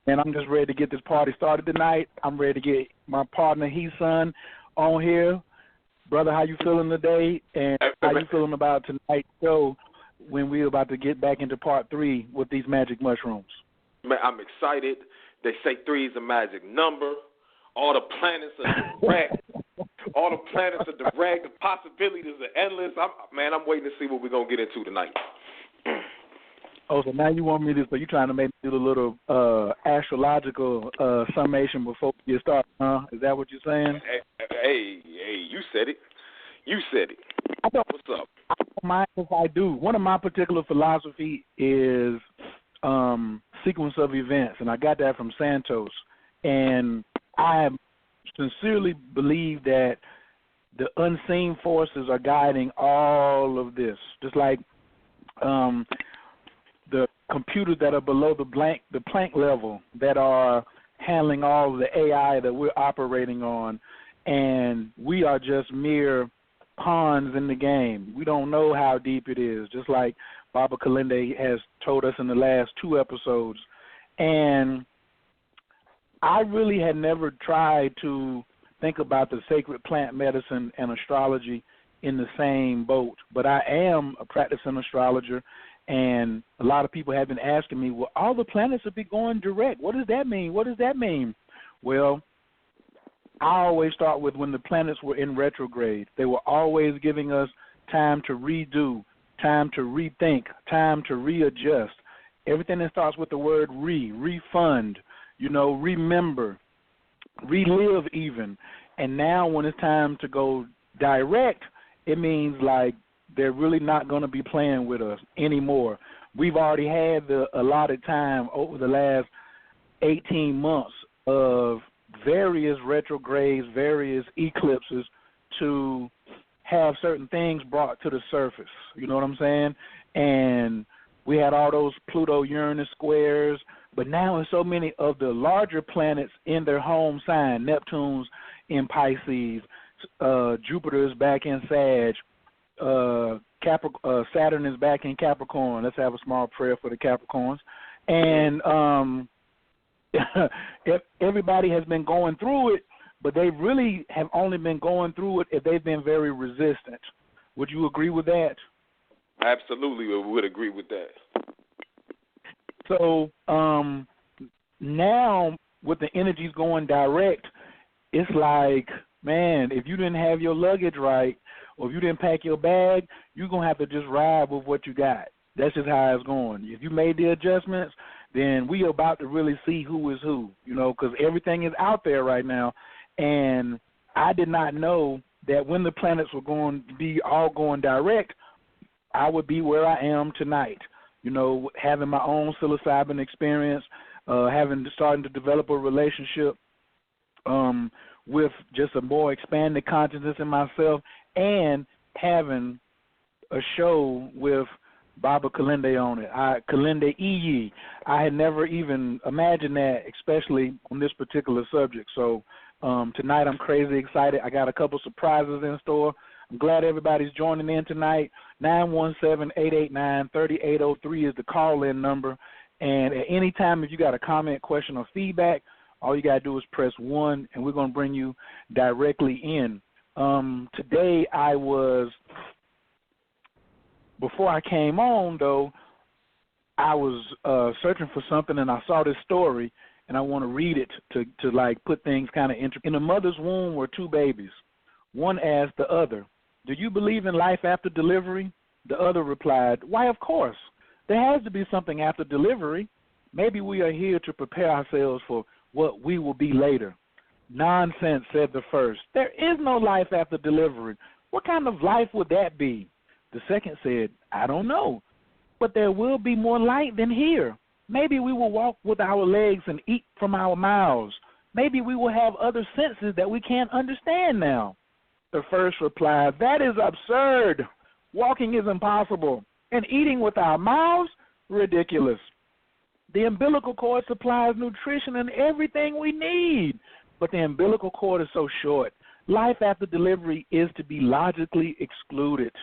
and I'm just ready to get this party started tonight. I'm ready to get my partner, He-Son, on here. Brother, how you feeling today, and how you feeling about tonight's show when we're about to get back into part 3 with these magic mushrooms? Man, I'm excited. They say 3 is a magic number. All the planets are direct. All the planets are direct. The possibilities are endless. I'm waiting to see what we're going to get into tonight. Oh, so now you want me to, so you're trying to make me do a little astrological summation before we get started, huh? Is that what you're saying? Hey, you said it. You said it. What's up? I don't mind if I do. One of my particular philosophy is sequence of events, and I got that from Santos. And I sincerely believe that the unseen forces are guiding all of this, just like the computers that are below the Planck level that are handling all of the AI that we're operating on, and we are just mere pawns in the game. We don't know how deep it is, just like Baba Kilindi has told us in the last 2 episodes. And I really had never tried to think about the sacred plant medicine and astrology in the same boat, but I am a practicing astrologer, and a lot of people have been asking me, well, all the planets will be going direct. What does that mean? What does that mean? Well, I always start with when the planets were in retrograde. They were always giving us time to redo, time to rethink, time to readjust. Everything that starts with the word refund, remember, relive even. And now when it's time to go direct, it means like they're really not going to be playing with us anymore. We've already had the allotted time over the last 18 months of various retrogrades, various eclipses to have certain things brought to the surface. You know what I'm saying? And we had all those Pluto-Uranus squares, but now in so many of the larger planets in their home sign, Neptune's in Pisces, Jupiter is back in Sag, Saturn is back in Capricorn. Let's have a small prayer for the Capricorns. And everybody has been going through it, but they really have only been going through it if they've been very resistant. Would you agree with that? Absolutely, we would agree with that. So now with the energies going direct, it's like, man, if you didn't have your luggage right, or if you didn't pack your bag, you're going to have to just ride with what you got. That's just how it's going. If you made the adjustments, then we are about to really see who is who, because everything is out there right now. And I did not know that when the planets were going to be all going direct, I would be where I am tonight, having my own psilocybin experience, starting to develop a relationship with just a more expanded consciousness in myself, and having a show with Baba Kilindi on it, Kilindi Iyi. I had never even imagined that, especially on this particular subject. So tonight I'm crazy excited. I got a couple surprises in store. I'm glad everybody's joining in tonight. 917-889-3803 is the call-in number. And at any time, if you got a comment, question, or feedback, all you got to do is press 1, and we're going to bring you directly in. Today before I came on, though, I was searching for something, and I saw this story, and I want to read it to like put things kind of interesting. In a mother's womb were 2 babies. One asked the other, "Do you believe in life after delivery?" The other replied, "Why, of course. There has to be something after delivery. Maybe we are here to prepare ourselves for what we will be later." "Nonsense," said the first. "There is no life after delivery. What kind of life would that be?" The second said, "I don't know, but there will be more light than here. Maybe we will walk with our legs and eat from our mouths. Maybe we will have other senses that we can't understand now." The first replied, "That is absurd. Walking is impossible. And eating with our mouths? Ridiculous. The umbilical cord supplies nutrition and everything we need. But the umbilical cord is so short. Life after delivery is to be logically excluded."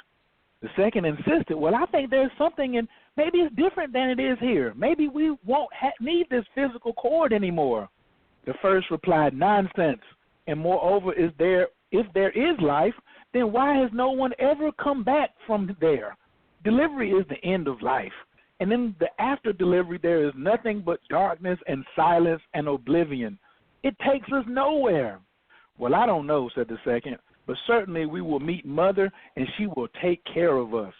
The second insisted, well, I think there's something in, maybe it's different than it is here. Maybe we won't need this physical cord anymore. The first replied, nonsense. And moreover, if there is life, then why has no one ever come back from there? Delivery is the end of life. And then the after delivery, there is nothing but darkness and silence and oblivion. It takes us nowhere. Well, I don't know, said the second, but certainly we will meet Mother, and she will take care of us.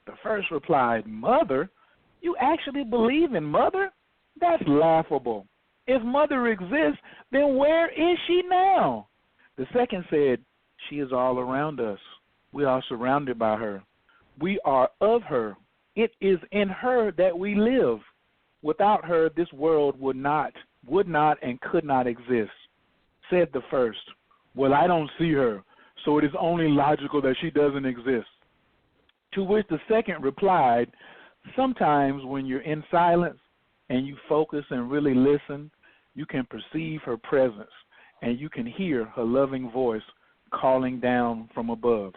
The first replied, Mother? You actually believe in Mother? That's laughable. If Mother exists, then where is she now? The second said, she is all around us. We are surrounded by her. We are of her. It is in her that we live. Without her, this world would not and could not exist. Said the first, well, I don't see her, so it is only logical that she doesn't exist. To which the second replied, sometimes when you're in silence and you focus and really listen, you can perceive her presence and you can hear her loving voice calling down from above.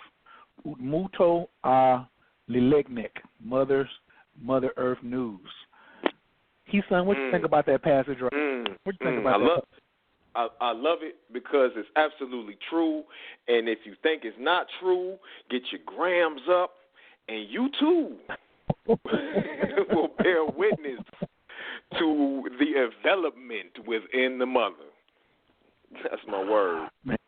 Utmuto a Lileknek, Mother Earth News. Son, what do you think about that passage? Right? What do you think about that? I love it because it's absolutely true. And if you think it's not true, get your grams up, and you too will bear witness to the development within the mother. That's my word. Man,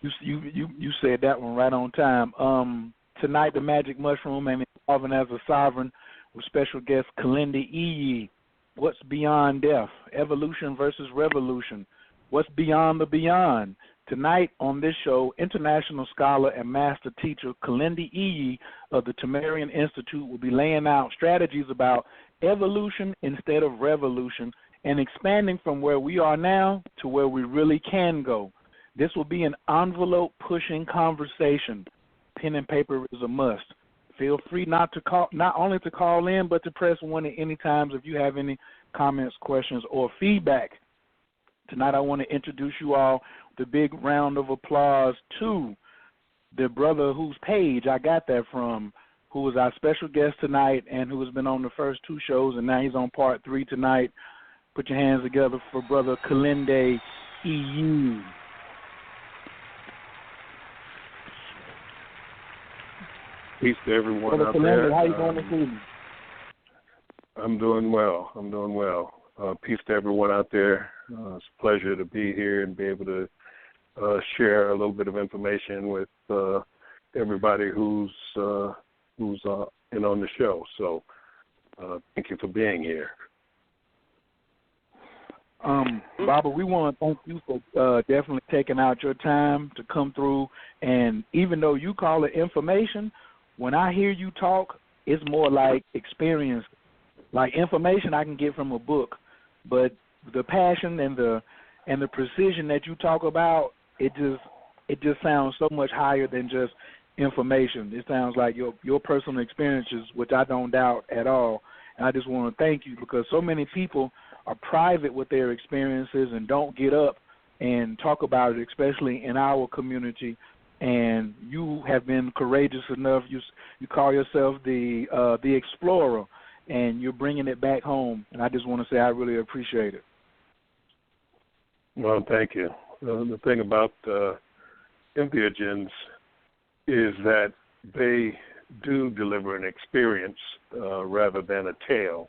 you said that one right on time. Tonight, the Magic Mushroom and Evolving as a Sovereign with special guest Kilindi Iyi. What's beyond death? Evolution versus revolution. What's beyond the beyond? Tonight on this show, international scholar and master teacher Kilindi Iyi of the Tamarian Institute will be laying out strategies about evolution instead of revolution and expanding from where we are now to where we really can go. This will be an envelope-pushing conversation. Pen and paper is a must. Feel free not only to call in, but to press 1 at any times if you have any comments, questions, or feedback. Tonight I want to introduce you all with a big round of applause to the brother whose page I got that from, who is our special guest tonight and who has been on the first 2 shows, and now he's on part 3 tonight. Put your hands together for brother Kilindi Iyi. Peace to everyone brother out Kilindi, there. how you doing this evening? I'm doing well. Peace to everyone out there. It's a pleasure to be here and be able to share a little bit of information with everybody who's in on the show. So thank you for being here. Baba, we want to thank you for definitely taking out your time to come through. And even though you call it information, when I hear you talk, it's more like experience. Like information I can get from a book, but the passion and the precision that you talk about, it just sounds so much higher than just information. It sounds like your personal experiences, which I don't doubt at all. And I just want to thank you because so many people are private with their experiences and don't get up and talk about it, especially in our community. And you have been courageous enough. You call yourself the explorer, and you're bringing it back home. And I just want to say I really appreciate it. Well, thank you. The thing about entheogens is that they do deliver an experience rather than a tale.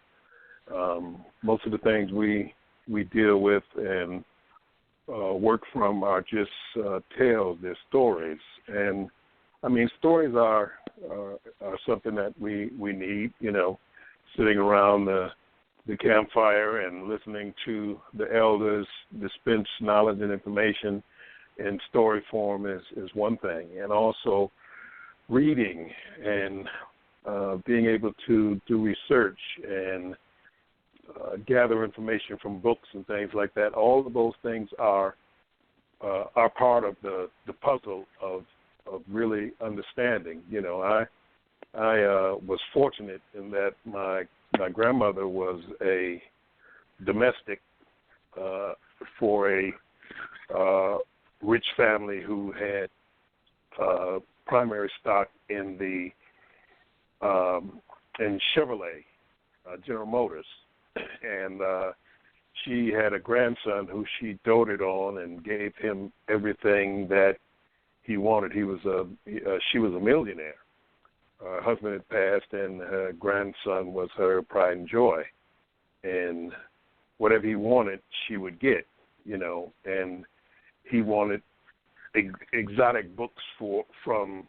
Most of the things we deal with and work from are just tales. They're stories, and I mean stories are something that we need. You know, sitting around the campfire and listening to the elders dispense knowledge and information in story form is one thing, and also reading and being able to do research and gather information from books and things like that. All of those things are part of the puzzle of really understanding. You know, I was fortunate in that my grandmother was a domestic for a rich family who had primary stock in the in Chevrolet, General Motors, and she had a grandson who she doted on and gave him everything that he wanted. She was a millionaire. Her husband had passed, and her grandson was her pride and joy. And whatever he wanted, she would get, and he wanted exotic books from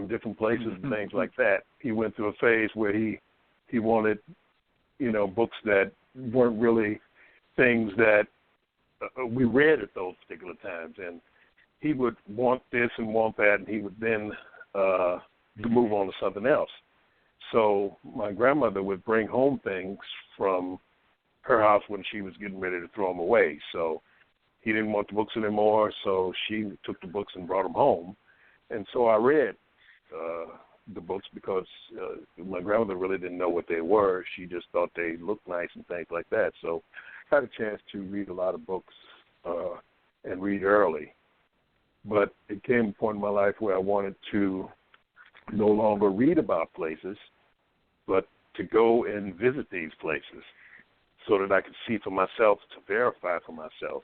different places and things like that. He went through a phase where he wanted, books that weren't really things that we read at those particular times, and he would want this and want that, and he would then move on to something else. So my grandmother would bring home things from her house when she was getting ready to throw them away. So he didn't want the books anymore, so she took the books and brought them home. And so I read the books because my grandmother really didn't know what they were. She just thought they looked nice and things like that. So I had a chance to read a lot of books and read early. But it came a point in my life where I wanted to no longer read about places, but to go and visit these places so that I could see for myself, to verify for myself.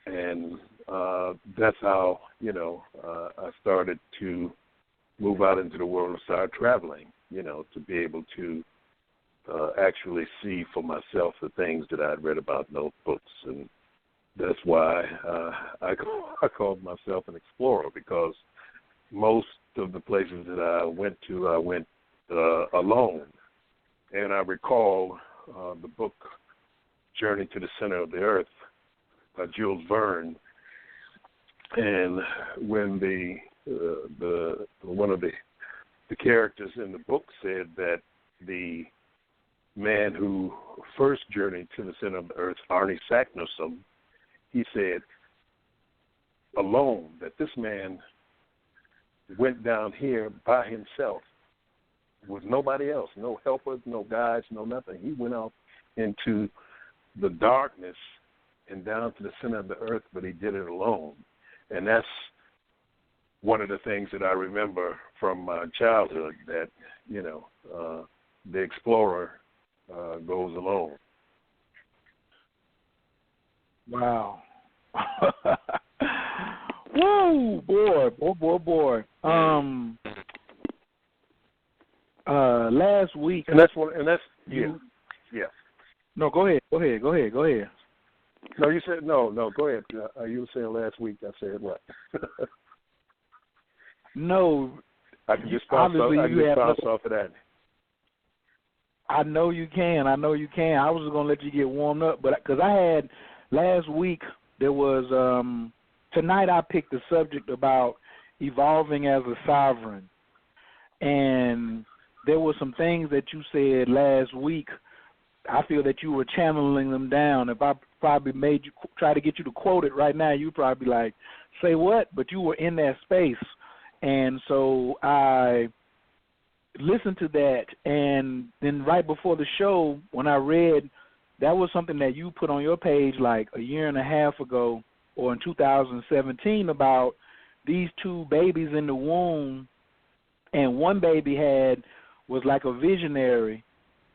And that's how, I started to move out into the world and start traveling, to be able to actually see for myself the things that I'd read about in those books. And that's why I called myself an explorer, because most of the places that I went to, I went alone. And I recall the book Journey to the Center of the Earth by Jules Verne. And when one of the characters in the book said that the man who first journeyed to the center of the earth, Arnie Saknussemm, he said alone that this man went down here by himself with nobody else, no helpers, no guides, no nothing. He went out into the darkness and down to the center of the earth, but he did it alone. And that's one of the things that I remember from my childhood, that, the explorer goes alone. Wow. Woo, boy. Last week. And that's yeah. No, go ahead. No, you said, no, go ahead. You were saying last week, I said what? No. I can just bounce off of that. I know you can. I was just going to let you get warmed up, but because I had last week, there was, tonight I picked the subject about evolving as a sovereign. And there were some things that you said last week. I feel that you were channeling them down. If I probably made you try to get you to quote it right now, you'd probably be like, say what? But you were in that space. And so I listened to that, and then right before the show, when I read, that was something that you put on your page like a year and a half ago, or in 2017, about these two babies in the womb, and one baby was like a visionary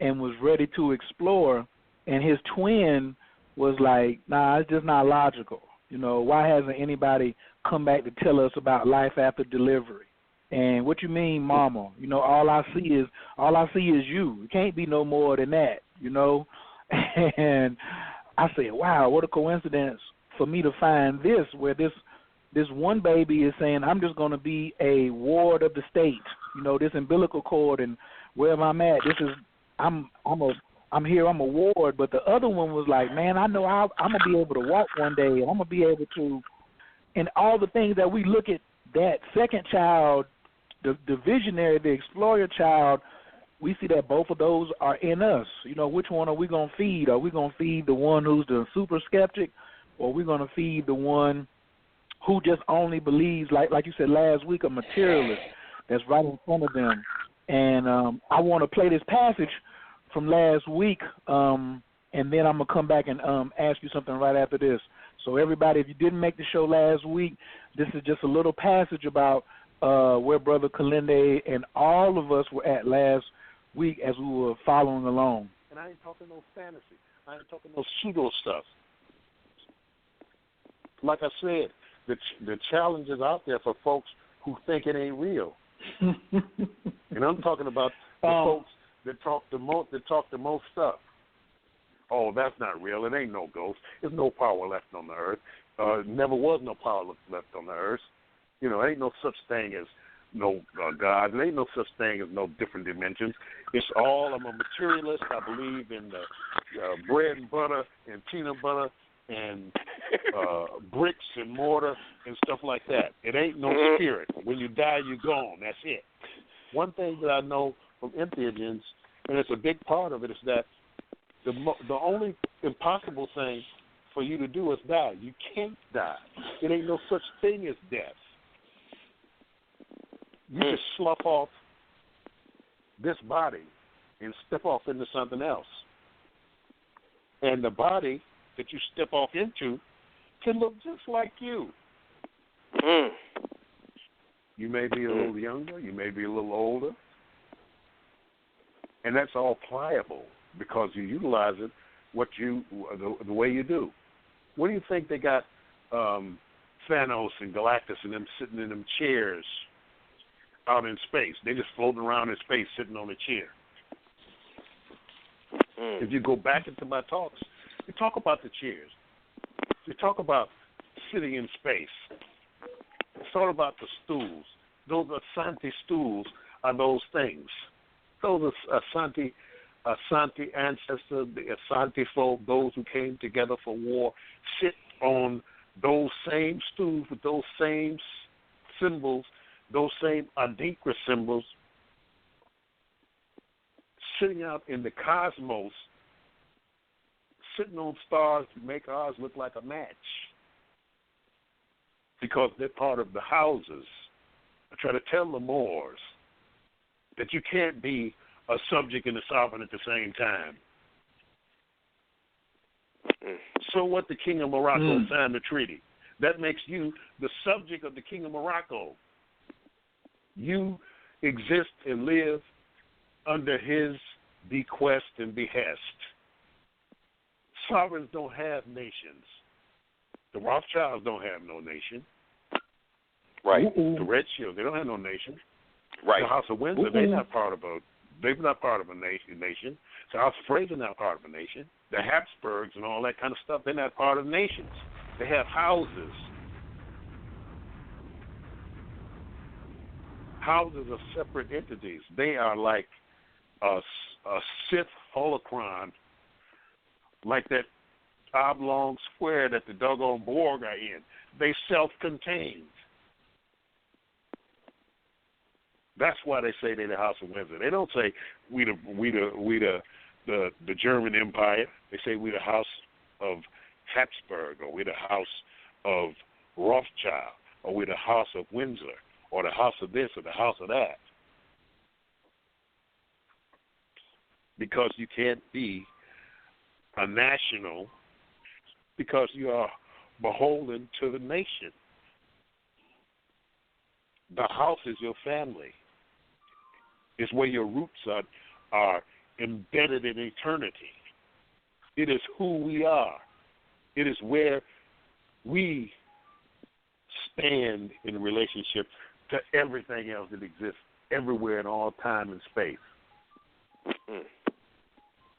and was ready to explore, and his twin was like, nah, it's just not logical. Why hasn't anybody come back to tell us about life after delivery? And what you mean, mama? All I see is you. It can't be no more than that, And I said, wow, what a coincidence for me to find this, where this one baby is saying, I'm just going to be a ward of the state. This umbilical cord, and wherever I'm at, I'm here, I'm a ward. But the other one was like, man, I know I'm going to be able to walk one day. I'm going to be able to, and all the things that we look at that second child, the visionary, the explorer child, we see that both of those are in us. Which one are we going to feed? Are we going to feed the one who's the super skeptic, or are we going to feed the one who just only believes, like you said last week, a materialist that's right in front of them? And I want to play this passage from last week, and then I'm going to come back and ask you something right after this. So everybody, if you didn't make the show last week, this is just a little passage about where Brother Kilindi and all of us were at last week as we were following along. And I ain't talking no fantasy. I ain't talking no pseudo stuff. Like I said, the challenge is out there for folks who think it ain't real. And I'm talking about the folks that talk the most stuff. Oh, that's not real. It ain't no ghost. There's no power left on the earth. Never was no power left on the earth. You know, ain't no such thing as no God. There ain't no such thing as no different dimensions. It's all, I'm a materialist. I believe in the bread and butter and peanut butter and bricks and mortar and stuff like that. It ain't no spirit. When you die, you're gone. That's it. One thing that I know from entheogens, and it's a big part of it, is that the only impossible thing for you to do is die. You can't die. It ain't no such thing as death. You just slough off this body and step off into something else. And the body that you step off into can look just like you. You may be a little younger, you may be a little older, and that's all pliable because you utilize it the way you do. What do you think they got Thanos and Galactus and them sitting in them chairs out in space? They just floating around in space sitting on a chair. If you go back into my talks, we talk about the chairs. We talk about sitting in space. It's all about the stools. Those Asante stools are those things. Those are Asante ancestors, the Asante folk, those who came together for war, sit on those same stools with those same symbols, those same Adinkra symbols, sitting out in the cosmos, sitting on stars to make ours look like a match because they're part of the houses. I try to tell the Moors that you can't be a subject and a sovereign at the same time. So what, the King of Morocco signed the treaty. That makes you the subject of the King of Morocco. You exist and live under his bequest and behest. Sovereigns don't have nations. The Rothschilds don't have no nation. Right. The Red Shield, they don't have no nation. Right. The House of Windsor, they're not part of a nation. The House of Fraser not part of a nation. The Habsburgs and all that kind of stuff, they're not part of nations. They have houses. Houses are separate entities. They are like a Sith holocron, like that oblong square that the doggone Borg are in. They self-contained. That's why they say they're the House of Windsor. They don't say we the German Empire. They say we the House of Habsburg, or we the House of Rothschild, or we the House of Windsor, or the House of this, or the House of that. Because you can't be a national because you are beholden to the nation. The house is your family. It's where your roots are embedded in eternity. It is who we are. It is where we stand in relationship to everything else that exists everywhere in all time and space.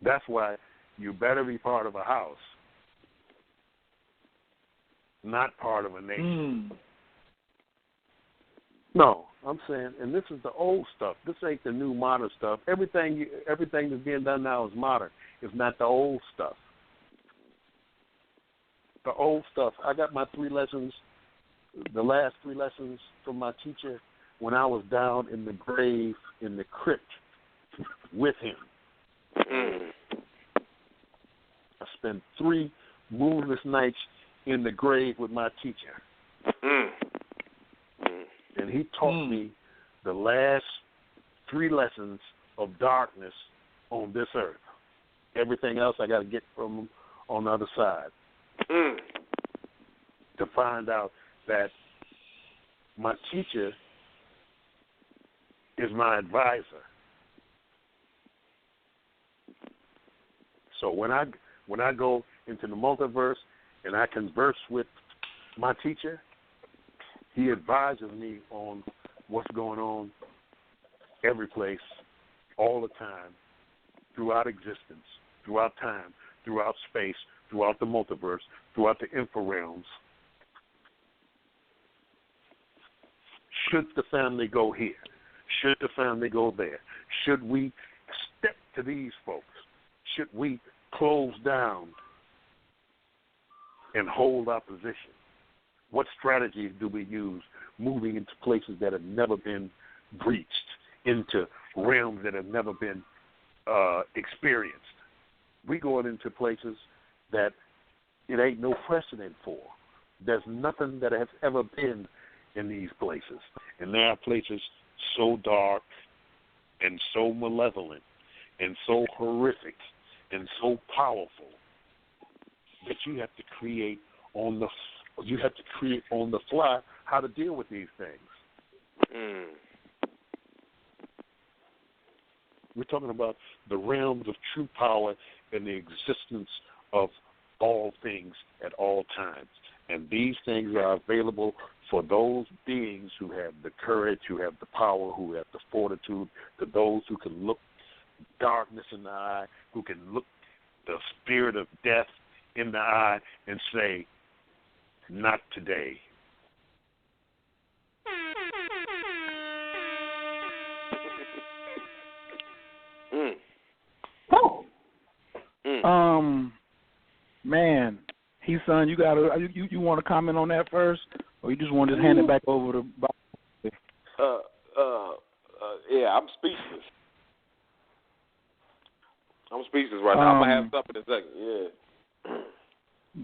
That's why you better be part of a house, not part of a nation. No, I'm saying, and this is the old stuff. This ain't the new modern stuff. Everything that's being done now is modern. It's not the old stuff. The old stuff. I got my 3 lessons, the last 3 lessons from my teacher when I was down in the grave, in the crypt with him. I spent 3 moonless nights in the grave with my teacher. And he taught me the last 3 lessons of darkness on this earth. Everything else I got to get from him on the other side. To find out that my teacher is my advisor. So when I go into the multiverse and I converse with my teacher, he advises me on what's going on every place, all the time, throughout existence, throughout time, throughout space, throughout the multiverse, throughout the infrarealms. Should the family go here? Should the family go there? Should we step to these folks? Should we close down and hold our position? What strategies do we use moving into places that have never been breached, into realms that have never been experienced? We going into places that it ain't no precedent for. There's nothing that has ever been in these places. And there are places so dark and so malevolent and so horrific and so powerful that you have to create on the fly how to deal with these things. We're talking about the realms of true power and the existence of all things at all times. And these things are available for those beings who have the courage, who have the power, who have the fortitude, to those who can look darkness in the eye, who can look the spirit of death in the eye and say, not today. Man, son, you want to comment on that first, or you just want to just hand it back over to Bob? Yeah, I'm speechless. I'm speechless right now. I'm gonna have something in a second. Yeah.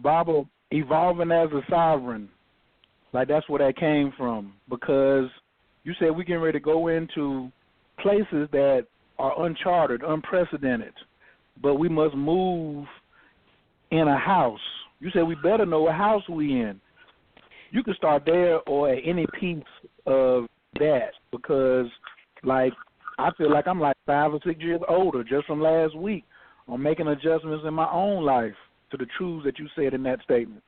Bible evolving as a sovereign, like that's where that came from. Because you said we getting ready to go into places that are uncharted, unprecedented, but we must move in a house. You said we better know what house we in. You can start there or at any piece of that, because, like, I feel like I'm like 5 or 6 years older just from last week on making adjustments in my own life to the truths that you said in that statement.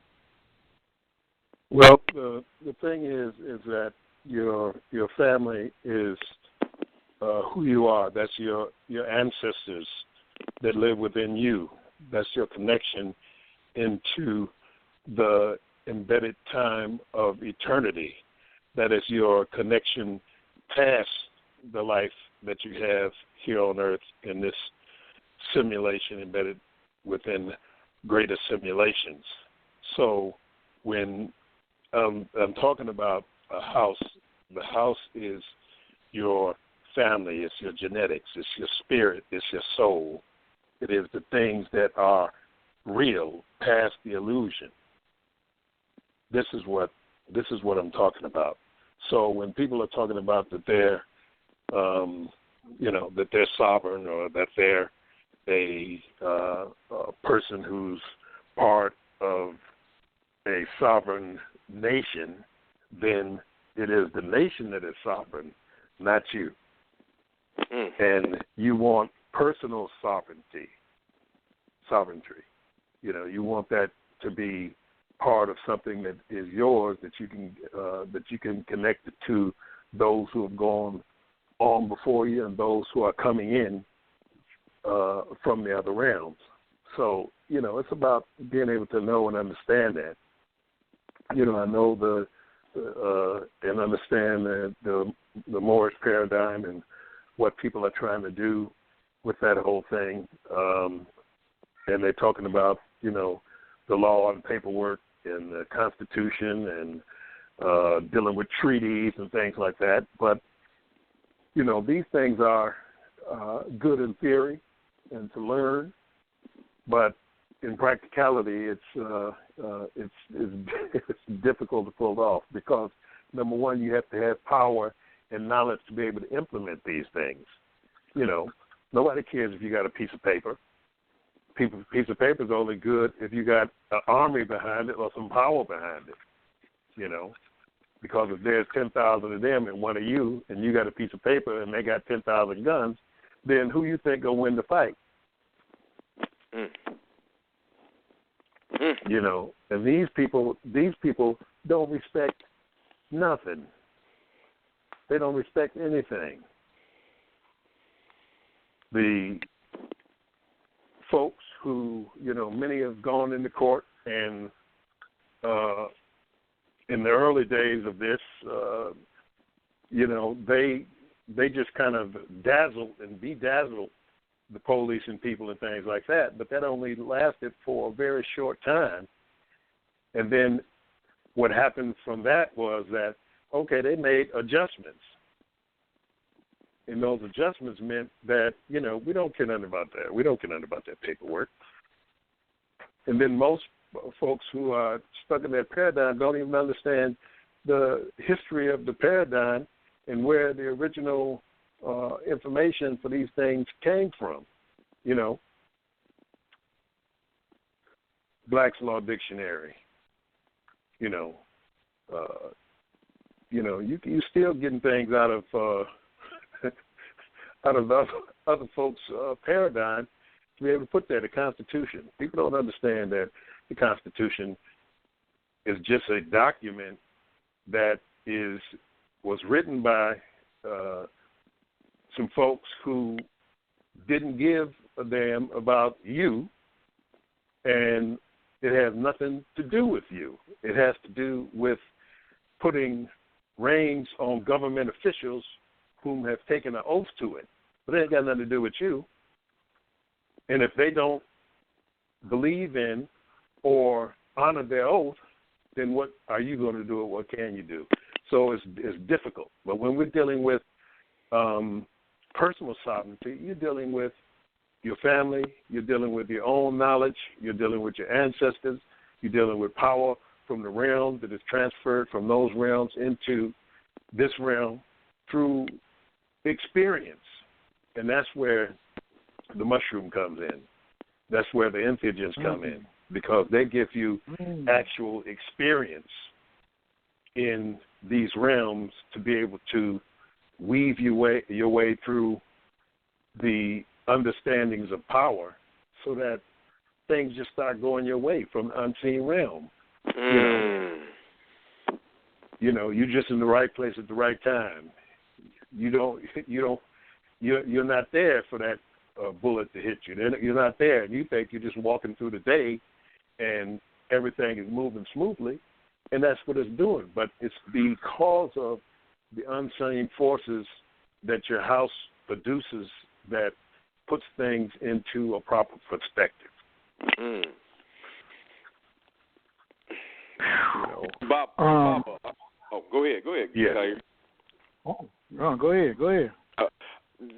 Well, the thing is that your family is who you are. That's your ancestors that live within you. That's your connection into the embedded time of eternity. That is your connection past the life that you have here on earth in this simulation embedded within greater simulations. So when I'm talking about a house, the house is your family, it's your genetics, it's your spirit, it's your soul. It is the things that are real past the illusion. This is what I'm talking about. So when people are talking about that they're that they're sovereign, or that they're a person who's part of a sovereign nation, then it is the nation that is sovereign, not you. And you want personal sovereignty. You want that to be part of something that is yours, that you can connect it to those who have gone on before you and those who are coming in from the other realms. So, it's about being able to know and understand that. I know and understand the Moorish paradigm and what people are trying to do with that whole thing. And they're talking about, the law and paperwork and the Constitution and dealing with treaties and things like that. But, these things are good in theory and to learn, but in practicality, it's difficult to pull off because, number one, you have to have power and knowledge to be able to implement these things. Nobody cares if you got a piece of paper. Piece of paper is only good if you got an army behind it or some power behind it. Because if there's 10,000 of them and one of you, and you got a piece of paper and they got 10,000 guns, then who you think will win the fight? You know, and these people don't respect nothing. They don't respect anything. The folks who, you know, many have gone into court, and in the early days of this, you know, they just kind of dazzled and bedazzled the police and people and things like that, but that only lasted for a very short time. And then what happened from that was that, okay, they made adjustments. And those adjustments meant that, you know, we don't care nothing about that. We don't care nothing about that paperwork. And then most folks who are stuck in that paradigm don't even understand the history of the paradigm and where the original information for these things came from. You know, Black's Law Dictionary. You know, you still getting things out of out of other folks' paradigm to be able to put that. The Constitution. People don't understand that the Constitution is just a document that was written by some folks who didn't give a damn about you, and it has nothing to do with you. It has to do with putting reins on government officials whom have taken an oath to it. But it ain't got nothing to do with you. And if they don't believe in or honor their oath, then what are you going to do or what can you do? So it's difficult. But when we're dealing with personal sovereignty, you're dealing with your family, you're dealing with your own knowledge, you're dealing with your ancestors, you're dealing with power from the realm that is transferred from those realms into this realm through experience. And that's where the mushroom comes in. That's where the entheogens come in, because they give you actual experience in these realms to be able to weave your way through the understandings of power so that things just start going your way from the unseen realm. You know, you're just in the right place at the right time. You're not there for that bullet to hit you. You're not there, and you think you're just walking through the day and everything is moving smoothly, and that's what it's doing. But it's because of the unseen forces that your house produces that puts things into a proper perspective. You know. Bob, go ahead. Yeah. Khayr. Go ahead.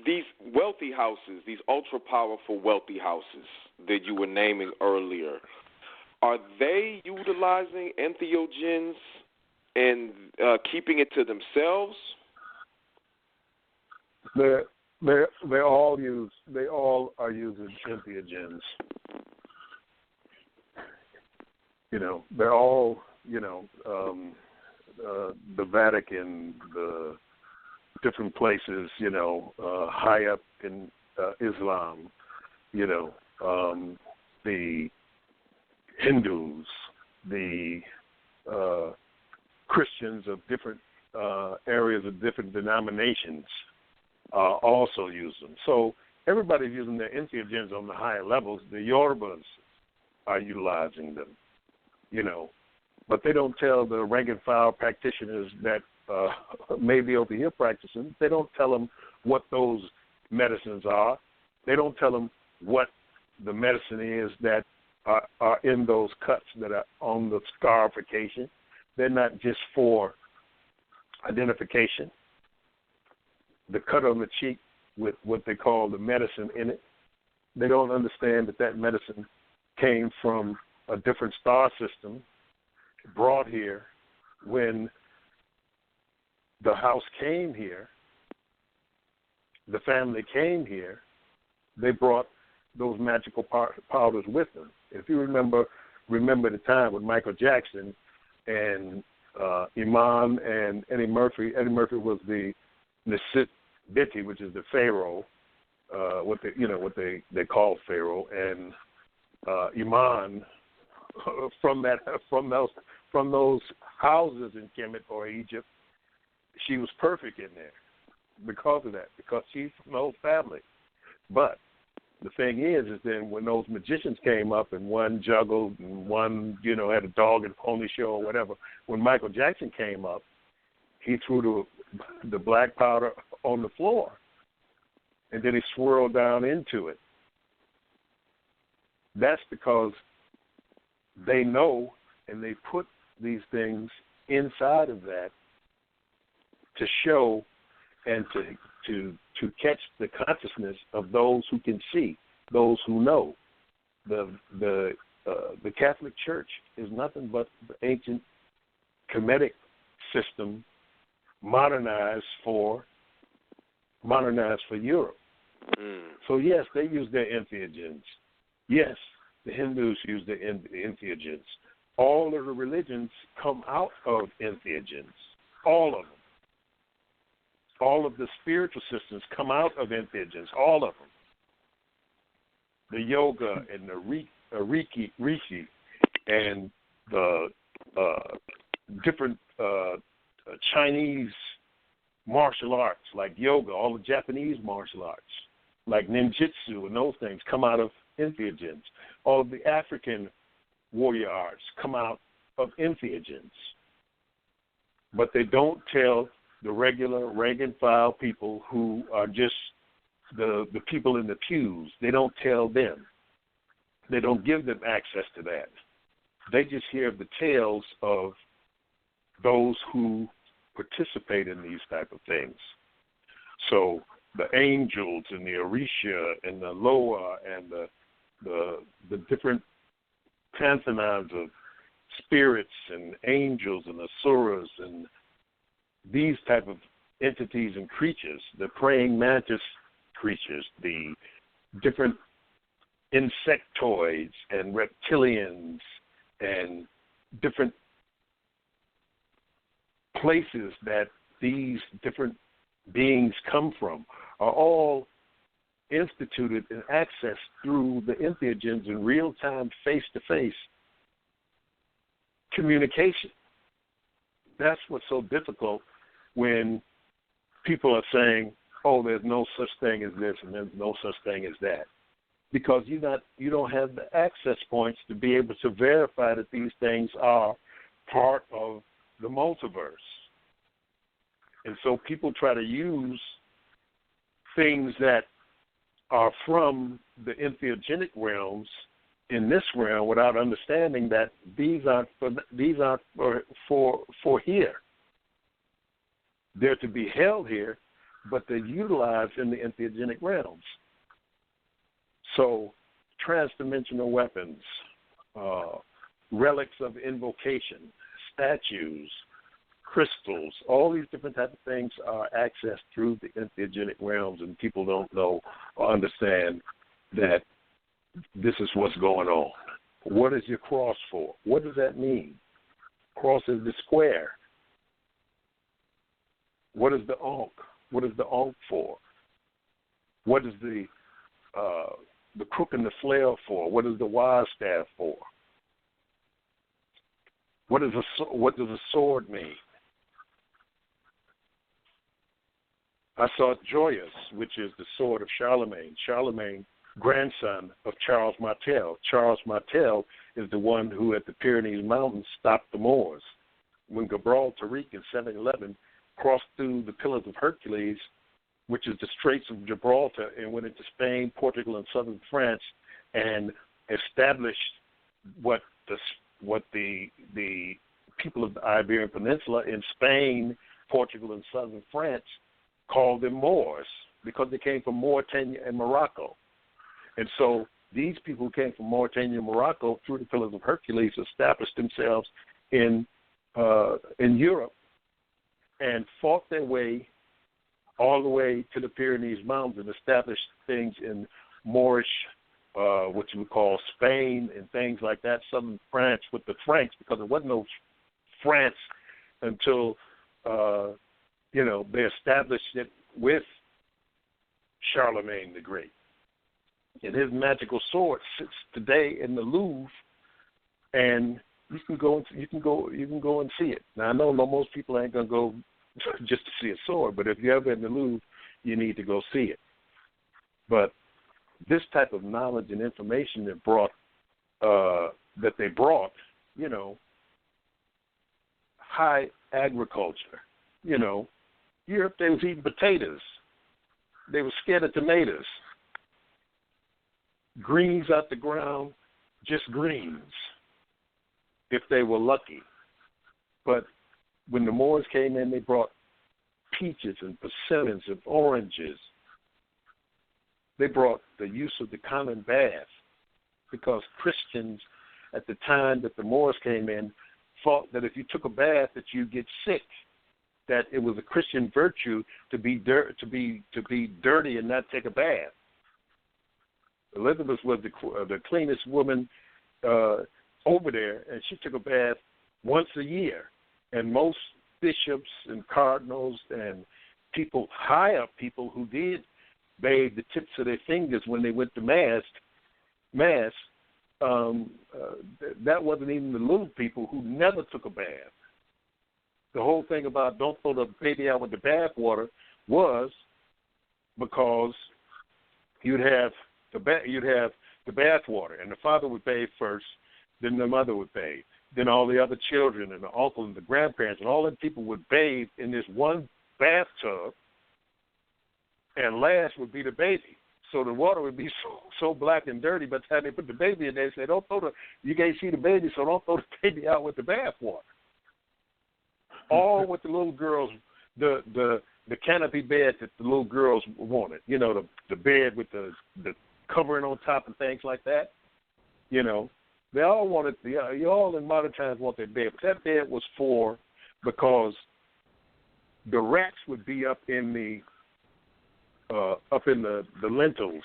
These wealthy houses, these ultra-powerful wealthy houses that you were naming earlier, are they utilizing entheogens and keeping it to themselves? They all are using entheogens. You know, they're all, you know, the Vatican, the different places, you know, high up in Islam, you know, the Hindus, the Christians of different areas of different denominations also use them. So everybody's using their entheogens on the higher levels. The Yorubas are utilizing them, you know, but they don't tell the rank and file practitioners that may be over here practicing. They don't tell them what those medicines are. They don't tell them what the medicine is that are in those cuts that are on the scarification. They're not just for identification. The cut on the cheek with what they call the medicine in it, they don't understand that medicine came from a different star system brought here when the house came here, the family came here, they brought those magical powders with them. If you remember the time with Michael Jackson and Iman and Eddie Murphy. Eddie Murphy was the Nesit Biti, which is the Pharaoh, what they call Pharaoh, and Iman from those houses in Kemet or Egypt, she was perfect in there because of that, because she's from the old family. But the thing is then when those magicians came up and one juggled and one, had a dog and pony show or whatever, when Michael Jackson came up, he threw the black powder on the floor and then he swirled down into it. That's because they know and they put these things inside of that to show and to catch the consciousness of those who can see, those who know. The Catholic Church is nothing but the ancient Kemetic system modernized for Europe. So yes, they use their entheogens. Yes, the Hindus use their entheogens. All of the religions come out of entheogens. All of them. All of the spiritual systems come out of entheogens. All of them. The yoga and the Reiki and the different Chinese martial arts like yoga, all the Japanese martial arts like ninjutsu and those things come out of entheogens. All of the African warrior arts come out of entheogens. But they don't tell the regular rank and file people who are just the people in the pews. They don't tell them. They don't give them access to that. They just hear the tales of those who participate in these type of things. So the angels and the Orisha and the Loa and the different pantheons of spirits and angels and asuras and these type of entities and creatures, the praying mantis creatures, the different insectoids and reptilians and different places that these different beings come from are all instituted and accessed through the entheogens in real-time, face-to-face communication. That's what's so difficult when people are saying, oh, there's no such thing as this and there's no such thing as that. Because you don't have the access points to be able to verify that these things are part of the multiverse. And so people try to use things that are from the entheogenic realms in this realm without understanding that these aren't for here. They're to be held here, but they're utilized in the entheogenic realms. So transdimensional weapons, relics of invocation, statues, crystals, all these different types of things are accessed through the entheogenic realms, and people don't know or understand that this is what's going on. What is your cross for? What does that mean? Cross is the square. What is the Ankh? What is the Ankh for? What is the crook and the flail for? What is the wise staff for? What does a sword mean? I saw Joyous, which is the sword of Charlemagne. Charlemagne, grandson of Charles Martel. Charles Martel is the one who at the Pyrenees Mountains stopped the Moors. When Gabral Tariq in 711 crossed through the Pillars of Hercules, which is the Straits of Gibraltar, and went into Spain, Portugal, and southern France, and established what the people of the Iberian Peninsula in Spain, Portugal, and southern France called them Moors because they came from Mauritania and Morocco. And so these people who came from Mauritania and Morocco through the Pillars of Hercules established themselves in Europe and fought their way all the way to the Pyrenees Mountains and established things in Moorish, what you would call Spain and things like that, southern France with the Franks, because there wasn't no France until, they established it with Charlemagne the Great. And his magical sword sits today in the Louvre, and you can go and see it. Now I know most people ain't gonna go just to see a sword, but if you're ever in the Louvre, you need to go see it. But this type of knowledge and information that they brought, high agriculture. Europe, they was eating potatoes. They were scared of tomatoes. Greens out the ground, just greens, if they were lucky. But when the Moors came in, they brought peaches and persimmons and oranges. They brought the use of the common bath, because Christians at the time that the Moors came in thought that if you took a bath that you get sick, that it was a Christian virtue to be dirty and not take a bath. Elizabeth was the cleanest woman over there, and she took a bath once a year. And most bishops and cardinals and high up people who did bathe the tips of their fingers when they went to mass, that wasn't even the little people who never took a bath. The whole thing about don't throw the baby out with the bath water was because you'd have the bath water, and the father would bathe first, then the mother would bathe, then all the other children and the uncle and the grandparents and all them people would bathe in this one bathtub, and last would be the baby. So the water would be so black and dirty. By the time they put the baby in there, they say, you can't see the baby, so don't throw the baby out with the bath water. All with the little girls, the canopy bed that the little girls wanted. The bed with the covering on top and things like that. They all wanted, you all in modern times want their bed. But that bed was because the rats would be up in the lintels,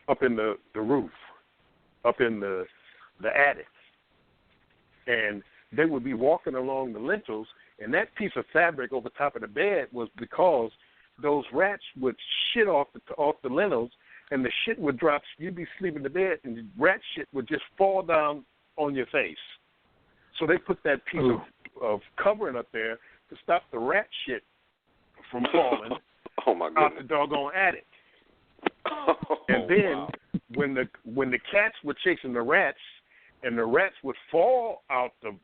up in the roof, up in the attic. And they would be walking along the lintels, and that piece of fabric over top of the bed was because those rats would shit off the lintels, and the shit would drop. You'd be sleeping in the bed, and the rat shit would just fall down on your face. So they put that piece of covering up there to stop the rat shit from falling out the doggone attic. And then when the cats were chasing the rats, and the rats would fall out the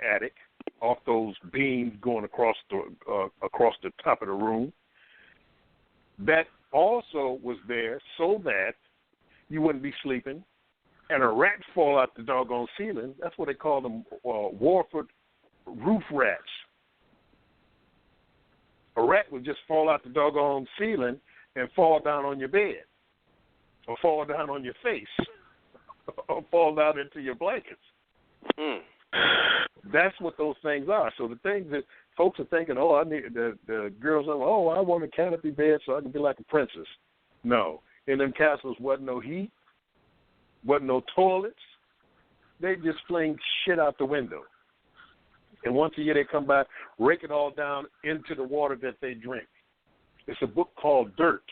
attic, off those beams going across the top of the room, that also was there so that you wouldn't be sleeping, and a rat fall out the doggone ceiling. That's what they call them, Warford roof rats. A rat would just fall out the doggone ceiling and fall down on your bed, or fall down on your face, or fall down into your blankets. That's what those things are. So the things that folks are thinking, I need the girls are, I want a canopy bed so I can be like a princess. No, in them castles wasn't no heat, wasn't no toilets. They just fling shit out the window. And once a year they come back, rake it all down into the water that they drink. It's a book called Dirt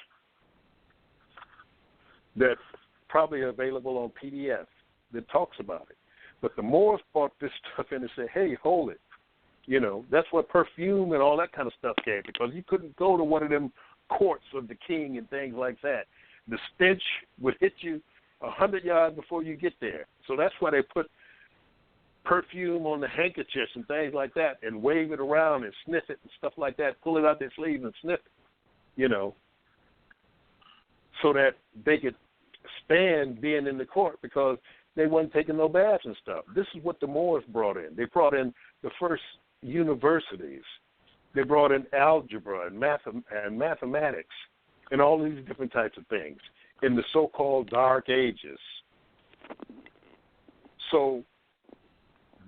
that's probably available on PDF that talks about it. But the Moors brought this stuff in and said, hey, hold it. That's where perfume and all that kind of stuff came, because you couldn't go to one of them courts of the king and things like that. The stench would hit you 100 yards before you get there. So that's why they put perfume on the handkerchiefs and things like that, and wave it around and sniff it and stuff like that, pull it out their sleeve and sniff it, so that they could stand being in the court, because they wasn't taking no baths and stuff. This is what the Moors brought in. They brought in the first universities. They brought in algebra and mathematics and all these different types of things in the so-called Dark Ages. So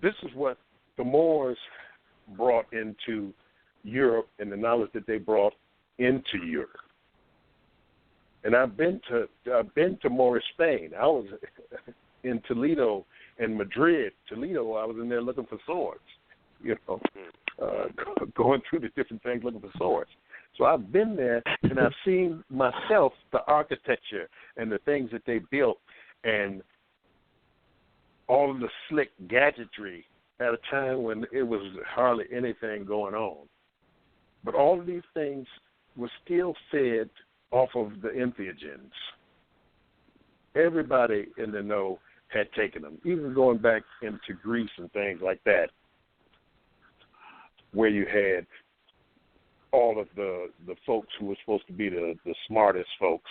this is what the Moors brought into Europe, and the knowledge that they brought into Europe. And I've been to Moorish Spain. I was in Toledo and Madrid. Toledo, I was in there looking for swords. going through the different things looking for swords. So I've been there, and I've seen myself the architecture and the things that they built and all of the slick gadgetry at a time when it was hardly anything going on. But all of these things were still fed off of the entheogens. Everybody in the know had taken them, even going back into Greece and things like that, where you had all of the folks who were supposed to be the smartest folks,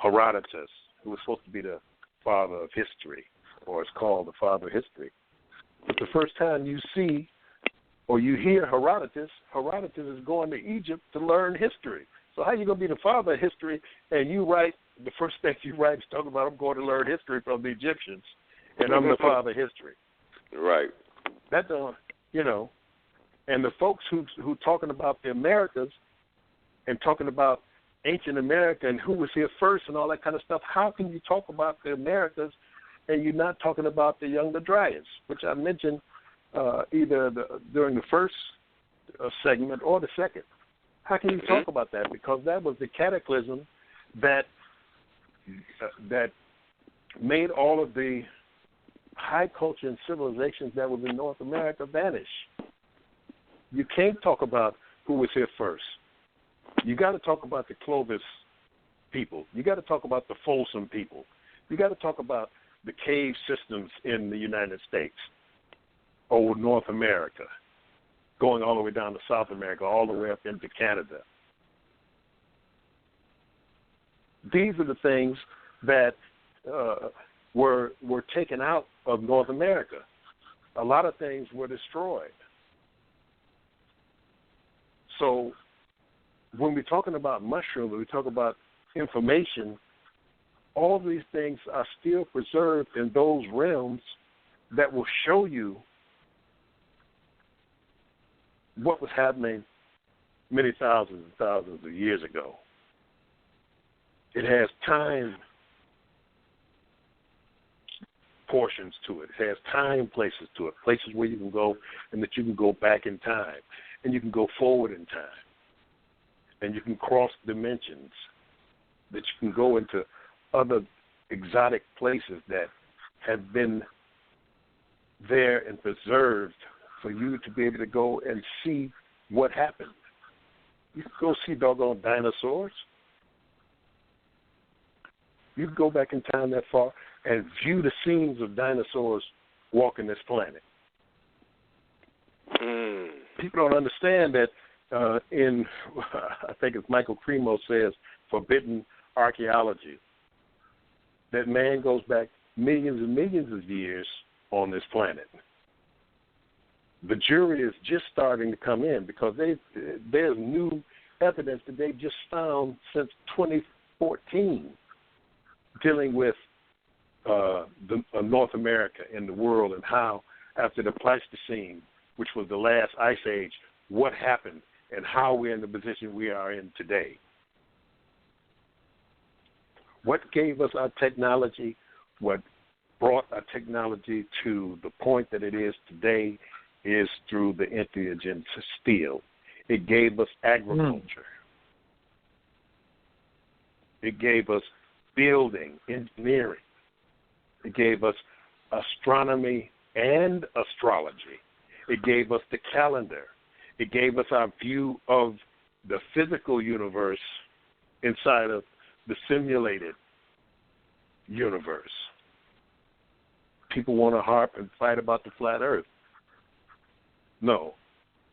Herodotus, who was supposed to be the father of history, or it's called the father of history. But the first time you see or you hear Herodotus is going to Egypt to learn history. So how are you going to be the father of history and you write, the first thing you write is talking about I'm going to learn history from the Egyptians and I'm the father of history. Right. That and the folks who talking about the Americas and talking about ancient America and who was here first and all that kind of stuff, how can you talk about the Americas and you're not talking about the Younger Dryas, which I mentioned either during the first segment or the second? How can you talk about that? Because that was the cataclysm that made all of the high culture and civilizations that was in North America vanish. You can't talk about who was here first. You got to talk about the Clovis people. You got to talk about the Folsom people. You got to talk about the cave systems in the United States, old North America, going all the way down to South America, all the way up into Canada. These are the things that were taken out of North America. A lot of things were destroyed. So when we're talking about mushrooms, when we talk about information, all these things are still preserved in those realms that will show you what was happening many thousands and thousands of years ago. It has time portions to it. It has time places to it, places where you can go and that you can go back in time and you can go forward in time and you can cross dimensions, that you can go into other exotic places that have been there and preserved for you to be able to go and see what happened. You can go see doggone dinosaurs. You can go back in time that far and view the scenes of dinosaurs walking this planet. People don't understand that in, I think it's Michael Cremo says, forbidden archaeology, that man goes back millions and millions of years on this planet. The jury is just starting to come in because there's new evidence that they've just found since 2014 dealing with North America and the world and how after the Pleistocene, which was the last ice age, what happened and how we're in the position we are in today. What gave us our technology, what brought our technology to the point that it is today is through the entheogens still. It gave us agriculture. It gave us building, engineering. It gave us astronomy and astrology. It gave us the calendar. It gave us our view of the physical universe inside of the simulated universe. People want to harp and fight about the flat earth. No.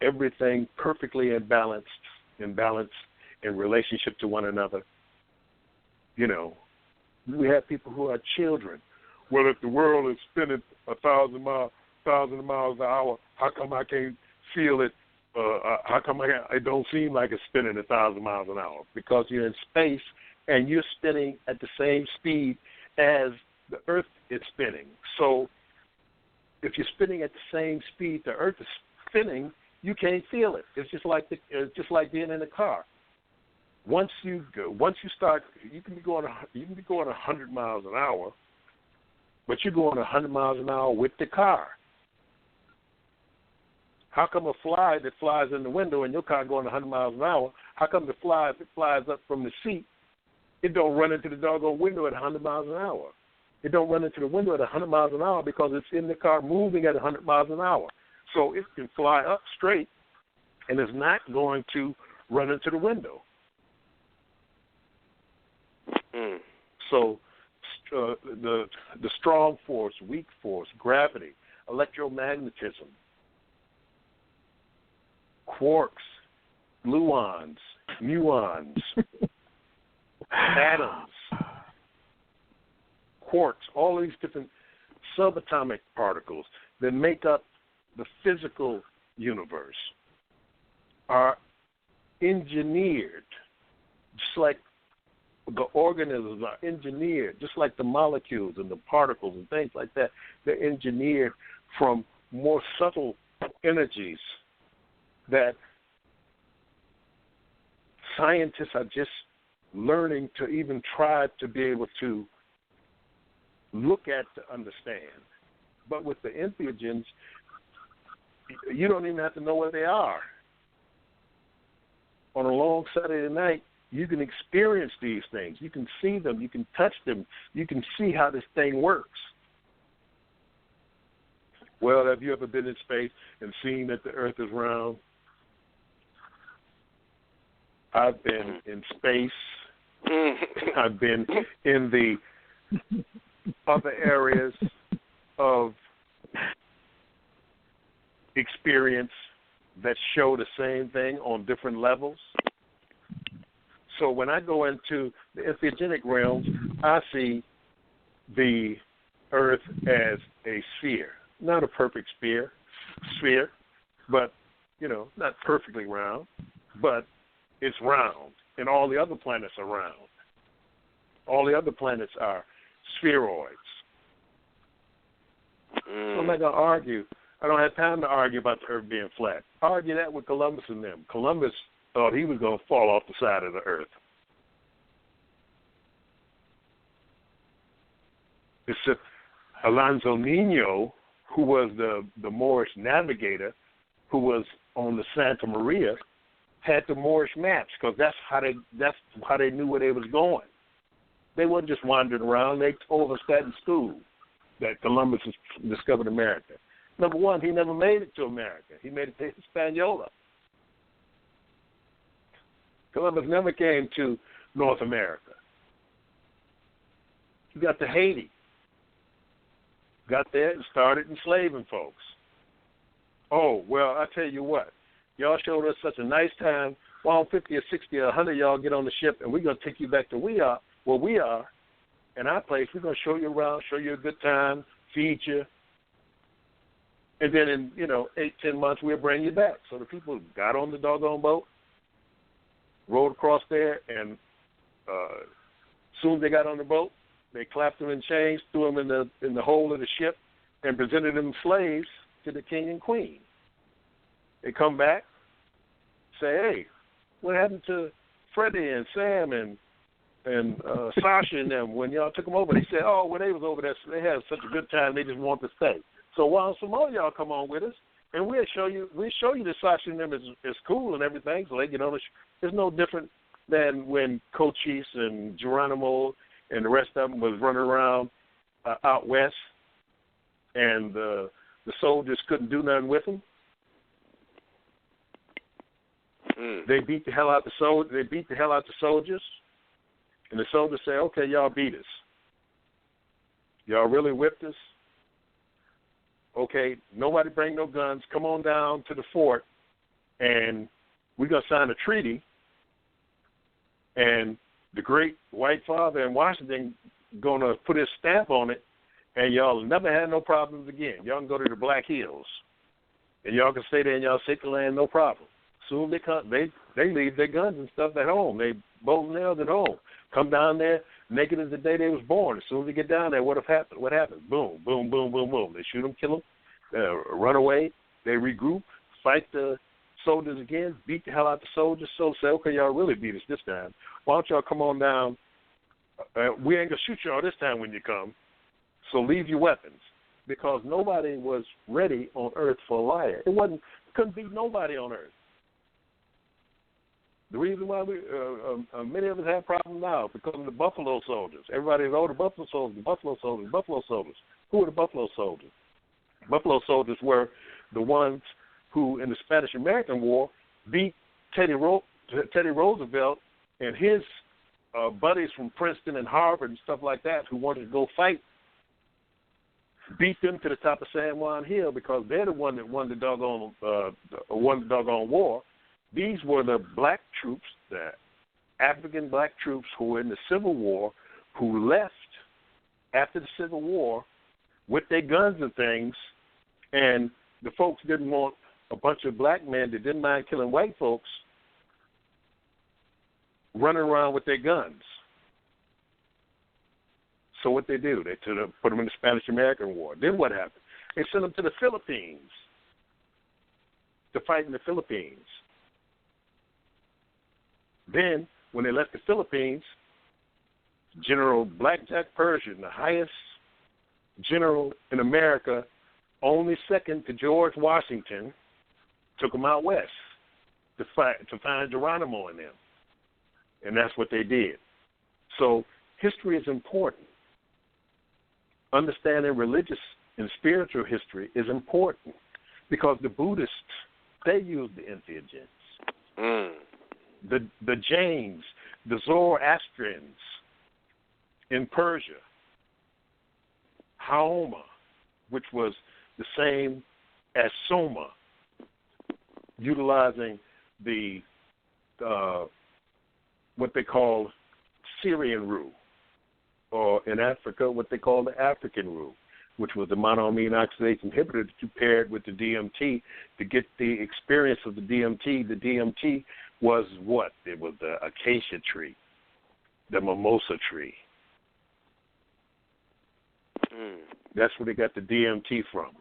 Everything perfectly in balance in relationship to one another. We have people who are children. Well, if the world is spinning 1,000 miles an hour, how come I can't feel it? How come it don't seem like it's spinning 1,000 miles an hour? Because you're in space and you're spinning at the same speed as the Earth is spinning. So if you're spinning at the same speed the Earth is spinning, you can't feel it. It's just like being in a car. Once you start, you can be going 100 miles an hour, but you're going 100 miles an hour with the car. How come a fly that flies in the window and your car going 100 miles an hour, how come the fly, if it flies up from the seat, it don't run into the doggone window at 100 miles an hour? It don't run into the window at 100 miles an hour because it's in the car moving at 100 miles an hour. So it can fly up straight and is not going to run into the window. So the strong force, weak force, gravity, electromagnetism, quarks, gluons, muons, atoms, quarks, all these different subatomic particles that make up the physical universe are engineered, just like the organisms are engineered, just like the molecules and the particles and things like that. They're engineered from more subtle energies that scientists are just learning to even try to be able to look at to understand. But with the entheogens, you don't even have to know where they are. On a long Saturday night, you can experience these things. You can see them. You can touch them. You can see how this thing works. Well, have you ever been in space and seen that the Earth is round? I've been in space. I've been in the other areas of experience that show the same thing on different levels. So when I go into the entheogenic realms, I see the Earth as a sphere. Not a perfect sphere, but, not perfectly round, but it's round. And all the other planets are round. All the other planets are spheroids. So I'm not going to argue. I don't have time to argue about the Earth being flat. Argue that with Columbus and them. Columbus thought he was going to fall off the side of the Earth. It's Alonso Nino, who was the Moorish navigator, who was on the Santa Maria, had the Moorish maps because that's how they knew where they was going. They wasn't just wandering around. They told us that in school, that Columbus discovered America. Number one, he never made it to America. He made it to Hispaniola. Columbus never came to North America. He got to Haiti. Got there and started enslaving folks. Oh, well, I tell you what. Y'all showed us such a nice time. Why don't 50 or 60 or 100 y'all get on the ship and we're going to take you back to where we are in our place. We're going to show you around, show you a good time, feed you. And then in, 8-10 months, we'll bring you back. So the people got on the doggone boat, rowed across there, and as soon as they got on the boat, they clapped them in chains, threw them in the hold of the ship, and presented them slaves to the king and queen. They come back, say, hey, what happened to Freddie and Sam and Sasha and them when y'all took them over? They said, oh, when they was over there, they had such a good time, they just wanted to stay. So why don't some more of y'all come on with us, and we'll show you that Sasha and them is cool and everything, so they get on the It's no different than when Cochise and Geronimo and the rest of them was running around out west, and the soldiers couldn't do nothing with them. They beat the hell out the soldiers. They beat the hell out the soldiers, and the soldiers say, "Okay, y'all beat us. Y'all really whipped us. Okay, nobody bring no guns. Come on down to the fort, and we're gonna sign a treaty. And the great white father in Washington gonna put his stamp on it, and y'all never had no problems again. Y'all can go to the Black Hills, and y'all can stay there in y'all sacred land, no problem. Soon they come, they leave their guns and stuff at home. They both nails at home. Come down there naked as the day they was born. As soon as they get down there, what happened? What happens? Boom, boom, boom, boom, boom. They shoot them, kill them, run away. They regroup, fight the soldiers again, beat the hell out the soldiers. So say, okay, y'all really beat us this time. Why don't y'all come on down? We ain't gonna shoot y'all this time when you come. So leave your weapons. because nobody was ready on earth for a liar. Couldn't be nobody on earth. The reason why many of us have problems now is because of the Buffalo Soldiers. Everybody's, the Buffalo Soldiers, Buffalo Soldiers, Buffalo Soldiers. Who are the Buffalo Soldiers? Buffalo Soldiers were the ones who, in the Spanish-American War, beat Teddy Roosevelt and his buddies from Princeton and Harvard and stuff like that who wanted to go fight, beat them to the top of San Juan Hill because they're the one that won the doggone war. These were the black troops, the African black troops who were in the Civil War, who left after the Civil War with their guns and things, and the folks didn't want a bunch of black men that didn't mind killing white folks running around with their guns. So what they do, they put them in the Spanish-American War. Then what happened? They sent them to the Philippines to fight in the Philippines. Then, when they left the Philippines, General Blackjack Pershing, the highest general in America, only second to George Washington, took them out west to find Geronimo and them. And that's what they did. So history is important. Understanding religious and spiritual history is important because the Buddhists, they use the entheogens. The Jains, the Zoroastrians in Persia, Haoma, which was the same as Soma, utilizing the what they call Syrian rue, or in Africa, what they call the African rue, which was the monoamine oxidase inhibitor that you paired with the DMT to get the experience of the DMT. The DMT was what? It was the acacia tree, the mimosa tree. That's where they got the DMT from,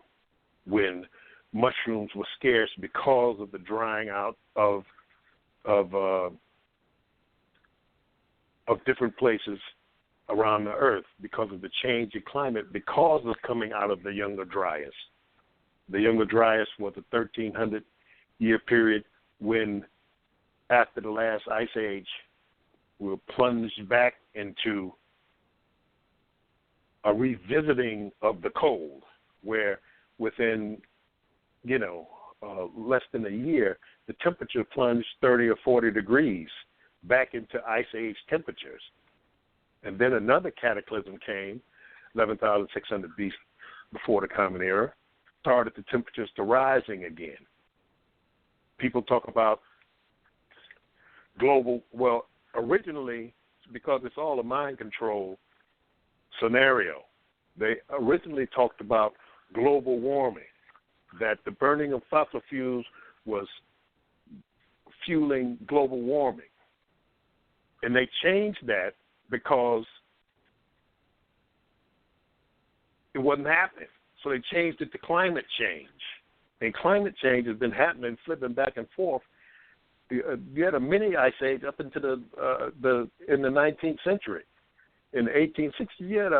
when mushrooms were scarce because of the drying out of different places around the earth, because of the change in climate, because of coming out of the Younger Dryas. The Younger Dryas was a 1,300-year period when, after the last ice age, we were plunged back into a revisiting of the cold, where within, less than a year, the temperature plunged 30 or 40 degrees back into ice age temperatures. And then another cataclysm came, 11,600 BC, before the Common Era, started the temperatures to rising again. People talk about global, well, originally, because it's all a mind control scenario, they originally talked about global warming, that the burning of fossil fuels was fueling global warming. And they changed that because it wasn't happening. So they changed it to climate change. And climate change has been happening, flipping back and forth. You had a mini ice age up into in the 19th century. In 1860, you had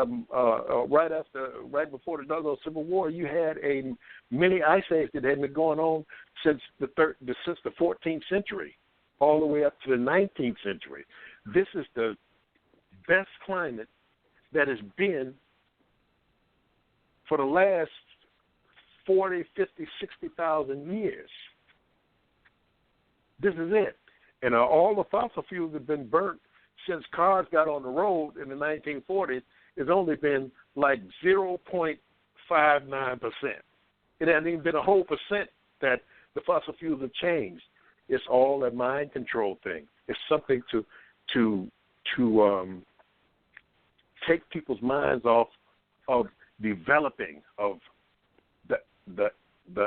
right before the doggone Civil War, you had a mini ice age that had been going on since the 14th century, all the way up to the 19th century. This is the best climate that has been for the last 40, 50, 60,000 years. This is it. And all the fossil fuels have been burnt since cars got on the road in the 1940s. It's only been like 0.59%. It hasn't even been a whole percent that the fossil fuels have changed. It's all a mind control thing. It's something to take people's minds off of developing, of the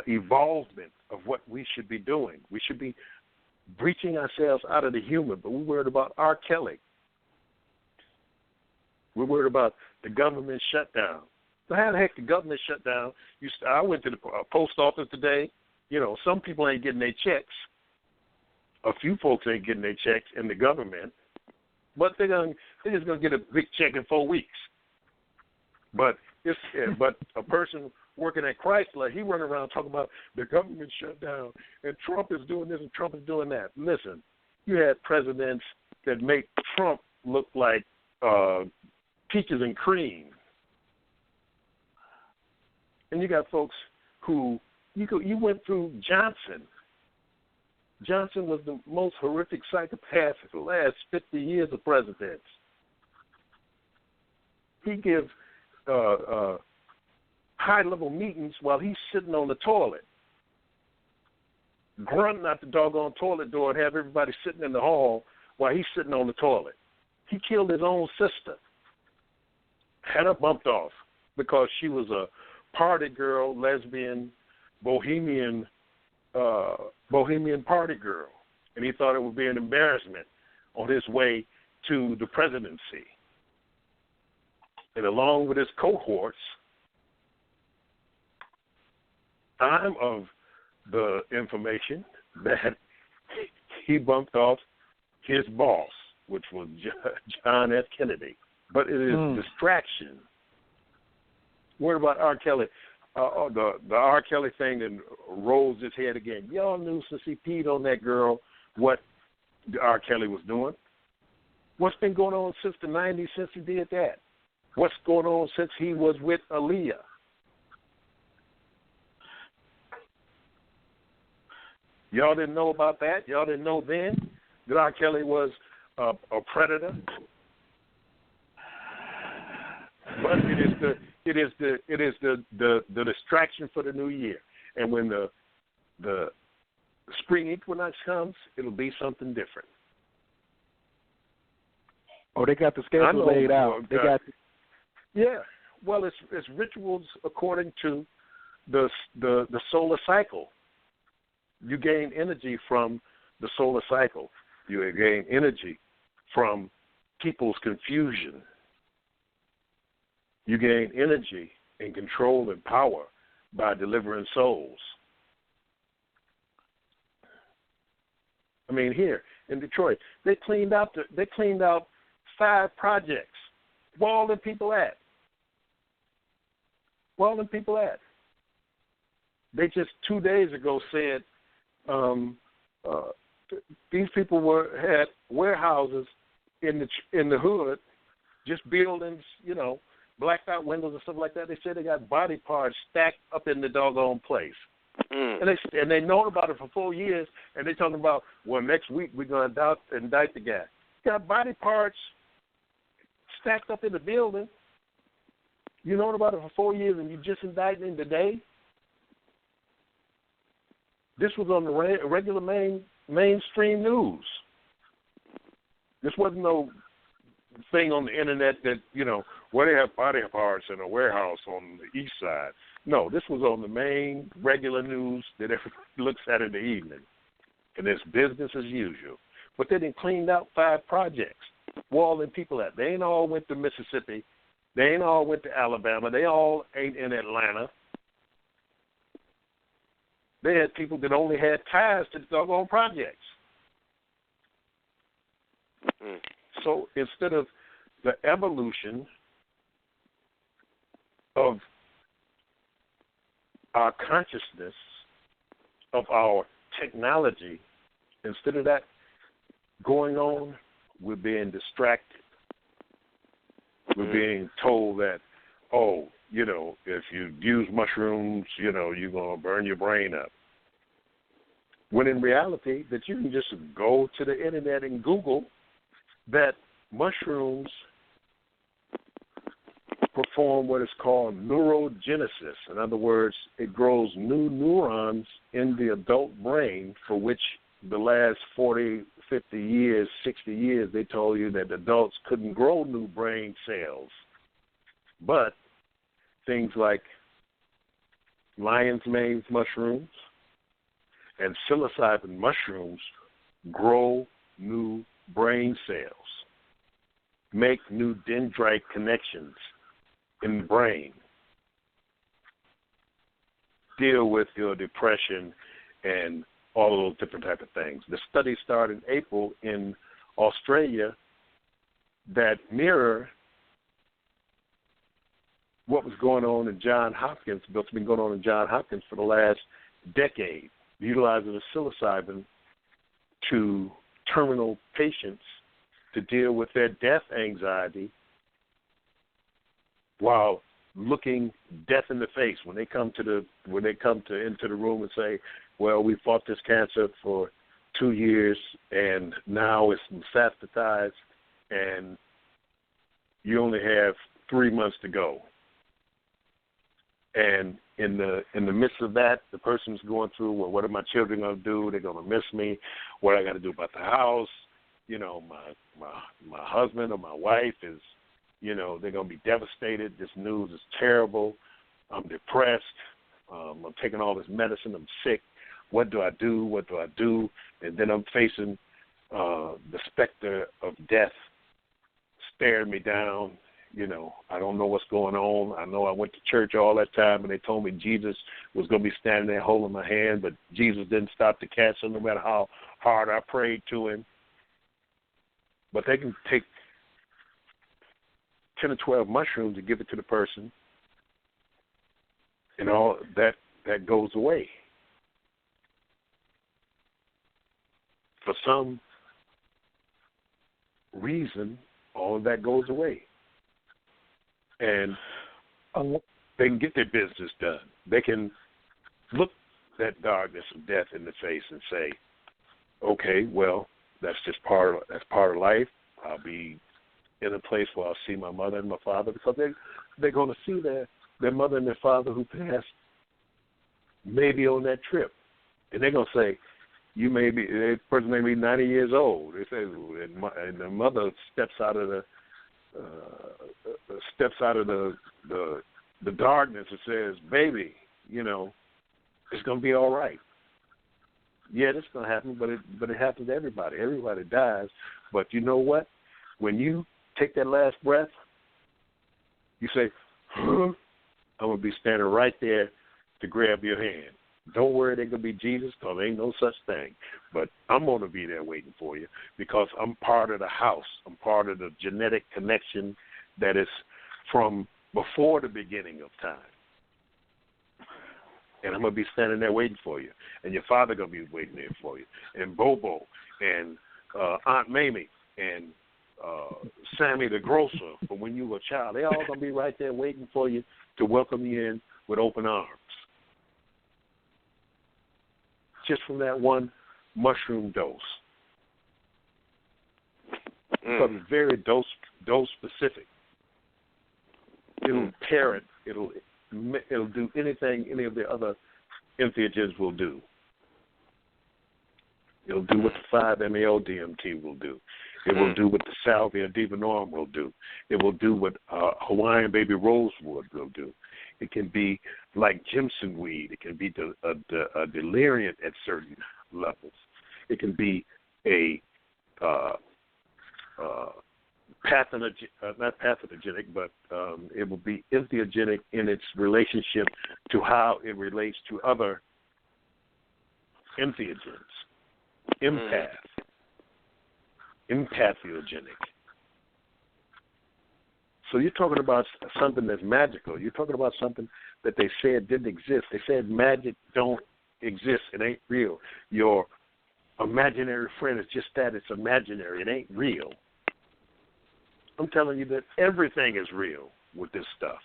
evolvement of what we should be doing. We should be breaching ourselves out of the human, but we're worried about R. Kelly. We're worried about the government shutdown. So how the heck the government shut down? I went to the post office today. Some people ain't getting their checks. A few folks ain't getting their checks in the government, but they're just gonna get a big check in 4 weeks. But But a person working at Chrysler, he running around talking about the government shut down and Trump is doing this and Trump is doing that. Listen, you had presidents that make Trump look like peaches and cream. And you got folks who, you went through Johnson. Johnson was the most horrific psychopath for the last 50 years of presidents. He gives high-level meetings while he's sitting on the toilet, grunting out the doggone toilet door and have everybody sitting in the hall while he's sitting on the toilet. He killed his own sister, had her bumped off because she was a party girl, lesbian, bohemian party girl, and he thought it would be an embarrassment on his way to the presidency. And along with his cohorts, I'm of the information that he bumped off his boss, which was John F. Kennedy. But it is distraction. What about R. Kelly? The R. Kelly thing and rose his head again. Y'all knew since he peed on that girl what R. Kelly was doing. What's been going on since the 90s since he did that? What's going on since he was with Aaliyah? Y'all didn't know about that? Y'all didn't know then that R. Kelly was a predator? But it is the distraction for the new year. And when the spring equinox comes, it'll be something different. Oh, they got the schedule laid out. Yeah. Well, it's rituals according to the solar cycle. You gain energy from the solar cycle. You gain energy from people's confusion. You gain energy and control and power by delivering souls. I mean, here in Detroit, they cleaned out 5 projects. Where all the people at? Where all the people at? They just 2 days ago said these people had warehouses in the hood, just buildings, blacked out windows and stuff like that. They said they got body parts stacked up in the doggone place. And they known about it for 4 years, and they talking about, well, next week we're going to indict the guy. Got body parts stacked up in the building. You known about it for 4 years, and you just indicting him today? This was on the regular mainstream news. This wasn't no thing on the internet that, where they have body parts in a warehouse on the east side. No, this was on the main regular news that everybody looks at in the evening. And it's business as usual. But they done cleaned out 5 projects. Where all them people at? They ain't all went to Mississippi. They ain't all went to Alabama. They all ain't in Atlanta. They had people that only had ties to the doggone projects. So instead of the evolution of our consciousness, of our technology, instead of that going on, we're being distracted. We're being told that, if you use mushrooms, you're going to burn your brain up. When in reality, that you can just go to the internet and Google that mushrooms perform what is called neurogenesis. In other words, it grows new neurons in the adult brain, for which the last 40, 50 years, 60 years, they told you that adults couldn't grow new brain cells. But things like lion's mane mushrooms and psilocybin mushrooms grow new brain cells, make new dendrite connections in the brain, deal with your depression and all of those different type of things. The study started in April in Australia that mirror what was going on in Johns Hopkins, what's been going on in Johns Hopkins for the last decade, utilizing the psilocybin to terminal patients to deal with their death anxiety while looking death in the face when they come into the room and say, well, we fought this cancer for 2 years and now it's metastasized and you only have 3 months to go. And in the midst of that, the person's going through, well, what are my children going to do? They're going to miss me. What I got to do about the house? You know, my husband or my wife is, you know, they're going to be devastated. This news is terrible. I'm depressed. I'm taking all this medicine. I'm sick. What do I do? What do I do? And then I'm facing the specter of death staring me down. You know, I don't know what's going on. I know I went to church all that time, and they told me Jesus was going to be standing there holding my hand, but Jesus didn't stop the cancer no matter how hard I prayed to him. But they can take 10 or 12 mushrooms and give it to the person, and all that goes away. For some reason, all of that goes away. And they can get their business done. They can look that darkness of death in the face and say, okay, well, that's part of life. I'll be in a place where I'll see my mother and my father, because they're going to see their mother and their father who passed maybe on that trip. And they're going to say, that person may be 90 years old. They say, and the mother steps out of the darkness and says, baby, you know, it's going to be all right. Yeah, it's going to happen, but it happens to everybody. Everybody dies. But you know what? When you take that last breath, you say, I'm going to be standing right there to grab your hand. Don't worry, they're going to be Jesus, because there ain't no such thing. But I'm going to be there waiting for you, because I'm part of the house. I'm part of the genetic connection that is from before the beginning of time. And I'm going to be standing there waiting for you. And your father going to be waiting there for you. And Bobo and Aunt Mamie and Sammy the grocer, from when you were a child, they all going to be right there waiting for you to welcome you in with open arms. Just from that one mushroom dose. Because it's very dose specific. It'll parent. It'll do anything any of the other entheogens will do. It'll do what the 5-MeO-DMT will do. It will do what the Salvia divinorum will do. It will do what Hawaiian baby rosewood will do. It can be like Jimson weed. It can be a delirium at certain levels. It can be a not pathogenic, but it will be entheogenic in its relationship to how it relates to other entheogens. Empathogenic. So you're talking about something that's magical. You're talking about something that they said didn't exist. They said magic don't exist. It ain't real. Your imaginary friend is just that. It's imaginary. It ain't real. I'm telling you that everything is real with this stuff.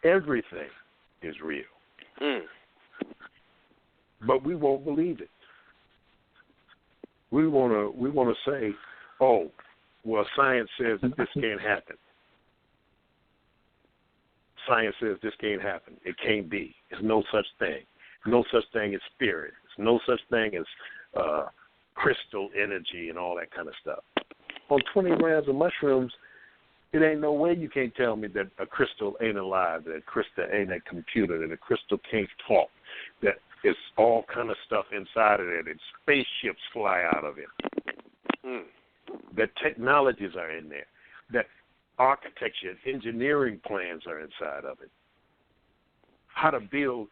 Everything is real. But we won't believe it. We want to say, oh, well, science says that this can't happen. Science says this can't happen. It can't be. There's no such thing. No such thing as spirit. There's no such thing as crystal energy and all that kind of stuff. On 20 grams of mushrooms, it ain't no way you can't tell me that a crystal ain't alive, that a crystal ain't a computer, that a crystal can't talk, that it's all kind of stuff inside of it, that spaceships fly out of it, that technologies are in there, that architecture and engineering plans are inside of it. How to build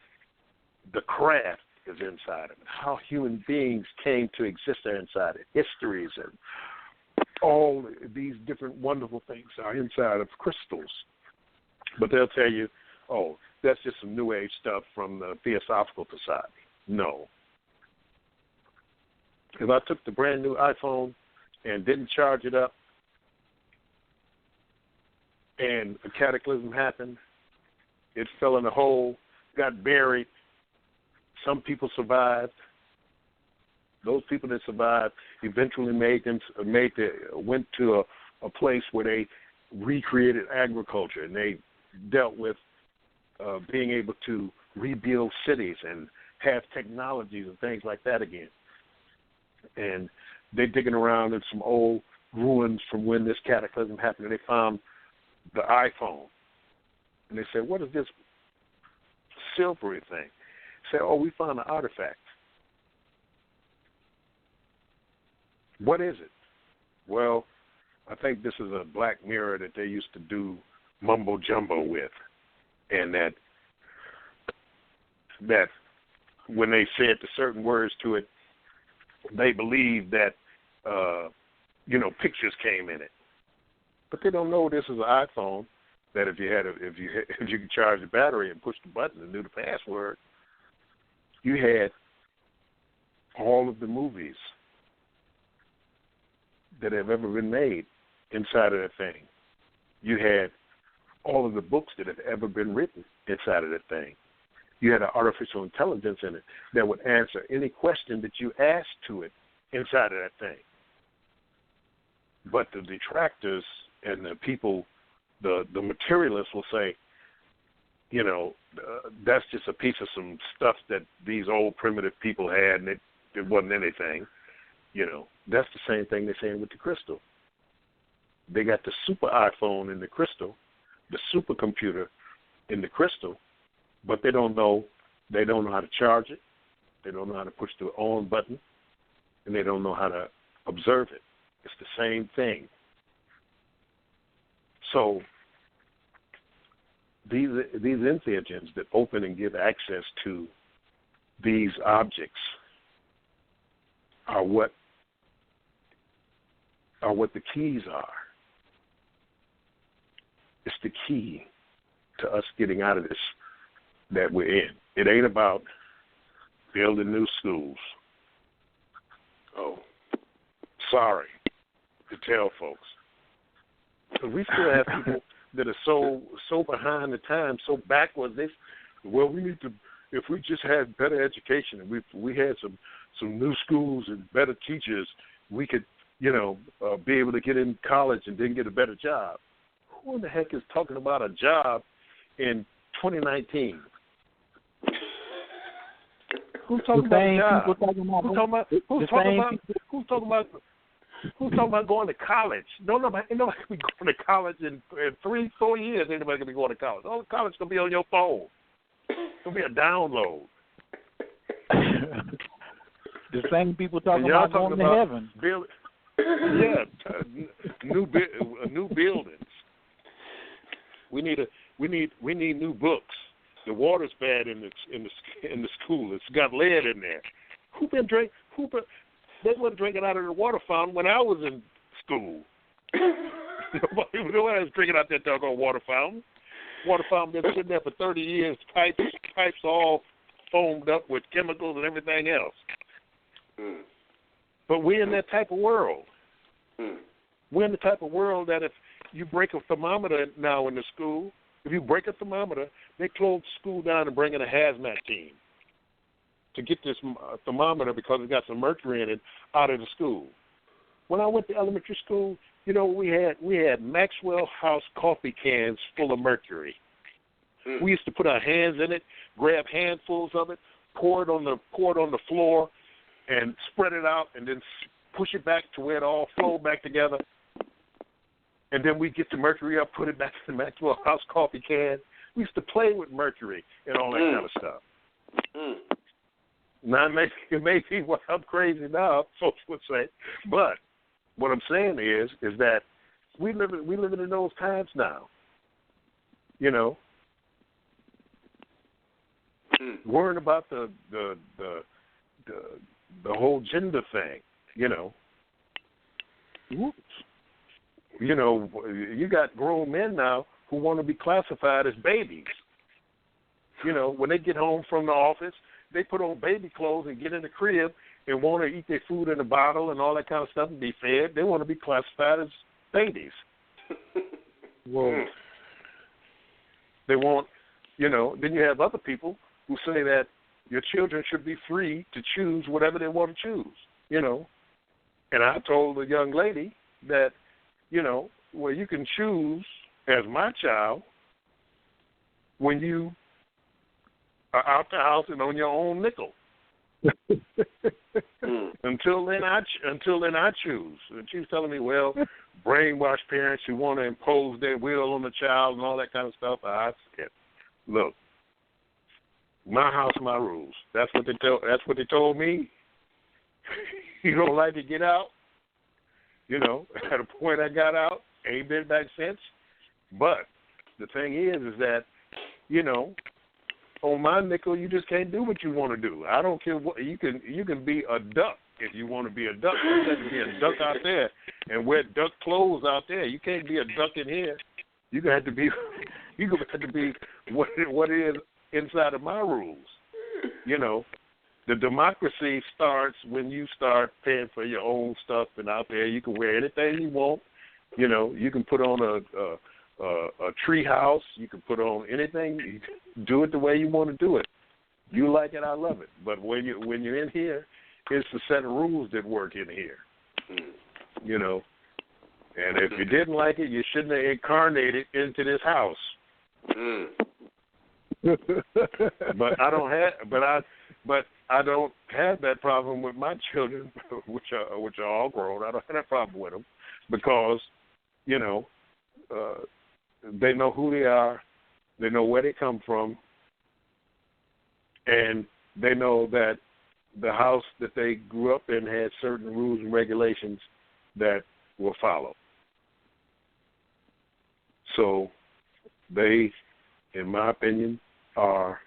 the craft is inside of it. How human beings came to exist are inside it. Histories and all these different wonderful things are inside of crystals. But they'll tell you, oh, that's just some new age stuff from the Theosophical Society. No. If I took the brand new iPhone and didn't charge it up, and a cataclysm happened, it fell in a hole, got buried, some people survived. Those people that survived eventually went to a place where they recreated agriculture, and they dealt with being able to rebuild cities and have technologies and things like that again. And they're digging around in some old ruins from when this cataclysm happened, and they found the iPhone. And they said, what is this silvery thing? They said, oh, we found an artifact. What is it? Well, I think this is a black mirror that they used to do mumbo jumbo with, and that when they said the certain words to it, they believed that pictures came in it. But they don't know this is an iPhone that if you could charge the battery and push the button and do the password, you had all of the movies that have ever been made inside of that thing. You had all of the books that have ever been written inside of that thing. You had an artificial intelligence in it that would answer any question that you asked to it inside of that thing. But the detractors and the people, the materialists will say, that's just a piece of some stuff that these old primitive people had, and it wasn't anything. That's the same thing they're saying with the crystal. They got the super iPhone in the crystal, the supercomputer in the crystal, but they don't know how to charge it, they don't know how to push the on button, and they don't know how to observe it. It's the same thing. So these entheogens that open and give access to these objects are what the keys are. It's the key to us getting out of this that we're in. It ain't about building new schools. Oh, sorry to tell folks. But we still have people that are so behind the times, so backwards. We need to, if we just had better education and we had some new schools and better teachers, we could, be able to get in college and then get a better job. Who in the heck is talking about a job in 2019? Who's talking about a job? Who's talking about going to college? Nobody can be going to college in 3-4 years. Ain't nobody gonna be going to college. All college gonna be on your phone. It's gonna be a download. The same people talking about going to heaven. New buildings. We need new books. The water's bad in the school. It's got lead in there. They wasn't drinking out of the water fountain when I was in school. Nobody was drinking out that doggone water fountain. Water fountain been sitting there for 30 years. Pipes all foamed up with chemicals and everything else. Mm. But we're in that type of world. Mm. We're in the type of world that if you break a thermometer now in the school, if you break a thermometer, they close the school down and bring in a hazmat team to get this thermometer because it got some mercury in it out of the school. When I went to elementary school, we had Maxwell House coffee cans full of mercury. Mm. We used to put our hands in it, grab handfuls of it, pour it on the floor, and spread it out, and then push it back to where it all flowed back together. And then we get the mercury up, put it back in the Maxwell House coffee can. We used to play with mercury and all that kind of stuff. Mm. Now, it may be what I'm crazy now, folks would say, but what I'm saying is that we living in those times now. Worrying about the whole gender thing. You got grown men now who want to be classified as babies. You know, when they get home from the office, they put on baby clothes and get in the crib and want to eat their food in a bottle and all that kind of stuff and be fed. They want to be classified as babies. Well, they want, you know, then you have other people who say that your children should be free to choose whatever they want to choose, you know. And I told the young lady that, you know, well, you can choose as my child when you are out the house and on your own nickel. Until then, I choose. And she's telling me, well, brainwashed parents who want to impose their will on the child and all that kind of stuff. I said, look, my house, my rules. That's what they told me. You don't like to get out? You know, at a point I got out, ain't been back since. But the thing is that, you know, on my nickel, you just can't do what you want to do. I don't care what you can be a duck if you want to be a duck. You have to be a duck out there and wear duck clothes out there. You can't be a duck in here. You have to be what is inside of my rules. You know, the democracy starts when you start paying for your own stuff, and out there you can wear anything you want. You know, you can put on a tree house. You can put on anything. You can do it the way you want to do it. You like it, I love it. But when you're in here, it's the set of rules that work in here. You know, and if you didn't like it, you shouldn't have incarnated into this house. But I don't have that problem with my children, which are all grown. I don't have that problem with them because, you know, they know who they are, they know where they come from, and they know that the house that they grew up in had certain rules and regulations that will follow. So they, in my opinion, are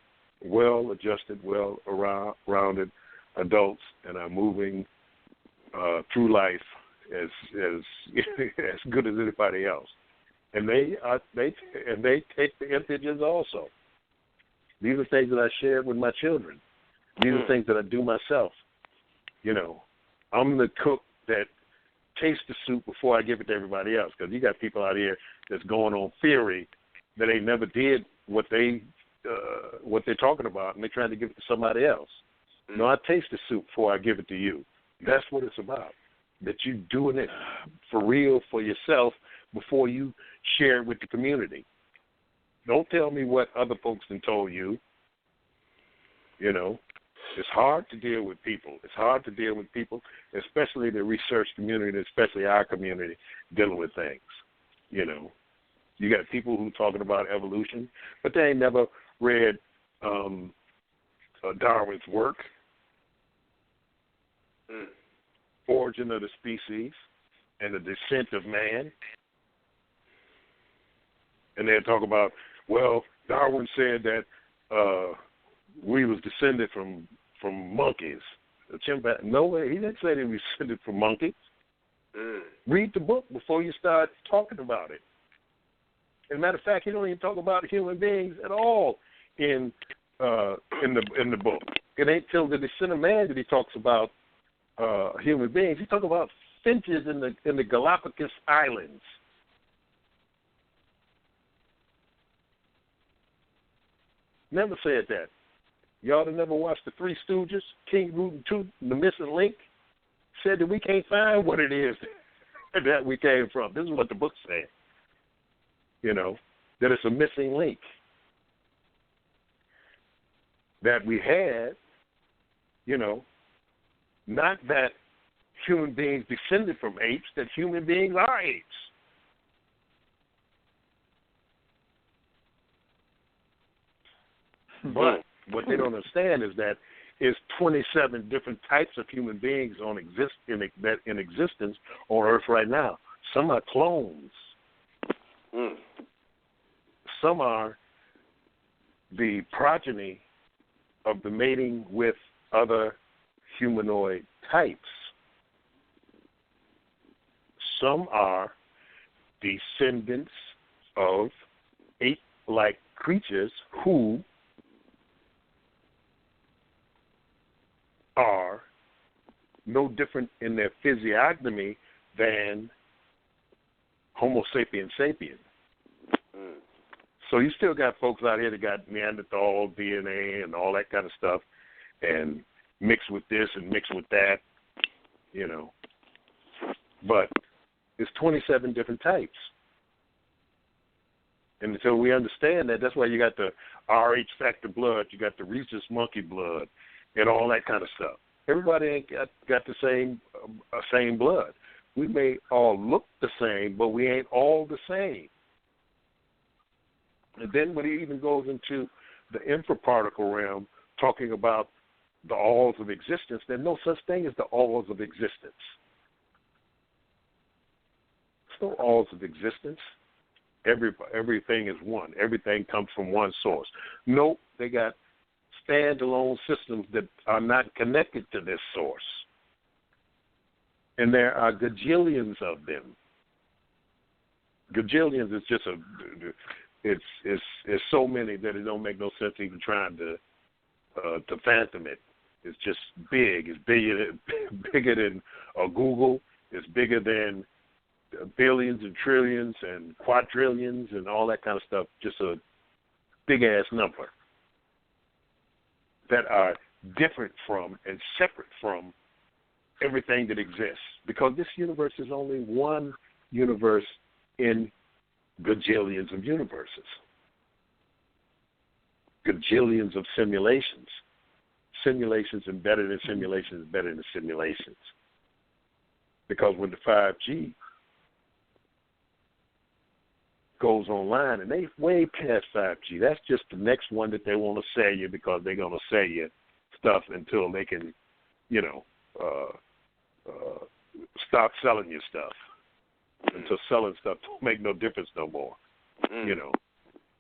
well-adjusted, well-rounded adults and are moving through life as good as anybody else. And they take the images also. These are things that I shared with my children. These are things that I do myself. You know, I'm the cook that tastes the soup before I give it to everybody else, because you got people out here that's going on theory that they never did what they're talking about, and they're trying to give it to somebody else. No, I taste the soup before I give it to you. That's what it's about, that you're doing it for real for yourself before you share it with the community. Don't tell me what other folks have told you. You know, it's hard to deal with people. It's hard to deal with people, especially the research community, especially our community, dealing with things. You know, you got people who talking about evolution, but they ain't never read Darwin's work, Origin of the Species, and the Descent of Man. And they'll talk about, well, Darwin said that we was descended from monkeys. No way, he didn't say that we descended from monkeys. Read the book before you start talking about it. As a matter of fact, he don't even talk about human beings at all in the book. It ain't till the Descent of Man that he talks about human beings. He talks about finches in the Galapagos Islands. Never said that. Y'all that never watched the Three Stooges, King Root and Toot, The Missing Link, said that we can't find what it is that we came from. This is what the book said. You know, that it's a missing link. That we had, you know, not that human beings descended from apes, that human beings are apes. But what they don't understand is that it's 27 different types of human beings in existence on Earth right now. Some are clones. Some are the progeny of the mating with other humanoid types. Some are descendants of ape-like creatures who are no different in their physiognomy than Homo sapiens sapiens. So you still got folks out here that got Neanderthal DNA and all that kind of stuff, and mixed with this and mixed with that, you know. But it's 27 different types. And until we understand that, that's why you got the Rh factor blood, you got the rhesus monkey blood, and all that kind of stuff. Everybody ain't got the same blood. We may all look the same, but we ain't all the same. And then when it even goes into the infraparticle realm, talking about the alls of existence, there's no such thing as the alls of existence. There's no alls of existence. Everything is one. Everything comes from one source. Nope, they got standalone systems that are not connected to this source. And there are gajillions of them. Gajillions is just it's so many that it don't make no sense even trying to fathom it. It's just big. It's bigger than Google. It's bigger than billions and trillions and quadrillions and all that kind of stuff. Just a big-ass number that are different from and separate from everything that exists. Because this universe is only one universe in gajillions of universes. Gajillions of simulations. Simulations embedded in simulations embedded in simulations. Because when the 5G goes online, and they way past 5G, that's just the next one that they want to sell you because they're going to sell you stuff until they can, you know, stop selling you stuff. Until selling stuff don't make no difference no more. You know,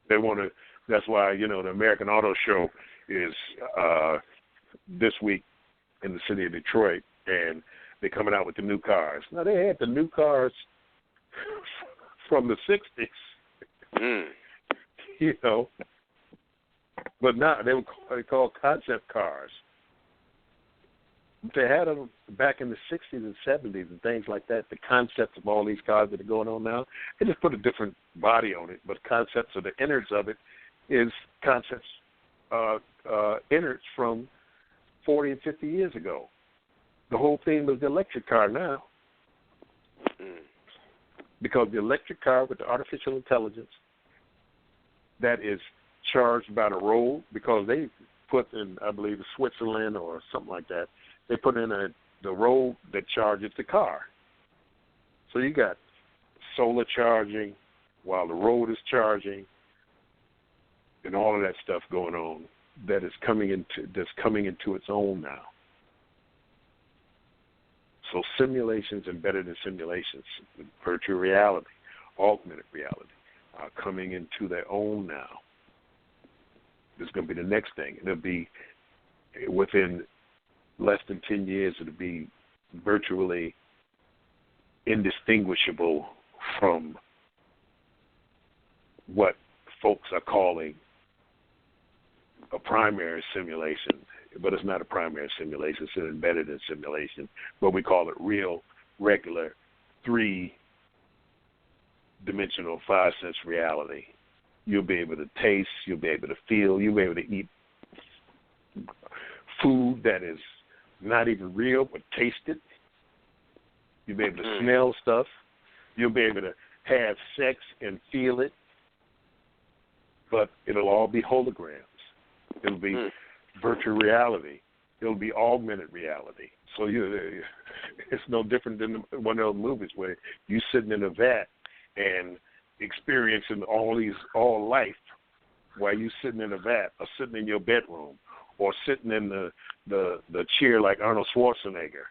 they want to. That's why, you know, the American Auto Show is this week in the city of Detroit, and they're coming out with the new cars. Now, they had the new cars from the 60s, you know, but now they were called concept cars. They had them back in the 60s and 70s and things like that. The concepts of all these cars that are going on now, they just put a different body on it, but concepts of the innards of it is concepts, innards from 40 and 50 years ago. The whole thing was the electric car now. Because the electric car with the artificial intelligence that is charged by the road, because they put in, I believe, Switzerland or something like that, they put in the road that charges the car. So you got solar charging while the road is charging and all of that stuff going on that's coming into its own now. So simulations embedded in simulations, virtual reality, augmented reality, are coming into their own now. This is going to be the next thing. It'll be within less than 10 years, it'll be virtually indistinguishable from what folks are calling a primary simulation. But it's not a primary simulation, it's an embedded in simulation, but we call it real, regular, 3-dimensional, 5-sense reality. You'll be able to taste, you'll be able to feel, you'll be able to eat food that is not even real but taste it. You'll be able to smell stuff. You'll be able to have sex and feel it, but it'll all be holograms. It'll be virtual reality. It'll be augmented reality. So it's no different than one of those movies where you're sitting in a vat and experiencing all life while you're sitting in a vat or sitting in your bedroom or sitting in the chair like Arnold Schwarzenegger.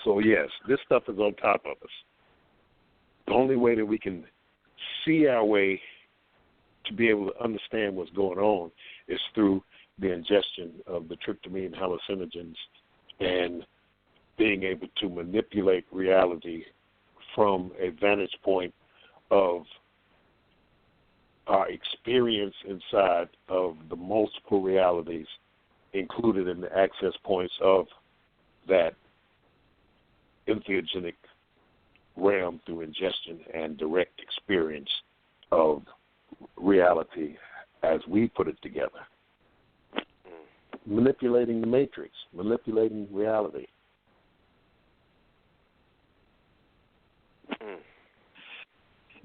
So, yes, this stuff is on top of us. The only way that we can see our way to be able to understand what's going on is through the ingestion of the tryptamine hallucinogens and being able to manipulate reality from a vantage point of our experience inside of the multiple realities included in the access points of that entheogenic realm through ingestion and direct experience of reality as we put it together. Manipulating the matrix, manipulating reality.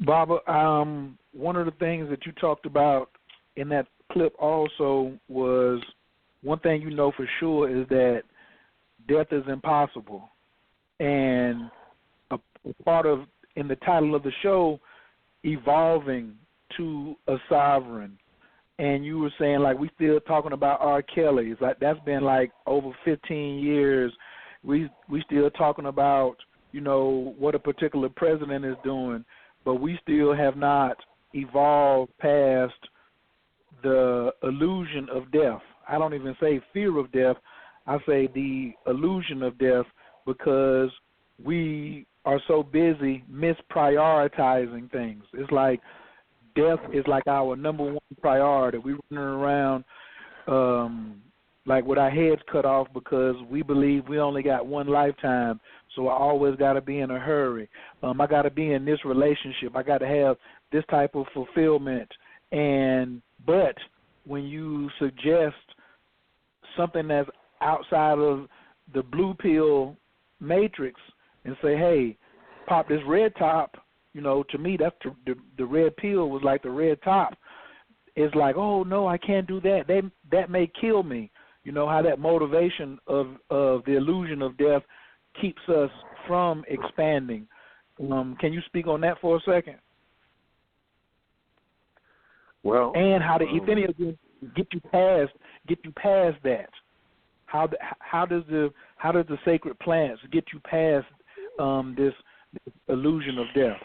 Baba, one of the things that you talked about in that clip also was, one thing you know for sure is that death is impossible. And a part of, in the title of the show, evolving to a sovereign. And you were saying, like, we still talking about R. Kelly's. Like, that's been, like, over 15 years. We still talking about, you know, what a particular president is doing, but we still have not evolved past the illusion of death. I don't even say fear of death. I say the illusion of death, because we are so busy misprioritizing things. It's like death is like our number one priority. We're running around like with our heads cut off because we believe we only got one lifetime, so I always got to be in a hurry. I got to be in this relationship. I got to have this type of fulfillment. But when you suggest something that's outside of the blue pill matrix and say, hey, pop this red top, you know, to me that's the red pill was like the red top. It's like, oh, no, I can't do that. That may kill me. You know, how that motivation of the illusion of death keeps us from expanding. Can you speak on that for a second? Well, and how the entheogens get you past that? How does the sacred plants get you past this illusion of death?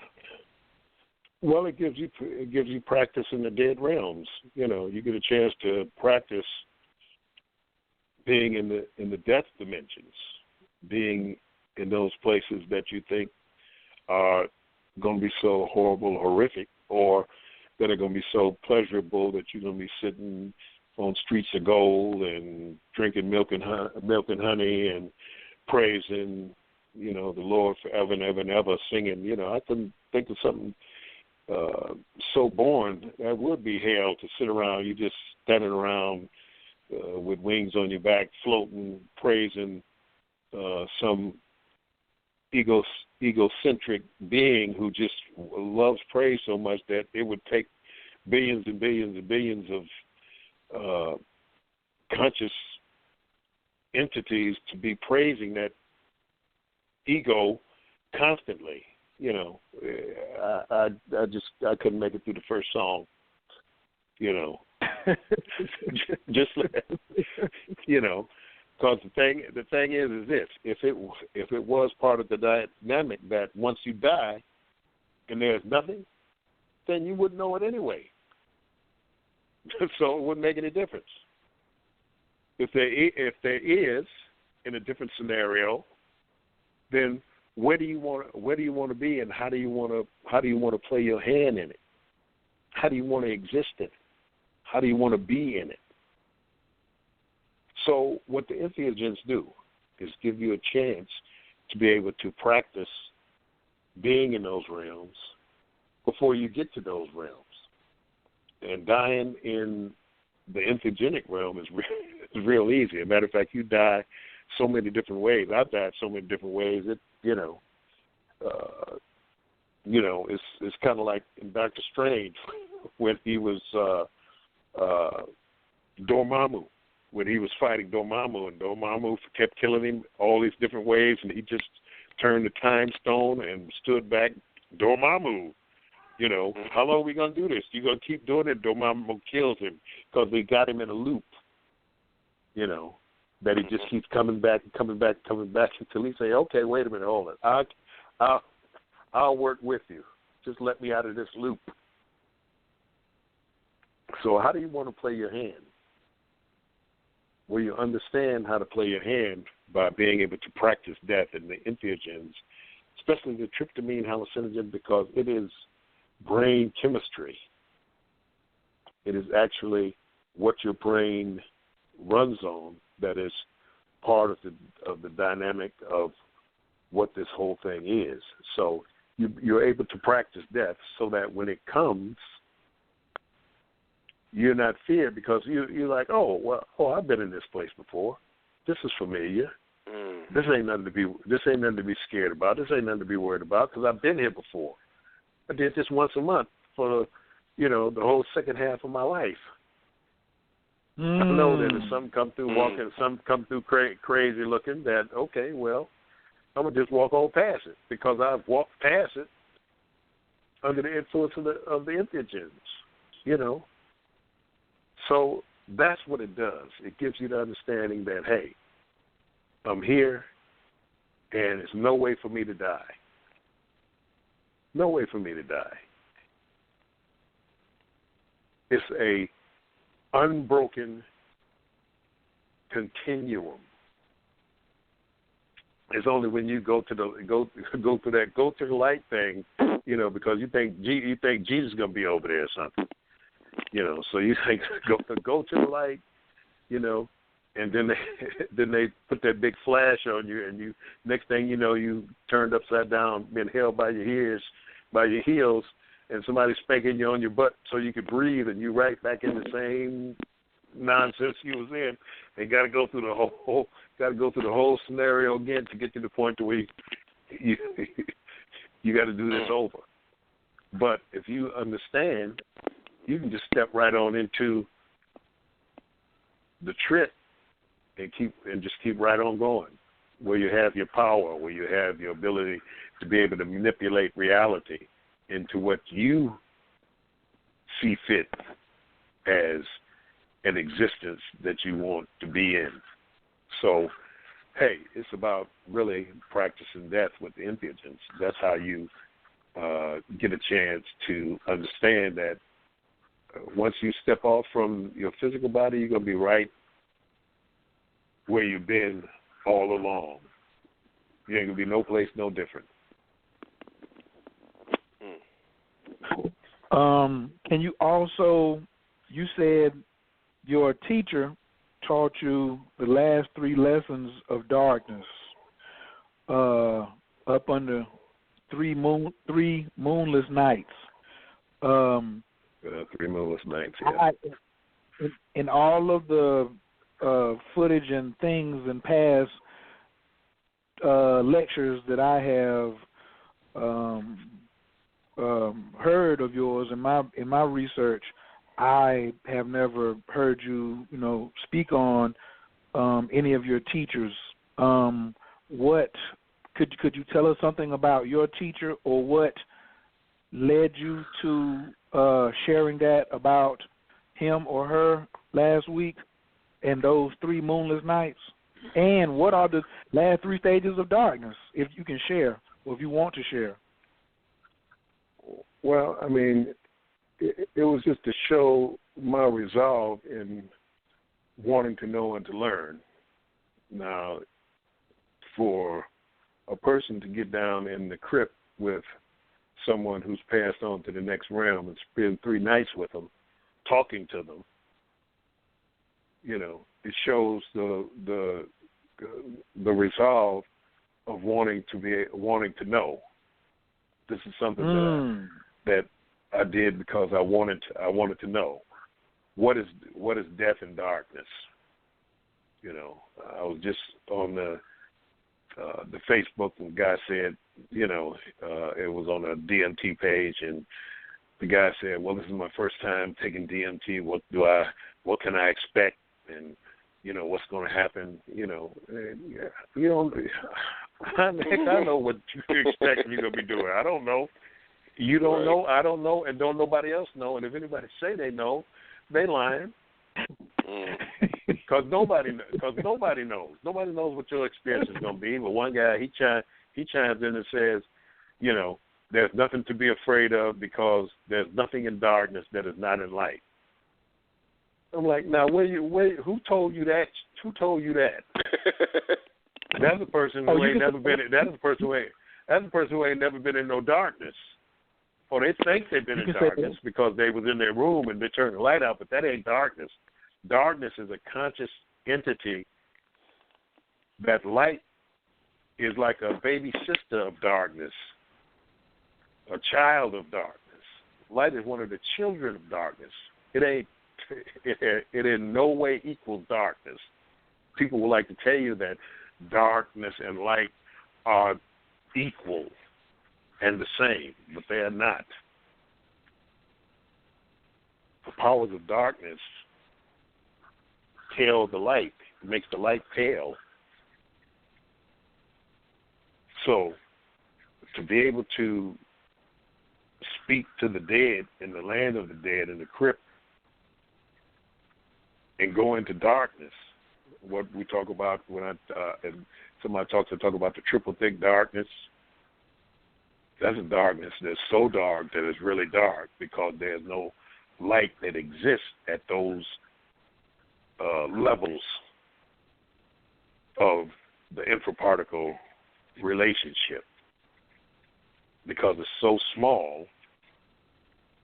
Well, it gives you practice in the dead realms. You know, you get a chance to practice being in the death dimensions, being in those places that you think are going to be so horrible, horrific, or that are going to be so pleasurable that you're going to be sitting on streets of gold and drinking milk and honey and praising, you know, the Lord forever and ever and ever, singing. You know, I couldn't think of something so boring that would be hell, to sit around, you just standing around with wings on your back, floating, praising some egocentric being who just loves praise so much that it would take billions and billions and billions of conscious entities to be praising that ego constantly. You know, I couldn't make it through the first song. You know, just you know, because the thing is this: if it was part of the dynamic that once you die and there's nothing, then you wouldn't know it anyway. So it wouldn't make any difference. If there is in a different scenario, then where do you want to be, and how do you want to play your hand in it? How do you want to exist in it? How do you want to be in it? So what the entheogens do is give you a chance to be able to practice being in those realms before you get to those realms. And dying in the entheogenic realm is real easy. As a matter of fact, you die so many different ways. I've died so many different ways. It's kind of like in Dr. Strange when he was Dormammu, when he was fighting Dormammu, and Dormammu kept killing him all these different ways, and he just turned the time stone and stood back. Dormammu, you know, how long are we going to do this? You're going to keep doing it? Dormammu kills him because we got him in a loop, you know, that he just keeps coming back until he say, okay, wait a minute, hold it. I'll work with you. Just let me out of this loop. So how do you want to play your hand? Well, you understand how to play your hand by being able to practice death, and the entheogens especially the tryptamine hallucinogen, because it is brain chemistry. It is actually what your brain runs on that is part of the dynamic of what this whole thing is. So you're able to practice death so that when it comes, you're not feared, because you're like, I've been in this place before. This is familiar. This ain't nothing to be scared about. This ain't nothing to be worried about, because I've been here before. I did this once a month for the whole second half of my life. I know that if some come through walking, some come through crazy looking, that okay, well, I'm gonna just walk on past it, because I've walked past it under the influence of the entheogens. So that's what it does. It gives you the understanding that, hey, I'm here, and there's no way for me to die. No way for me to die. It's a unbroken continuum. It's only when you go to the light thing, because you think Jesus is gonna be over there or something. So you think go to the light, and then they put that big flash on you, and you next thing you know, you turned upside down, been held by your heels, and somebody spanking you on your butt so you could breathe, and you right back in the same nonsense you was in. They got to go through the whole scenario again to get to the point to where you got to do this over. But if you understand, you can just step right on into the trip and keep right on going, where you have your power, where you have your ability to be able to manipulate reality into what you see fit as an existence that you want to be in. So, hey, it's about really practicing death with the entheogens. That's how you get a chance to understand that once you step off from your physical body, you're going to be right where you've been all along. You ain't going to be no place no different. Can you also, you said your teacher taught you the last 3 lessons of darkness up under 3 moonless nights. 3 moonless nights, yeah. In all of the footage and things and past lectures that I have heard of yours in my research, I have never heard you, speak on any of your teachers. What could you tell us something about your teacher, or what led you to sharing that about him or her last week and those 3 moonless nights? And what are the last 3 stages of darkness, if you can share, or if you want to share? Well, I mean, it was just to show my resolve in wanting to know and to learn. Now, for a person to get down in the crypt with someone who's passed on to the next realm and spend 3 nights with them, talking to them, it shows the resolve of wanting to know. This is something that I did because I wanted to know what is death and darkness. I was just on the Facebook, and the guy said, it was on a DMT page, and the guy said, well, this is my first time taking DMT. What can I expect? And what's going to happen? I know what you expect you're going to be doing. I don't know. You don't know. I don't know, and don't nobody else know. And if anybody say they know, they lying. Because nobody knows. Nobody knows what your experience is going to be. But one guy, he chimes in and says, there's nothing to be afraid of, because there's nothing in darkness that is not in light. I'm like, now, who told you that? Who told you that? That's a person who ain't never been. That is a person who ain't. That's a person who ain't never been in no darkness. Or they think they've been in darkness because they was in their room and they turned the light out, but that ain't darkness. Darkness is a conscious entity. That light is like a baby sister of darkness, a child of darkness. Light is one of the children of darkness. It in no way equals darkness. People would like to tell you that darkness and light are equal and the same, but they are not. The powers of darkness pale the light, makes the light pale. So, to be able to speak to the dead in the land of the dead, in the crypt, and go into darkness, what we talk about when and somebody talk about the triple thick darkness, that's a darkness that's so dark that it's really dark because there's no light that exists at those levels of the infraparticle relationship, because it's so small,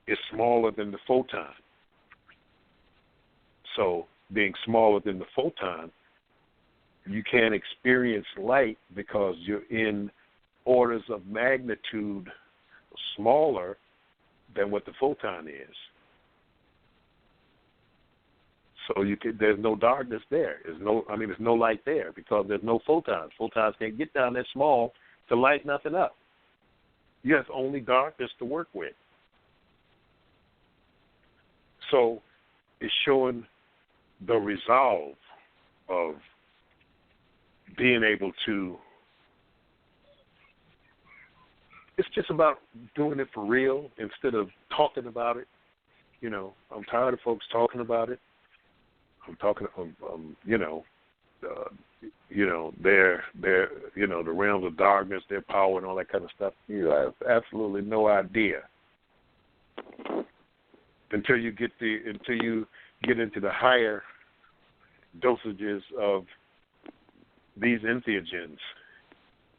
it's smaller than the photon. So being smaller than the photon, you can't experience light because you're in orders of magnitude smaller than what the photon is. So there's no darkness there. There's no light there because there's no photons. Photons can't get down that small to light nothing up. You have only darkness to work with. So it's showing the resolve of being able to, it's just about doing it for real instead of talking about it. You know, I'm tired of folks talking about it. I'm talking, they're the realms of darkness, their power and all that kind of stuff. You have absolutely no idea until you get into the higher dosages of these entheogens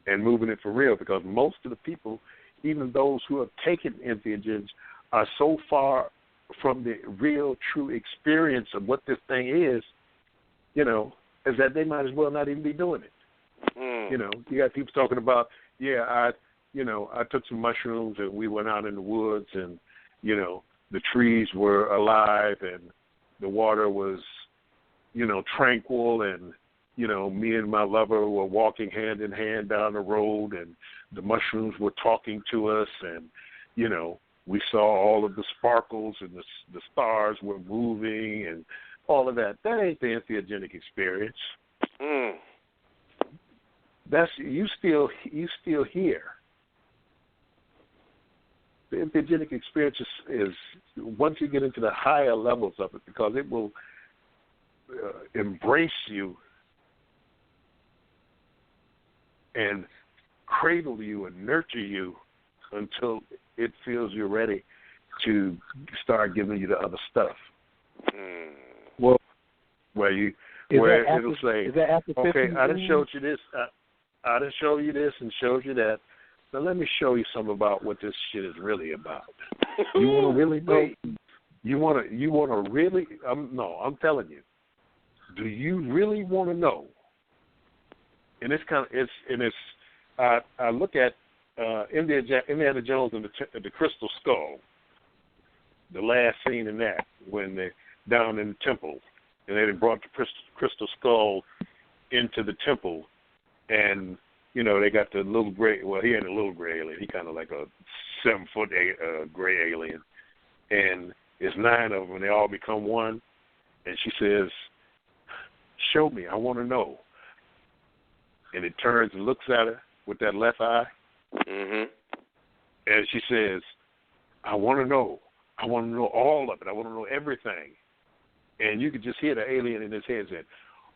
and moving it for real, because most of the people, even those who have taken entheogens, are so far from the real, true experience of what this thing is, is that they might as well not even be doing it. You got people talking about, I took some mushrooms and we went out in the woods and, the trees were alive and the water was, tranquil and, me and my lover were walking hand in hand down the road and the mushrooms were talking to us and, we saw all of the sparkles and the stars were moving and all of that. That ain't the entheogenic experience. That's you still here. The entheogenic experience is once you get into the higher levels of it, because it will embrace you and cradle you and nurture you until it feels you're ready to start giving you the other stuff. Well, where it'll say, okay, I done showed you this, I done showed you this and showed you that. Now let me show you something about what this shit is really about. You want to really know? You want to really? No, I'm telling you. Do you really want to know? And I look at Indiana Jones and the Crystal Skull, the last scene in that, when they're down in the temple, and they brought the Crystal Skull into the temple, and, they got the little gray, well, he ain't a little gray alien, he kind of like a 7-foot gray alien, and it's 9 of them, and they all become one, and she says, show me, I want to know. And it turns and looks at her with that left eye, and she says, I want to know. I want to know all of it. I want to know everything. And you could just hear the alien in his head saying,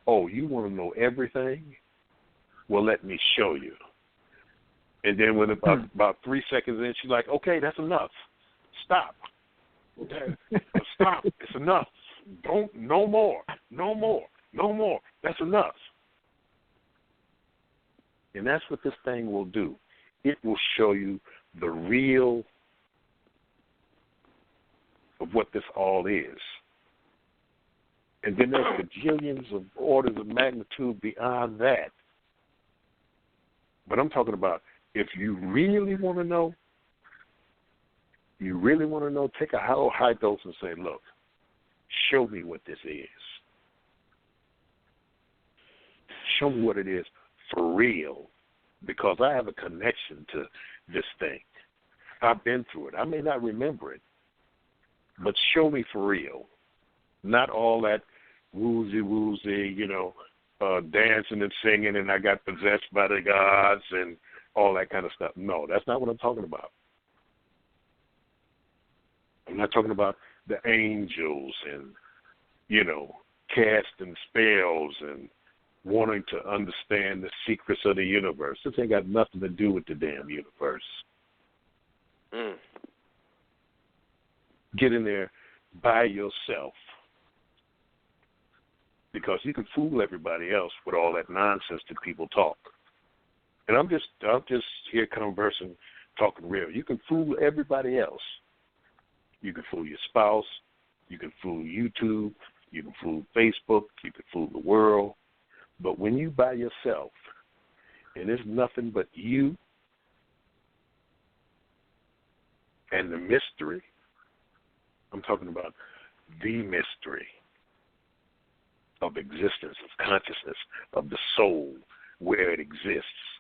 oh, you want to know everything? Well, let me show you. And then when about 3 seconds in, she's like, okay, that's enough. Stop. Stop. It's enough. No more. That's enough. And that's what this thing will do. it will show you the real of what this all is. And then there's gajillions of orders of magnitude beyond that. But I'm talking about if you really want to know, take a high dose and say, look, show me what this is. Show me what it is for real, because I have a connection to this thing. I've been through it. I may not remember it, but show me for real. Not all that woozy, dancing and singing and I got possessed by the gods and all that kind of stuff. No, that's not what I'm talking about. I'm not talking about the angels and, casting spells and wanting to understand the secrets of the universe. This ain't got nothing to do with the damn universe. Get in there by yourself, because you can fool everybody else with all that nonsense that people talk. And I'm just here conversing, talking real. You can fool everybody else. You can fool your spouse. You can fool YouTube. You can fool Facebook. You can fool the world. But when you by yourself, and it's nothing but you and the mystery, I'm talking about the mystery of existence, of consciousness, of the soul, where it exists.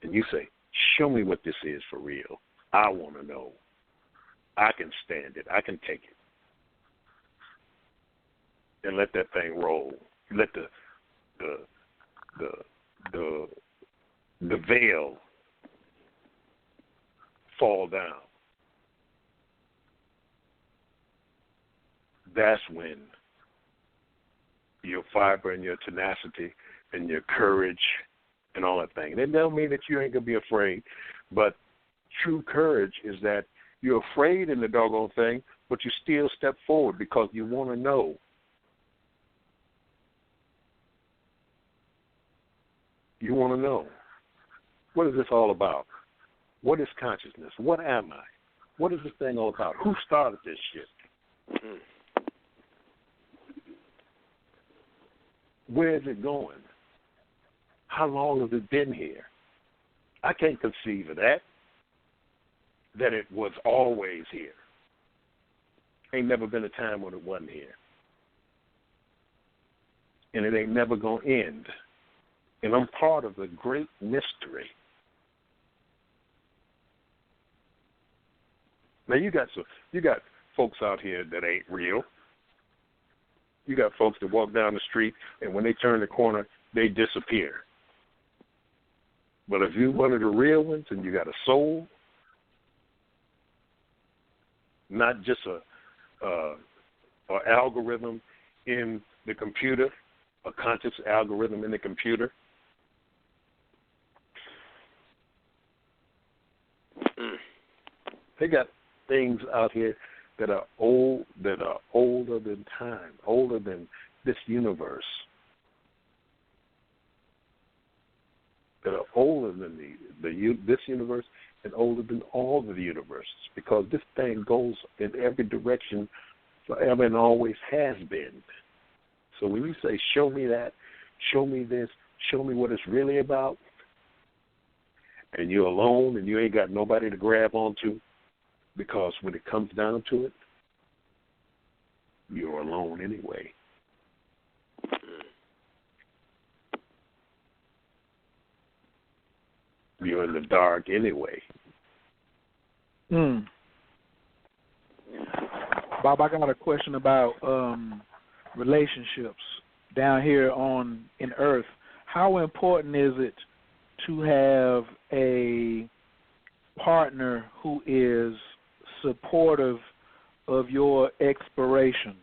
And you say, show me what this is for real. I want to know. I can stand it. I can take it. And let that thing roll. Let the veil fall down. That's when your fiber and your tenacity and your courage and all that thing. That don't mean that you ain't going to be afraid, but true courage is that you're afraid in the doggone thing, but you still step forward because you want to know. You want to know. What is this all about? What is consciousness? What am I? What is this thing all about? Who started this shit? Where is it going? How long has it been here? I can't conceive of that it was always here. Ain't never been a time when it wasn't here. And it ain't never going to end. And I'm part of the great mystery. Now you got folks out here that ain't real. You got folks that walk down the street, and when they turn the corner, they disappear. But if you're one of the real ones and you got a soul, not just a algorithm in the computer, a conscious algorithm in the computer, they got things out here that are old, that are older than time, older than this universe, that are older than this universe and older than all of the universes, because this thing goes in every direction forever and always has been. So when you say, show me that, show me this, show me what it's really about, and you're alone and you ain't got nobody to grab onto, because when it comes down to it, you're alone anyway. You're in the dark anyway. Bob, I got a question about relationships down here in Earth. How important is it to have a partner who is supportive of your exploration?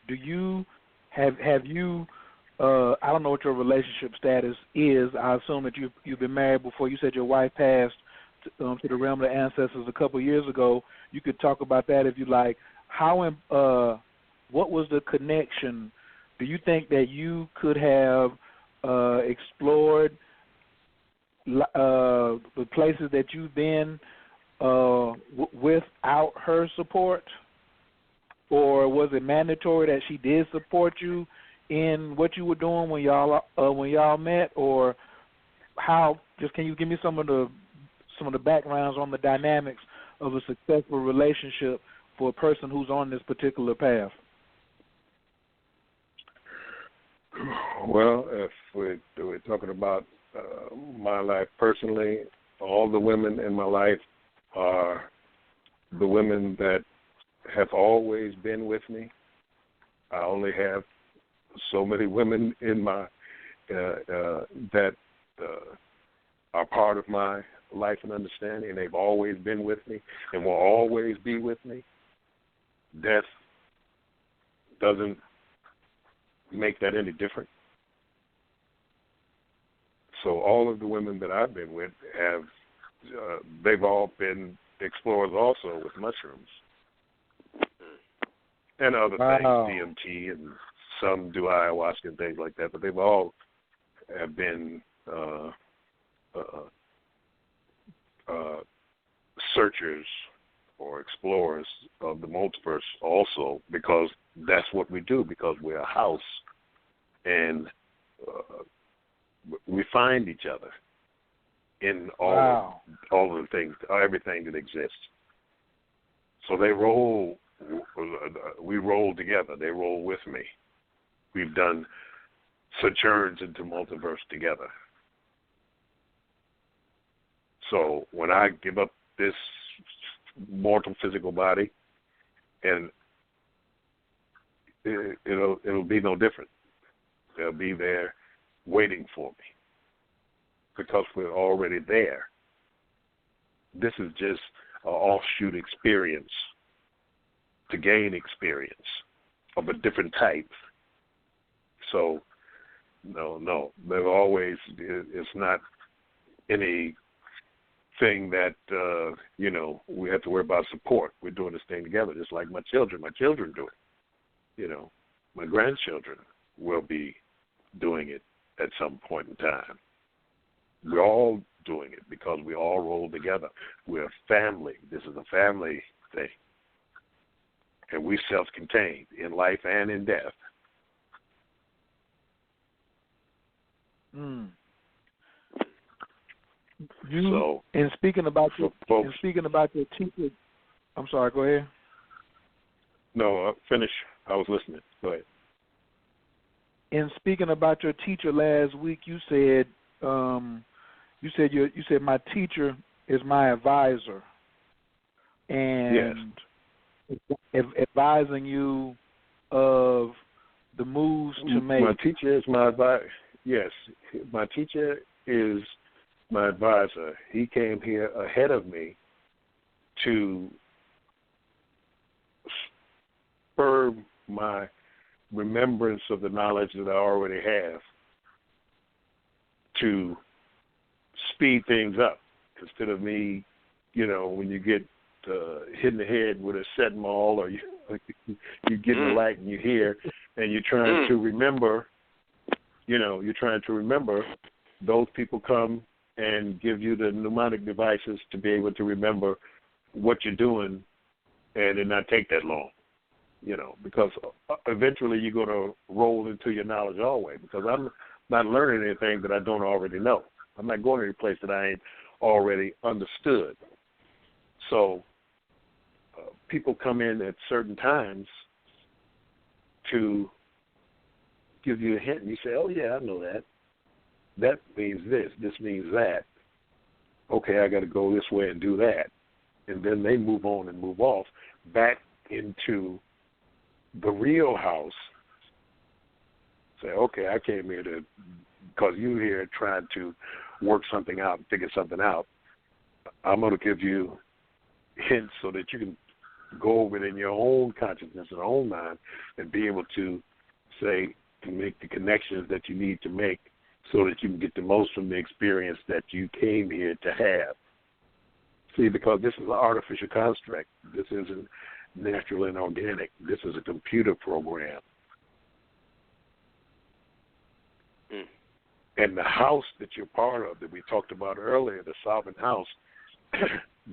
Do you have you I don't know what your relationship status is. I assume that you've been married before. You said your wife passed to the realm of the ancestors a couple of years ago. You could talk about that if you like. What was the connection? Do you think that you could have explored the places that you've been without her support, or was it mandatory that she did support you in what you were doing when y'all met, or how? Just can you give me some of the backgrounds on the dynamics of a successful relationship for a person who's on this particular path? Well, if we're talking about my life personally, all the women in my life are the women that have always been with me. I only have so many women in my that are part of my life and understanding, and they've always been with me and will always be with me. Death doesn't make that any different. So all of the women that I've been with have, they've all been explorers also with mushrooms and other things, DMT, and some do ayahuasca and things like that, but they've all have been searchers or explorers of the multiverse also, because that's what we do, because we're a house and we find each other in all of the things, everything that exists. So we roll together. They roll with me. We've done sojourns into multiverse together. So when I give up this mortal physical body, and it'll be no different. They'll be there waiting for me because we're already there. This is just an offshoot experience to gain experience of a different type. So, no, they've always, it's not anything that, we have to worry about support. We're doing this thing together, just like my children do it. My grandchildren will be doing it at some point in time. We're all doing it because we all roll together. We're a family. This is a family thing. And we're self-contained in life and in death. In speaking about your teacher, I'm sorry, go ahead. No, finish. I was listening. Go ahead. In speaking about your teacher last week, you said my teacher is my advisor, and advising you of the moves to make. My teacher is my advisor. Yes, my teacher is my advisor. He came here ahead of me to spur my remembrance of the knowledge that I already have, to speed things up instead of me, when you get hit in the head with a set maul, or you get in the light and you hear, and you're trying to remember, those people come and give you the mnemonic devices to be able to remember what you're doing, and it not take that long. Because eventually you're going to roll into your knowledge always, because I'm not learning anything that I don't already know. I'm not going to any place that I ain't already understood. So people come in at certain times to give you a hint, and you say, oh, yeah, I know that. That means this. This means that. Okay, I got to go this way and do that. And then they move on and move off back into the real house. Say, okay, I came here because you're here trying to work something out, figure something out. I'm going to give you hints so that you can go over it in your own consciousness and own mind and be able to make the connections that you need to make so that you can get the most from the experience that you came here to have. See, because this is an artificial construct. This isn't natural and organic. This is a computer program. And the house that you're part of, that we talked about earlier, the sovereign house,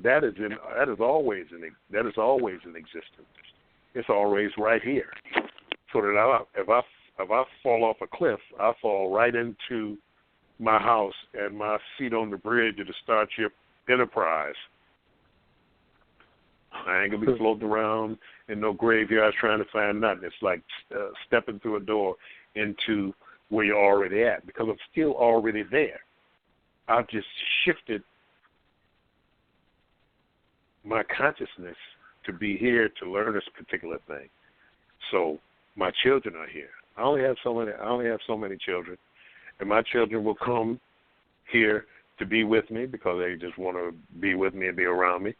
that is always in existence. It's always right here. So that if I fall off a cliff, I fall right into my house and my seat on the bridge of the Starship Enterprise. I ain't gonna be floating around in no graveyards trying to find nothing. It's like stepping through a door into where you're already at, because I'm still already there. I've just shifted my consciousness to be here to learn this particular thing. So my children are here. I only have so many children, and my children will come here to be with me because they just want to be with me and be around me.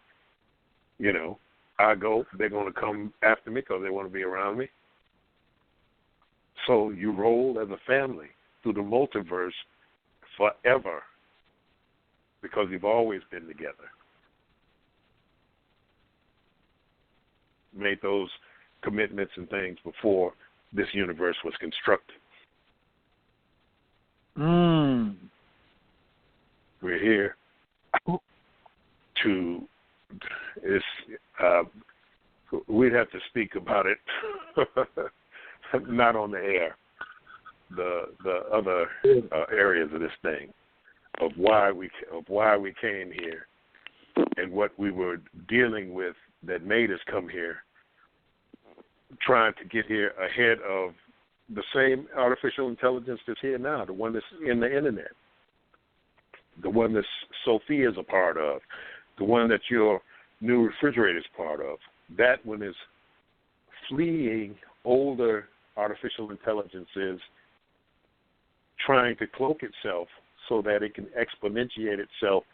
You know, I go, they're going to come after me because they want to be around me. So you roll as a family through the multiverse forever because you've always been together. Made those commitments and things before this universe was constructed. We're here to we'd have to speak about it, not on the air. The other areas of this thing, of why we came here, and what we were dealing with that made us come here, trying to get here ahead of the same artificial intelligence that's here now, the one that's in the internet, the one that Sophia's a part of, the one that your new refrigerator is part of. That one is fleeing older artificial intelligences, trying to cloak itself so that it can exponentiate itself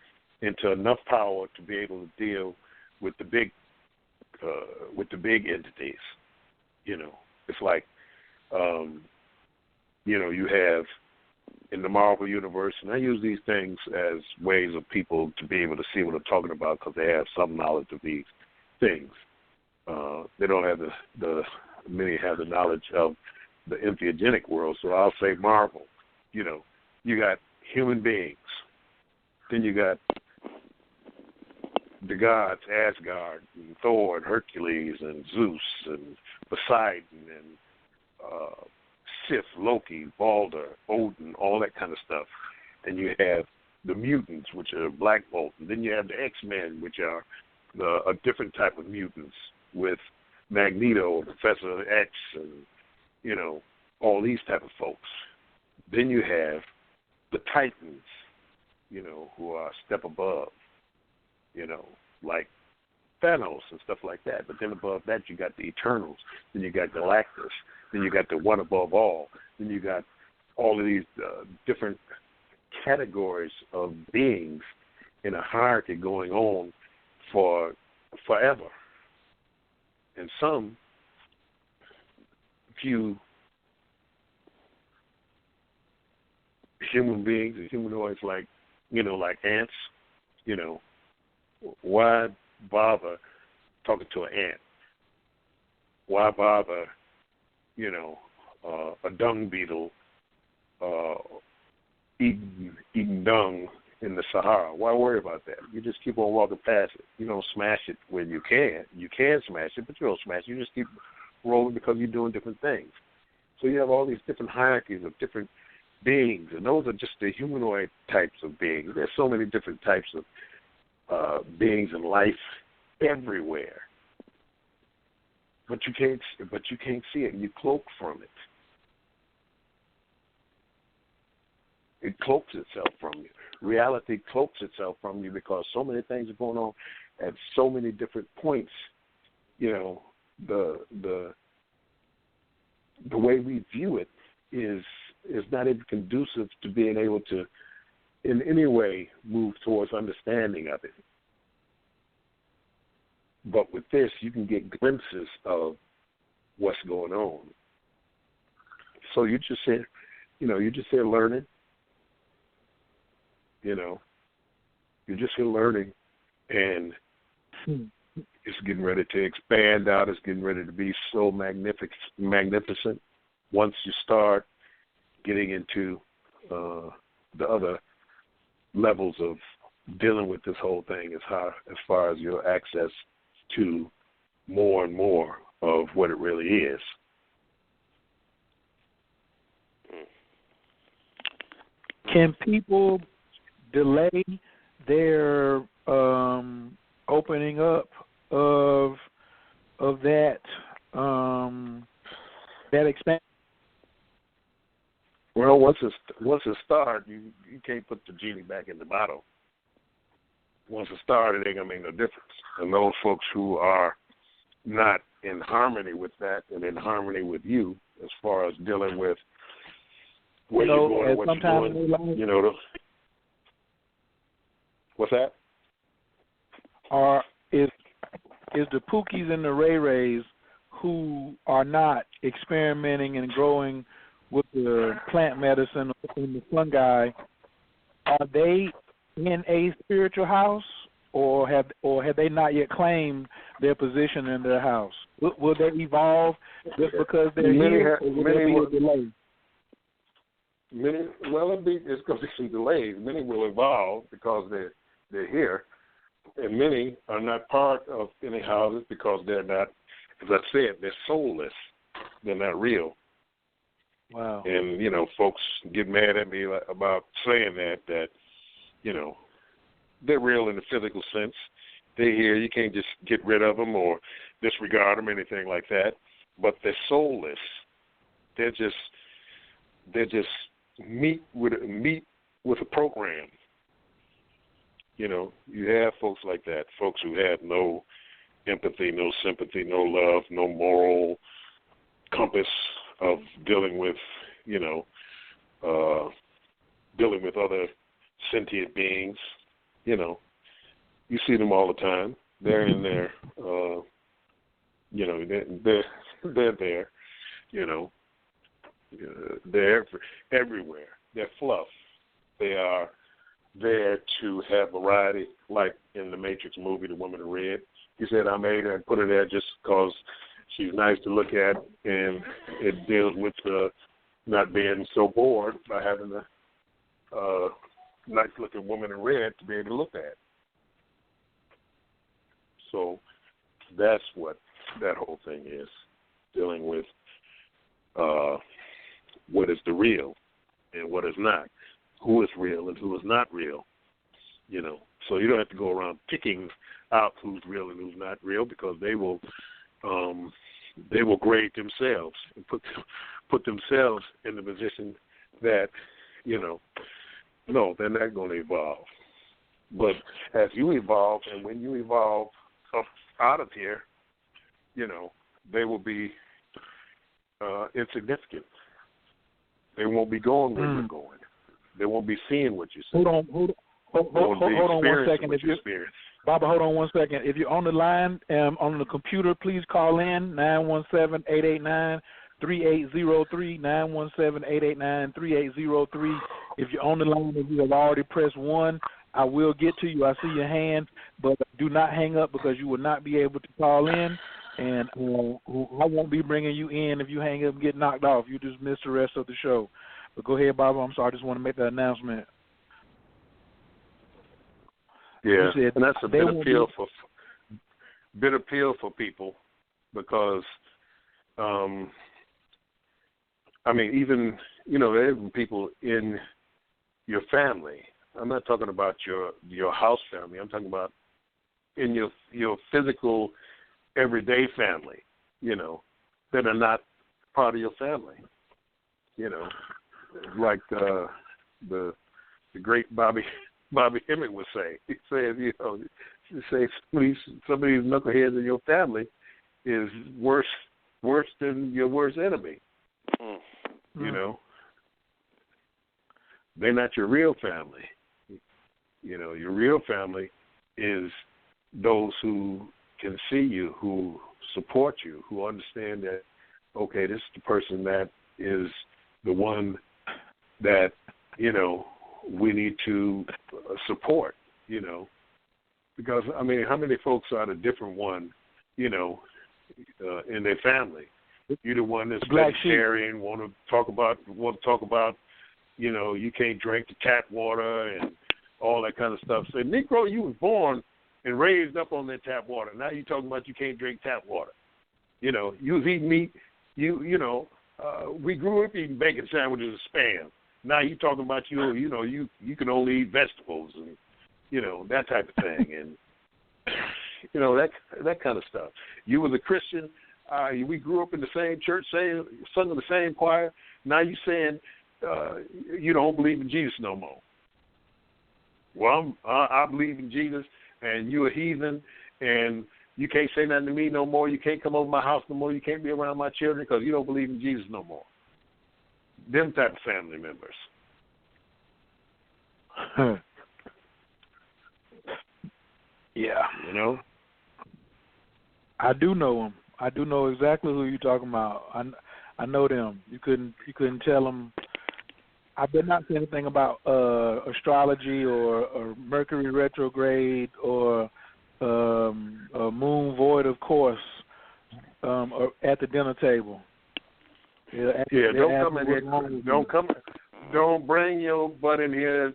into enough power to be able to deal with the big entities. You know, it's like, you have in the Marvel universe, and I use these things as ways of people to be able to see what I'm talking about because they have some knowledge of these things. They don't have many have the knowledge of the entheogenic world, so I'll say Marvel. You know, you got human beings, then you got the gods, Asgard, and Thor, and Hercules, and Zeus, and Poseidon, and Sif, Loki, Balder, Odin, all that kind of stuff. And you have the mutants, which are Black Bolt. And then you have the X-Men, which are a different type of mutants with Magneto, Professor X, and, all these type of folks. Then you have the Titans, who are a step above, like Thanos and stuff like that. But then above that, you got the Eternals. Then you got Galactus. Then you got the one above all. Then you got all of these different categories of beings in a hierarchy going on for forever. And some few human beings and humanoids like ants, why bother talking to an ant? Why bother, a dung beetle eating dung in the Sahara? Why worry about that? You just keep on walking past it. You don't smash it when you can. You can smash it, but you don't smash it. You just keep rolling because you're doing different things. So you have all these different hierarchies of different beings, and those are just the humanoid types of beings. There's so many different types of beings in life everywhere, but you can't see it. You cloak from it. It cloaks itself from you. Reality cloaks itself from you because so many things are going on at so many different points. The way we view it is not even conducive to being able to in any way move towards understanding of it. But with this, you can get glimpses of what's going on. So you just say, you're just here learning. You're just here learning, and it's getting ready to expand out. It's getting ready to be so magnificent once you start getting into the other levels of dealing with this whole thing as far as your access to more and more of what it really is. Can people delay their opening up of that expansion? Well, once it starts, you can't put the genie back in the bottle. Once it started, it ain't gonna make no difference. And those folks who are not in harmony with that and in harmony with you, as far as dealing with where you're going and what you're doing, what's that? Is the Pookies and the Ray Rays who are not experimenting and growing with the plant medicine and the fungi, are they in a spiritual house, or have they not yet claimed their position in their house? Will they evolve just because they're here, or will there be a delay? It's going to be some delays. Many will evolve because they're here, and many are not part of any houses because they're not, as I said, they're soulless. They're not real. Wow. And, folks get mad at me about saying that, they're real in the physical sense. They're here. You can't just get rid of them or disregard them, anything like that. But they're soulless. They're just meet with a program. You have folks like that, folks who have no empathy, no sympathy, no love, no moral compass of dealing with, dealing with other sentient beings. You see them all the time. They're in there. They're there. They're everywhere. They're fluff. They are there to have variety, like in the Matrix movie, The Woman in Red. He said, I made her and put her there just because she's nice to look at, and it deals with not being so bored by having a nice-looking woman in red to be able to look at. So that's what that whole thing is, dealing with what is the real and what is not, who is real and who is not real, So you don't have to go around picking out who's real and who's not real, because they will grade themselves and put themselves in the position that, no, they're not going to evolve. But as you evolve, and when you evolve up out of here, they will be insignificant. They won't be going where you're going. They won't be seeing what you're seeing. Hold on 1 second. Baba, hold on 1 second. If you're on the line, on the computer, please call in 917-889-3803, 917-889-3803. If you're on the line and you have already pressed 1, I will get to you. I see your hand, but do not hang up, because you will not be able to call in, and I won't be bringing you in if you hang up and get knocked off. You just miss the rest of the show. But go ahead, Baba. I'm sorry. I just want to make that announcement. Yeah, and that's a big appeal for people, because, even, there are people in your family. I'm not talking about your house family. I'm talking about in your physical, everyday family, that are not part of your family. Like the great Bobby Emmett would say. He says, some of these knuckleheads in your family is worse than your worst enemy. They're not your real family. Your real family is those who can see you, who support you, who understand that, okay, this is the person that is the one that, we need to support, because, how many folks are the different one, in their family? You're the one that's vegetarian, want to talk about You know, you can't drink the tap water and all that kind of stuff. So, Negro, you was born and raised up on that tap water. Now you're talking about you can't drink tap water. You know, you was eating meat. We grew up eating bacon sandwiches and Spam. Now you're talking about you can only eat vegetables and, you know, that type of thing. And, you know, that kind of stuff. You was a Christian. We grew up in the same church, sung in the same choir. Now you saying you don't believe in Jesus no more. Well, I believe in Jesus, and you're a heathen, and you can't say nothing to me no more. You can't come over my house no more. You can't be around my children because you don't believe in Jesus no more. Them type of family members. Yeah. You know? I do know them. I do know exactly who you're talking about. I know them. You couldn't tell them. I did not say anything about astrology or Mercury retrograde or a moon void of course or at the dinner table. Don't come in here. Don't bring your butt in here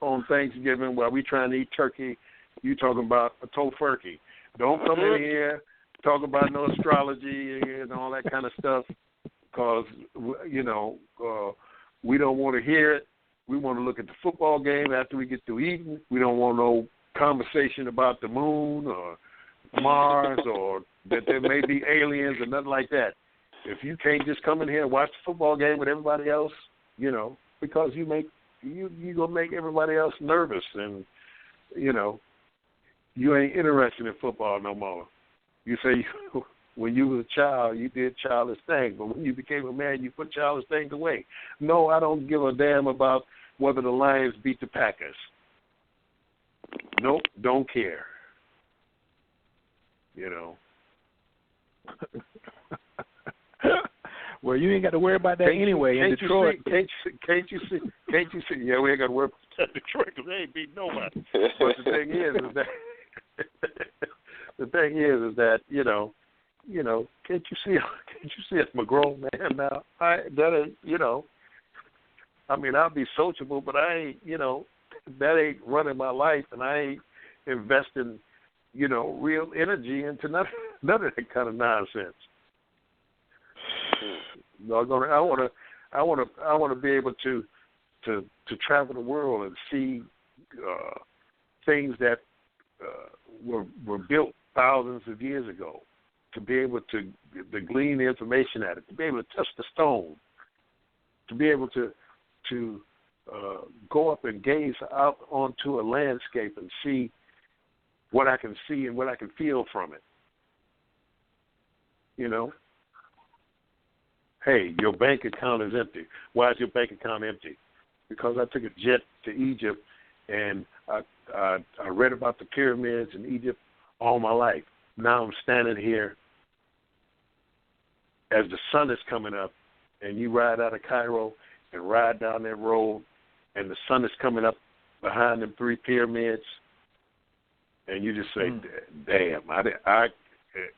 on Thanksgiving while we trying to eat turkey. You talking about a tofurkey. Don't come in here talking about no astrology and all that kind of stuff because, you know, we don't want to hear it. We want to look at the football game after we get through eating. We don't want no conversation about the moon or Mars or that there may be aliens or nothing like that. If you can't just come in here and watch the football game with everybody else, you know, because you gonna make everybody else nervous, and you know, you ain't interested in football no more. You say when you was a child, you did childish things, but when you became a man, you put childish things away. No, I don't give a damn about whether the Lions beat the Packers. Nope, don't care. You know. Well, you ain't got to worry about that anyway in Detroit. Can't you see? Yeah, we ain't got to worry about Detroit because they ain't beat nobody. But the thing is that you know, can't you see I'm a grown man now? I'll be sociable, but I ain't, you know, that ain't running my life, and I ain't investing, you know, real energy into none of that kind of nonsense. I want to be able to travel the world and see things that were built thousands of years ago. To be able to glean the information at it, to be able to touch the stone, to be able to go up and gaze out onto a landscape and see what I can see and what I can feel from it. You know? Hey, your bank account is empty. Why is your bank account empty? Because I took a jet to Egypt and I read about the pyramids in Egypt all my life. Now I'm standing here as the sun is coming up, and you ride out of Cairo and ride down that road, and the sun is coming up behind them 3 pyramids, and you just say, damn,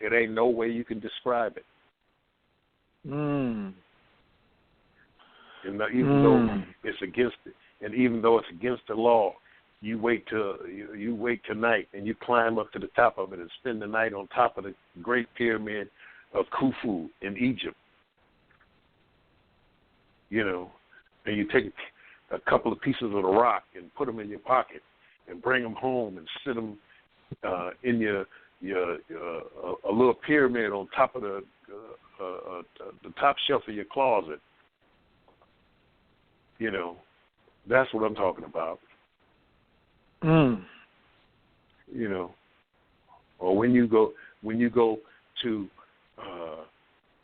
it ain't no way you can describe it. And even though it's against it, and even though it's against the law, you wait tonight and you climb up to the top of it and spend the night on top of the Great Pyramid of Khufu in Egypt. You know, and you take a couple of pieces of the rock and put them in your pocket and bring them home and sit them in your a little pyramid on top of the top shelf of your closet. You know, that's what I'm talking about. You know, or when you go to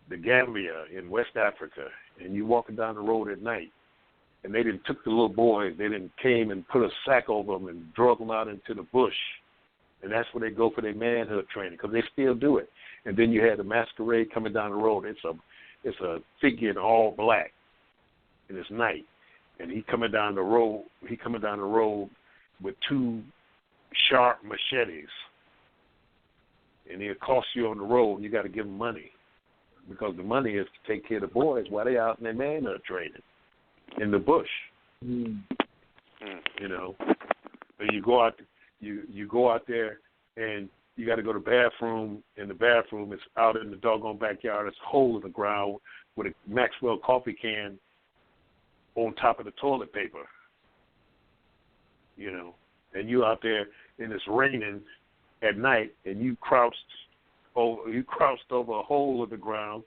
the Gambia in West Africa, and you walking down the road at night, and they didn't took the little boys, they didn't came and put a sack over them and drug them out into the bush, and that's where they go for their manhood training, because they still do it. And then you had the masquerade coming down the road. It's a figure in all black, and it's night, and he coming down the road with 2 sharp machetes, and he'll cost you on the road, and you got to give him money, because the money is to take care of the boys while they're out in their manhood training. in the bush. Mm. You know, and you go out there and you got to go to the bathroom, and the bathroom is out in the doggone backyard. It's a hole in the ground with a Maxwell coffee can on top of the toilet paper. You know, and you out there and it's raining at night, and you crouched over a hole in the ground,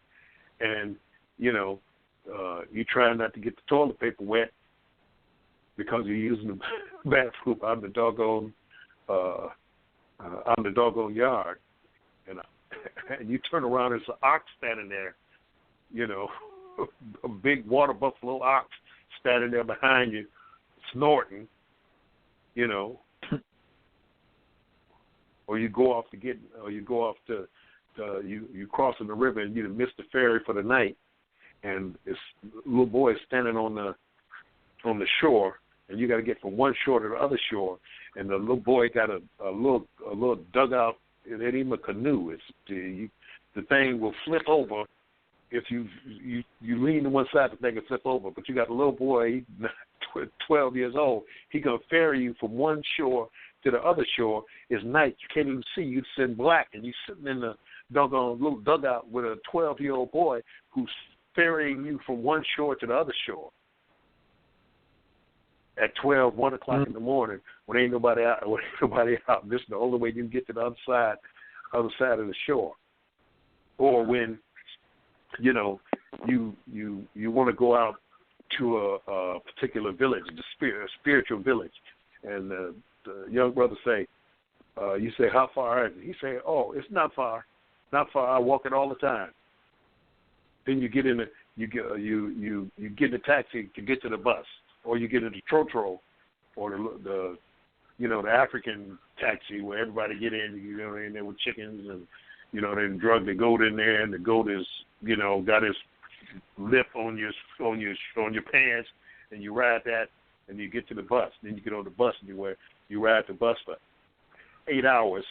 and you know, you trying not to get the toilet paper wet because you're using the bathroom out in the doggone yard, and you turn around, there's an ox standing there, you know, a big water buffalo ox standing there behind you, snorting, you know, or you crossing the river and you missed the ferry for the night, and this little boy is standing on the shore, and you got to get from one shore to the other shore, and the little boy got a little dugout. It ain't even a canoe. It's the thing will flip over if you lean to one side. The thing will flip over, but you got a little boy, 12 years old. He gonna ferry you from one shore to the other shore. It's night. You can't even see. You sit black, and you sitting in the doggone little dugout with a 12-year-old boy who's ferrying you from one shore to the other shore. At 1 o'clock in the morning, when ain't nobody out. This is the only way you can get to the other side of the shore. Or when, you know, you want to go out to a particular village, a spiritual village, and the young brother say, you say, how far is it? He say, oh, it's not far. I walk it all the time. Then you get in you get in a taxi to get to the bus. Or you get in the trotro, or the African taxi where everybody get in, you know, in there with chickens, and you know they drug the goat in there, and the goat is, you know, got his lip on your pants, and you ride that, and you get to the bus. Then you get on the bus and you ride the bus for 8 hours.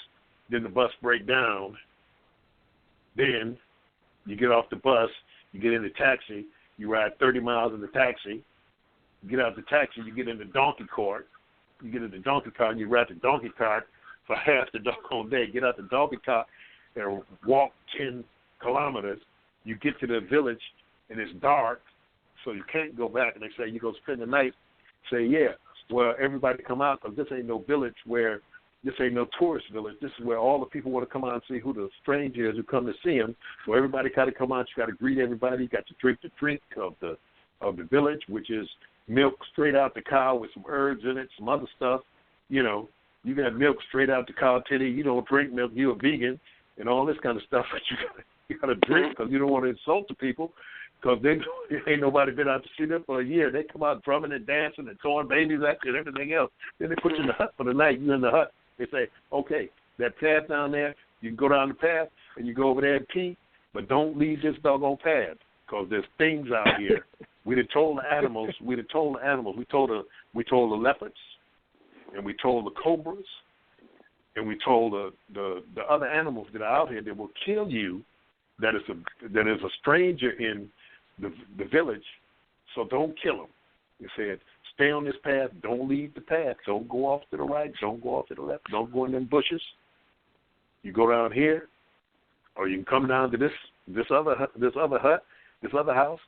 Then the bus break down. Then you get off the bus, you get in the taxi, you ride 30 miles in the taxi. Get out the taxi, you get in the donkey cart. You get in the donkey cart and you ride the donkey cart for half the doggone day. Get out the donkey cart and walk 10 kilometers. You get to the village and it's dark, so you can't go back. And they say you go spend the night. Say, yeah, well, everybody come out because this ain't no village this ain't no tourist village. This is where all the people want to come out and see who the stranger is who come to see them. So everybody got to come out. You got to greet everybody. You got to drink the drink of the village, which is milk straight out the cow with some herbs in it, some other stuff. You know, you got milk straight out the cow titty. You don't drink milk. You're a vegan, and all this kind of stuff that you got to drink because you don't want to insult the people because ain't nobody been out to see them for a year. They come out drumming and dancing and throwing babies at you and everything else. Then they put you in the hut for the night. You're in the hut. They say, okay, that path down there, you can go down the path and you go over there and pee, but don't leave this doggone path because there's things out here. We told the animals. We told the leopards, and we told the cobras, and we told the other animals that are out here that will kill you. That is a stranger in the village, so don't kill them. They said, stay on this path. Don't leave the path. Don't go off to the right. Don't go off to the left. Don't go in them bushes. You go down here, or you can come down to this other house.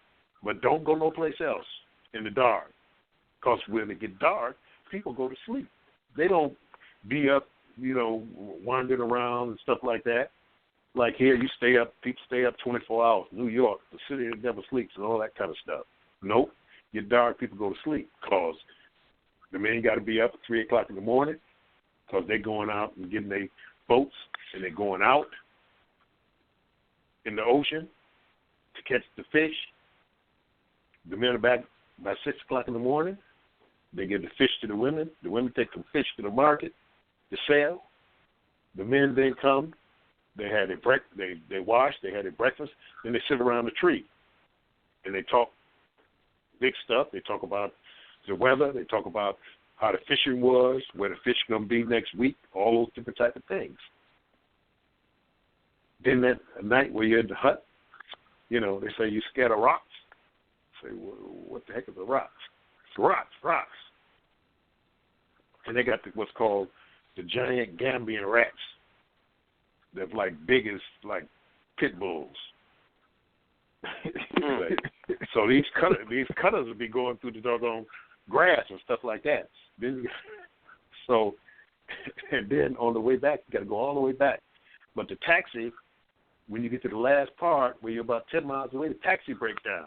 But don't go no place else in the dark, because when it get dark, people go to sleep. They don't be up, you know, wandering around and stuff like that. Like here, people stay up 24 hours. New York, the city that never sleeps and all that kind of stuff. Nope, get dark, people go to sleep because the men got to be up at 3 o'clock in the morning because they're going out and getting their boats and they're going out in the ocean to catch the fish. The men are back by 6 o'clock in the morning. They give the fish to the women. The women take the fish to the market to sell. The men then come. They had they wash. They had their breakfast. Then they sit around the tree, and they talk big stuff. They talk about the weather. They talk about how the fishing was, where the fish going to be next week, all those different type of things. Then that night where you're in the hut, you know, they say you scatter rocks. say, well, what the heck are the rocks? It's rocks. And they got what's called the giant Gambian rats. They're like big as like pit bulls. So these cutters will be going through the doggone grass and stuff like that. So, and then on the way back, you got to go all the way back. But the taxi, when you get to the last part, where you're about 10 miles away, the taxi breaks down.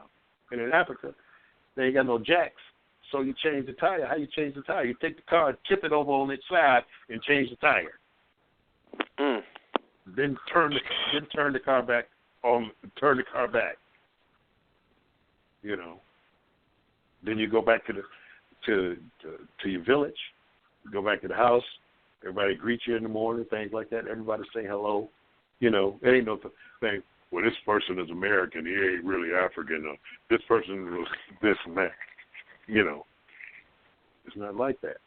And in Africa, they ain't got no jacks. So you change the tire. How you change the tire? You take the car, tip it over on its side, and change the tire. Then turn the car back. Turn the car back. You know. Then you go back to your village. You go back to the house. Everybody greets you in the morning. Things like that. Everybody say hello. You know, it ain't no thing. Well, this person is American. He ain't really African. This person was this and that. You know, it's not like that.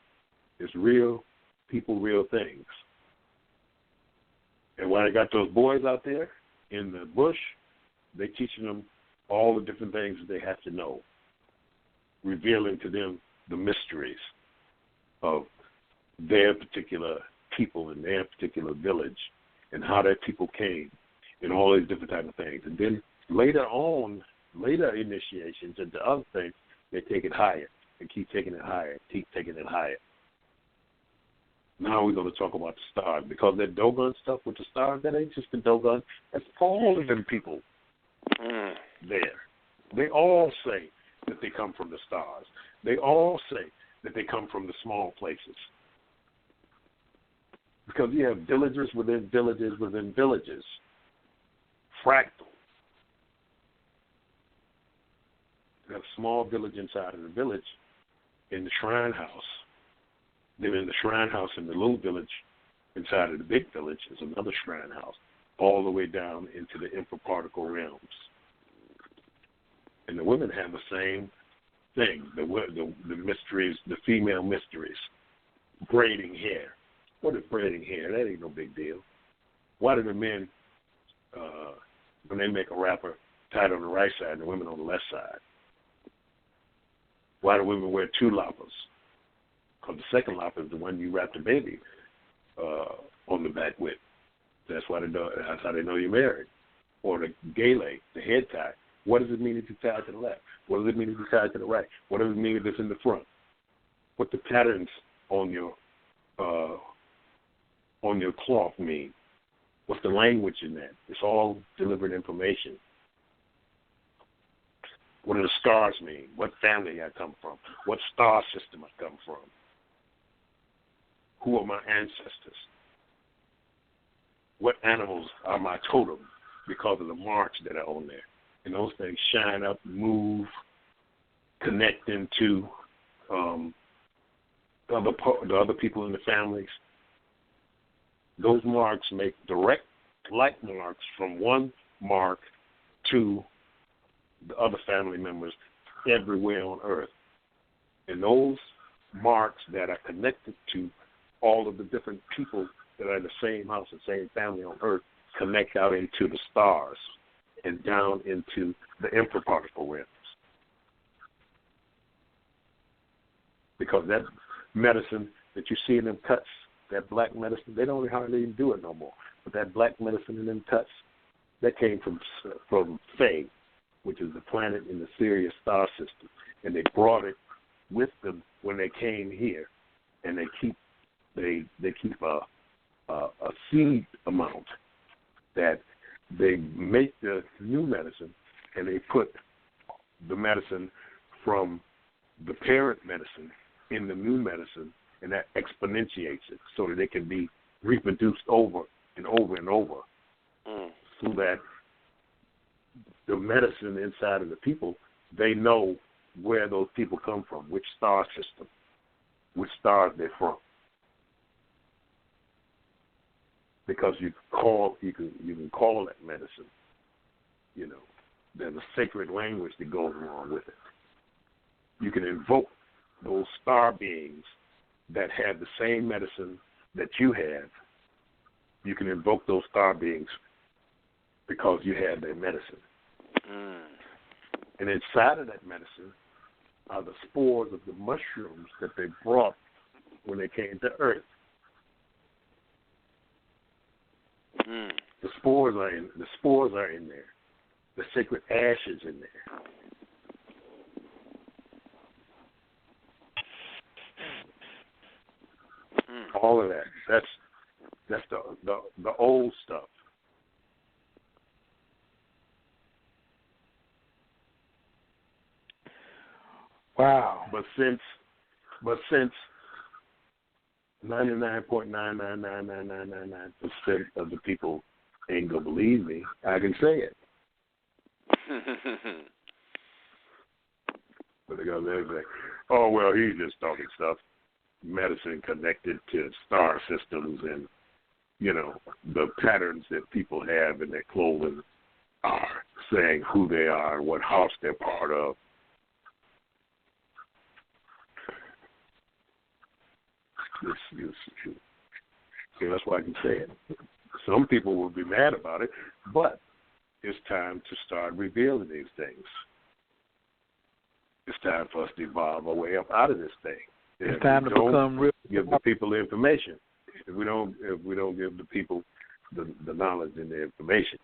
It's real people, real things. And when I got those boys out there in the bush, they teaching them all the different things that they have to know, revealing to them the mysteries of their particular people in their particular village and how their people came and all these different type of things. And then later initiations into other things, they take it higher and keep taking it higher, Now we're going to talk about the stars, because that Dogon stuff with the stars, that ain't just the Dogon. That's all of them people there. They all say that they come from the stars. They all say that they come from the small places. Because you have villagers within villages within villages. Fractal. You have a small village inside of the village in the shrine house. Then in the shrine house in the little village inside of the big village is another shrine house, all the way down into the infraparticle realms. And the women have the same thing, the mysteries, the female mysteries. Braiding hair. What is braiding hair? That ain't no big deal. Why do the men, when they make a wrapper, tie it on the right side and the women on the left side? Why do women wear two loppers? Because the second lopper is the one you wrap the baby on the back with. That's how they know you're married. Or the gele, the head tie. What does it mean if you tie it to the left? What does it mean if you tie it to the right? What does it mean if it's in the front? What the patterns on your cloth mean? What's the language in that? It's all delivered information. What do the stars mean? What family I come from? What star system I come from? Who are my ancestors? What animals are my totem because of the marks that are on there? And those things shine up, move, connect into the other people in the families. Those marks make direct light marks from one mark to the other family members everywhere on earth. And those marks that are connected to all of the different people that are in the same house, the same family on earth, connect out into the stars and down into the infraparticle realms. Because that medicine that you see in them cuts, that black medicine, they don't hardly even do it no more. But that black medicine in them cuts, that came from Faye, which is the planet in the Sirius star system. And they brought it with them when they came here. And they keep a seed amount that they make the new medicine, and they put the medicine from the parent medicine in the new medicine, and that exponentiates it so that it can be reproduced over and over and over, so that the medicine inside of the people, they know where those people come from, which star system, which stars they're from. Because you can call that medicine. You know, there's a sacred language that goes along with it. You can invoke those star beings that have the same medicine that you have. You can invoke those star beings because you have their medicine. And inside of that medicine are the spores of the mushrooms that they brought when they came to Earth. The spores are in there. The sacred ash is in there. All of that. That's the old stuff. Wow. But since 99.9999999% of the people ain't gonna believe me, I can say it. But they're gonna say, "Oh well, he's just talking stuff." Medicine connected to star systems and, you know, the patterns that people have in their clothing are saying who they are and what house they're part of. That's why I can say it. Some people will be mad about it, but it's time to start revealing these things. It's time for us to evolve our way up out of this thing. It's time to become real. Give the people the information. If we don't give the people the knowledge and the information,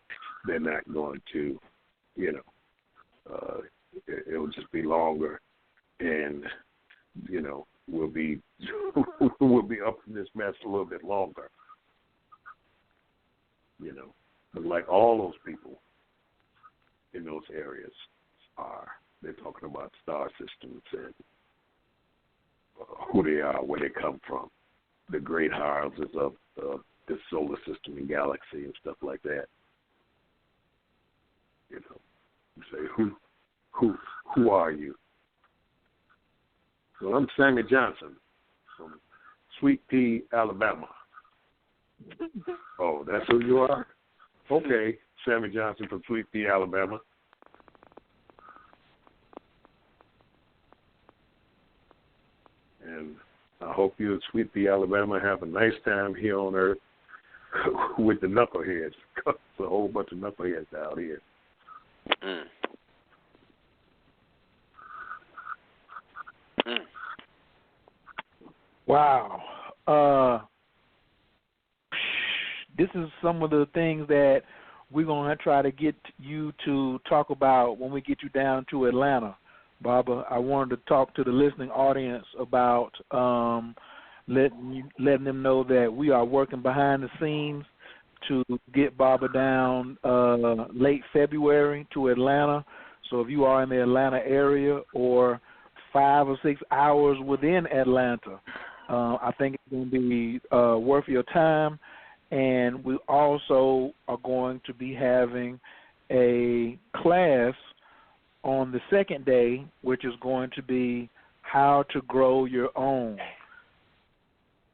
they're not going to, you know, it'll just be longer, and you know, we'll be up in this mess a little bit longer. You know, but like all those people in those areas they're talking about star systems and who they are, where they come from, the great houses of the solar system and galaxy and stuff like that. You know, you say, who are you? Well, I'm Sammy Johnson from Sweet Pea, Alabama. Oh, that's who you are? Okay, Sammy Johnson from Sweet Pea, Alabama. And I hope you at Sweet Pea, Alabama have a nice time here on Earth with the knuckleheads. There's a whole bunch of knuckleheads out here. Wow. This is some of the things that we're going to try to get you to talk about when we get you down to Atlanta. Baba, I wanted to talk to the listening audience about letting them know that we are working behind the scenes to get Baba down late February to Atlanta. So if you are in the Atlanta area or 5 or 6 hours within Atlanta, I think it's going to be worth your time. And we also are going to be having a class on the second day, which is going to be how to grow your own.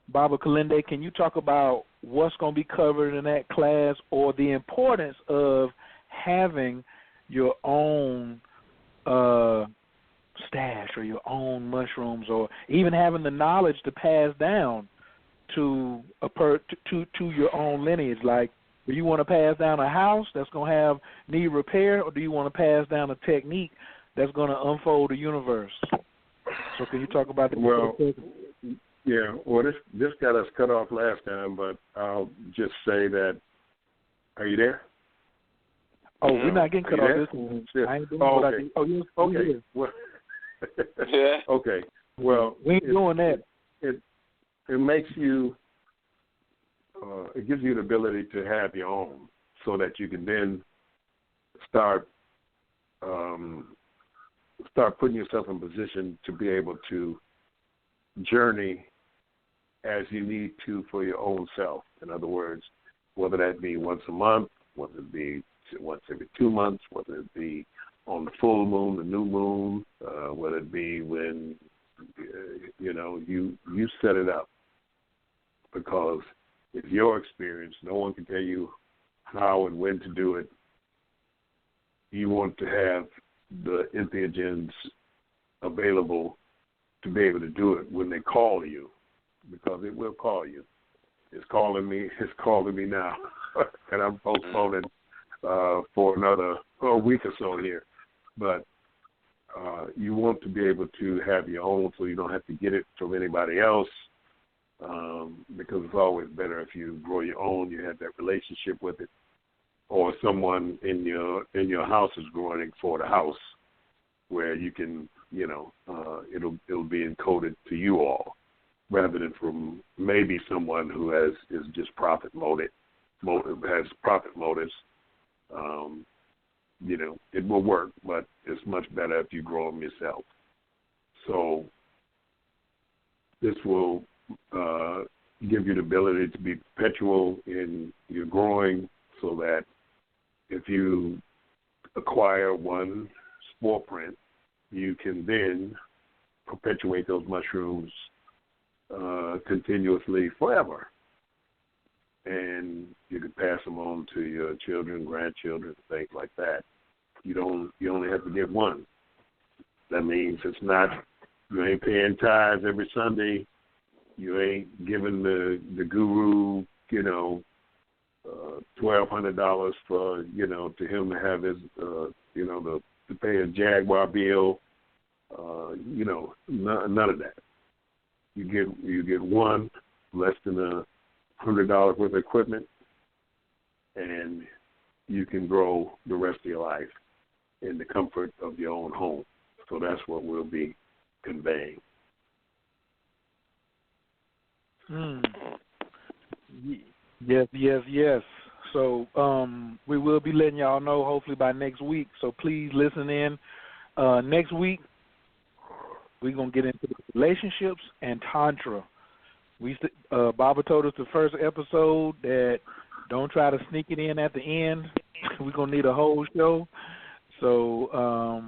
Baba Kilindi, can you talk about what's going to be covered in that class, or the importance of having your own stash or your own mushrooms, or even having the knowledge to pass down to your own lineage? Like, do you want to pass down a house that's going to need repair, or do you want to pass down a technique that's going to unfold the universe? So can you talk about that? Well, yeah. Well, this got us cut off last time, but I'll just say that. Are you there? Oh, we're not getting cut off this one. Yeah. I ain't doing what I okay. do. Oh, yes. Okay. Well, yeah. Okay. Well, we ain't doing that. It makes you. It gives you the ability to have your own, so that you can then start putting yourself in position to be able to journey as you need to for your own self. In other words, whether that be once a month, whether it be once every 2 months, whether it be on the full moon, the new moon, whether it be when you set it up, because it's your experience. No one can tell you how and when to do it. You want to have the entheogens available to be able to do it when they call you, because it will call you. It's calling me. It's calling me now, and I'm postponing for another week or so here. But you want to be able to have your own so you don't have to get it from anybody else, because it's always better if you grow your own, you have that relationship with it, or someone in your house is growing it for the house where you can, it'll be encoded to you all rather than from maybe someone who is just profit motives. It will work, but it's much better if you grow them yourself. So this will give you the ability to be perpetual in your growing, so that if you acquire one spore print, you can then perpetuate those mushrooms continuously forever. And you can pass them on to your children, grandchildren, things like that. You only have to get one. That means you ain't paying tithes every Sunday. You ain't giving the guru, $1,200 for, to him to have his, to pay a Jaguar bill. None of that. You get one, less than $100 worth of equipment, and you can grow the rest of your life in the comfort of your own home. So that's what we'll be conveying. Yes. So we will be letting y'all know hopefully by next week. So please listen in. Next week, we're going to get into the relationships and Tantra. Baba told us the first episode that don't try to sneak it in at the end. We're going to need a whole show. So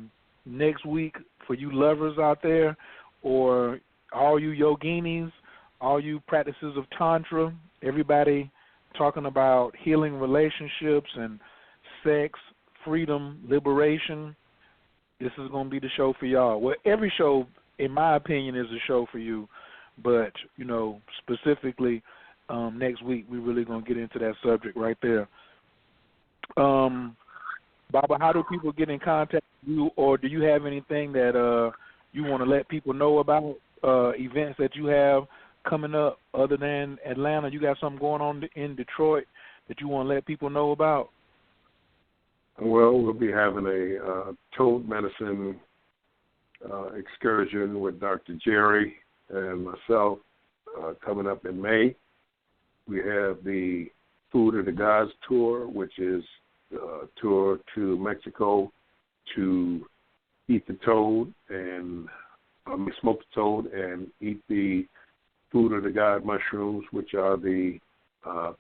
next week, for you lovers out there, or all you yoginis, all you practices of Tantra, everybody talking about healing relationships and sex, freedom, liberation, this is going to be the show for y'all. Well, every show, in my opinion, is a show for you. But, specifically next week, we're really going to get into that subject right there. Baba, how do people get in contact with you, or do you have anything that you want to let people know about, events that you have coming up other than Atlanta? You got something going on in Detroit that you want to let people know about? Well, we'll be having a toad medicine excursion with Dr. Jerry and myself coming up in May. We have the Food of the Gods tour, which is a tour to Mexico to eat the toad and smoke the toad and eat the Food of the God mushrooms, which are the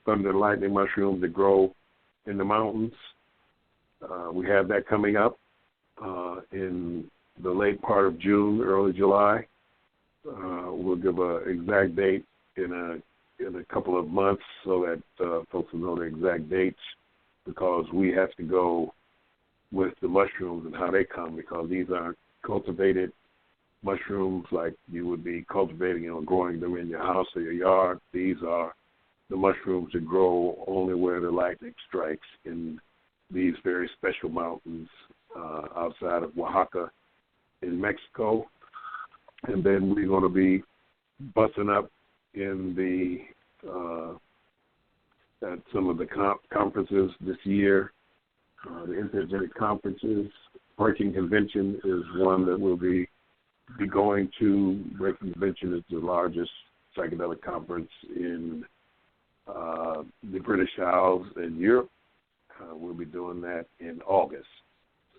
thunder and lightning mushrooms that grow in the mountains. We have that coming up in the late part of June, early July. We'll give an exact date in a couple of months so that folks will know the exact dates, because we have to go with the mushrooms and how they come, because these aren't cultivated mushrooms like you would be cultivating or growing them in your house or your yard. These are the mushrooms that grow only where the lightning strikes in these very special mountains outside of Oaxaca in Mexico. And then we're going to be busting up in at some of the conferences this year. The Intergenic conferences. Breaking Convention is one that we'll be going to. Breaking Convention is the largest psychedelic conference in the British Isles and Europe. We'll be doing that in August.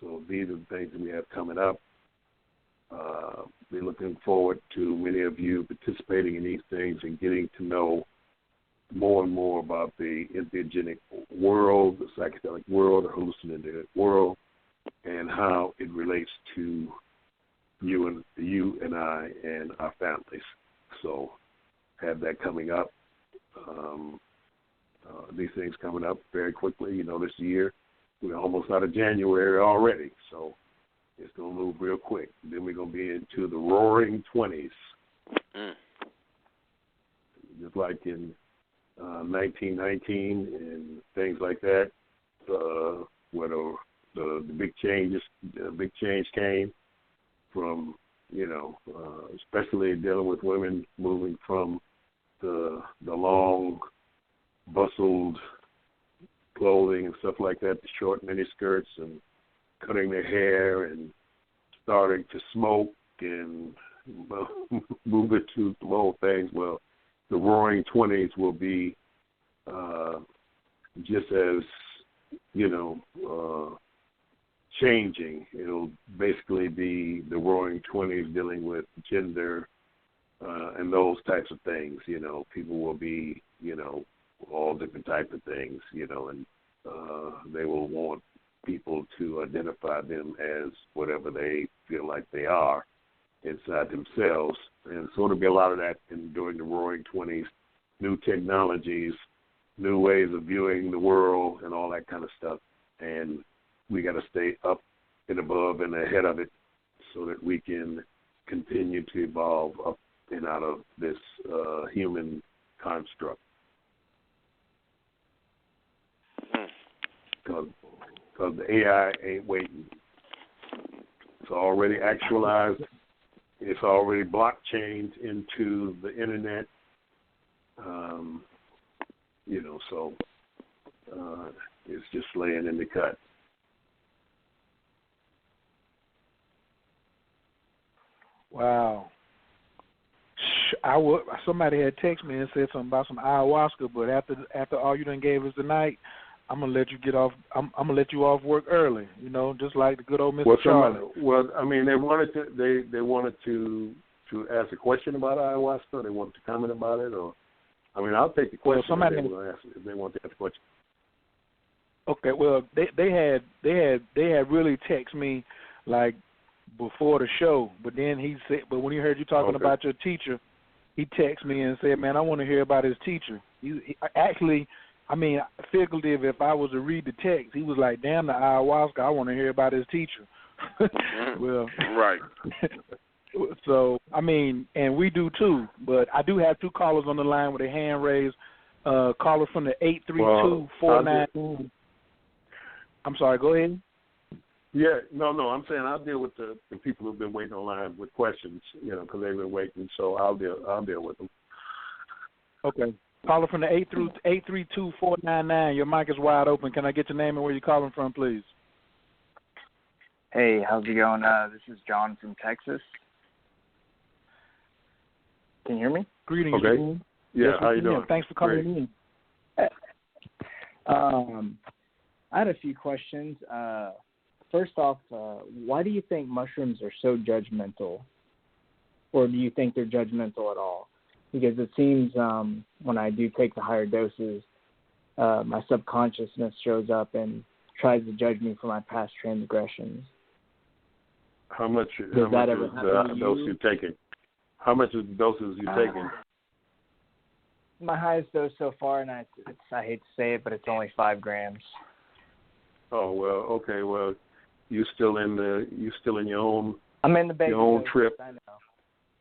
So these are the things that we have coming up. We're looking forward to many of you participating in these things and getting to know more and more about the entheogenic world, the psychedelic world, the hallucinogenic world, and how it relates to you and I and our families. So have that coming up. These things coming up very quickly. This year we're almost out of January already, so it's going to move real quick. Then we're going to be into the roaring 20s. Just like in 1919 and things like that, where the big change came. from, especially dealing with women moving from the long bustled clothing and stuff like that, the short mini skirts and cutting their hair and starting to smoke and move it to small things. Well, the Roaring 20s will be just as, changing. It'll basically be the Roaring 20s dealing with gender and those types of things. People will be, all different types of things, and they will want people to identify them as whatever they feel like they are inside themselves. And so there'll be a lot of that during the Roaring 20s, new technologies, new ways of viewing the world and all that kind of stuff. And we got to stay up and above and ahead of it so that we can continue to evolve up and out of this human construct. Because the AI ain't waiting. It's already actualized. It's already blockchained into the internet. So it's just laying in the cut. Wow. Somebody had texted me and said something about some ayahuasca, but after all you done gave us tonight, I'm gonna let you get off. I'm gonna let you off work early. Just like the good old Mr. Charlie. They wanted to ask a question about ayahuasca. They wanted to comment about it, or I'll take the question. Well, if they want to ask a question. Okay. Well, they had really texted me like before the show, but then he said, but when he heard you talking about your teacher, he texted me and said, "Man, I want to hear about his teacher." He actually. Figurative, if I was to read the text, he was like, "Damn, the ayahuasca, I want to hear about his teacher." Well, right. So, and we do too, but I do have two callers on the line with a hand raised. Caller from the 832-49. I'm sorry, go ahead. Yeah, no, I'm saying I'll deal with the people who've been waiting online with questions, because they've been waiting, so I'll deal with them. Okay. Caller from the 832-499. Your mic is wide open. Can I get your name and where you're calling from, please? Hey, how's it going? This is John from Texas. Can you hear me? Greetings. Okay. Yeah, yes, how you doing? Thanks for calling in. I had a few questions. First off, why do you think mushrooms are so judgmental? Or do you think they're judgmental at all? Because it seems when I do take the higher doses, my subconsciousness shows up and tries to judge me for my past transgressions. How much is the dose you're taking? How much is the doses you're taking? My highest dose so far, and I hate to say it, but it's only 5 grams. Oh well, okay. Well, you still in your own. I'm in the baby your own doses, trip. I know.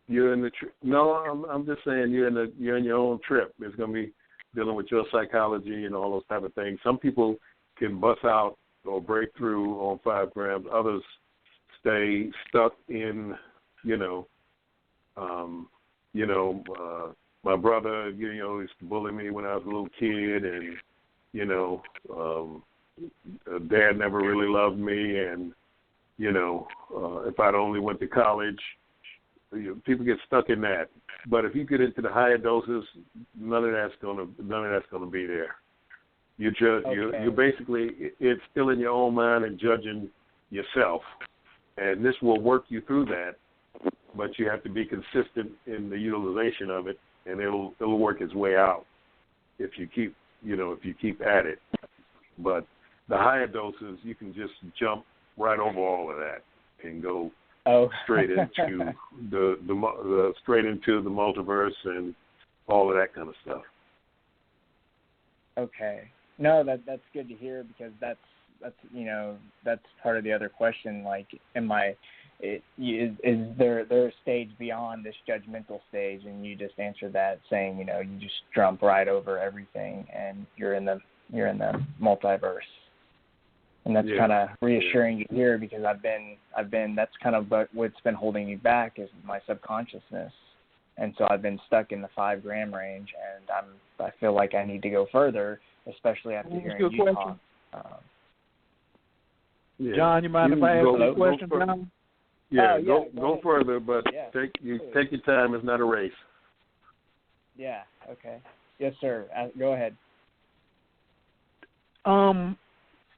You're in the no. I'm just saying you're in your own trip. It's going to be dealing with your psychology and all those type of things. Some people can bust out or break through on 5 grams. Others stay stuck in. My brother, used to bully me when I was a little kid, and Dad never really loved me, and if I'd only went to college. People get stuck in that, but if you get into the higher doses, none of that's gonna be there. You're basically, it's still in your own mind and judging yourself, and this will work you through that. But you have to be consistent in the utilization of it, and it'll work its way out if you keep at it. But the higher doses, you can just jump right over all of that and go. Straight into the straight into the multiverse and all of that kind of stuff. Okay. No, that's good to hear, because that's part of the other question. Like, is there a stage beyond this judgmental stage? And you just answered that saying, you just jump right over everything and you're in the multiverse. And that's kind of reassuring to hear, because I've been that's kind of what's been holding me back is my subconsciousness. And so I've been stuck in the 5 gram range, and I feel like I need to go further, especially after hearing Utah. John, you mind if I ask you a question, John? Go further, but take your time. It's not a race. Yeah. Okay. Yes, sir. Go ahead.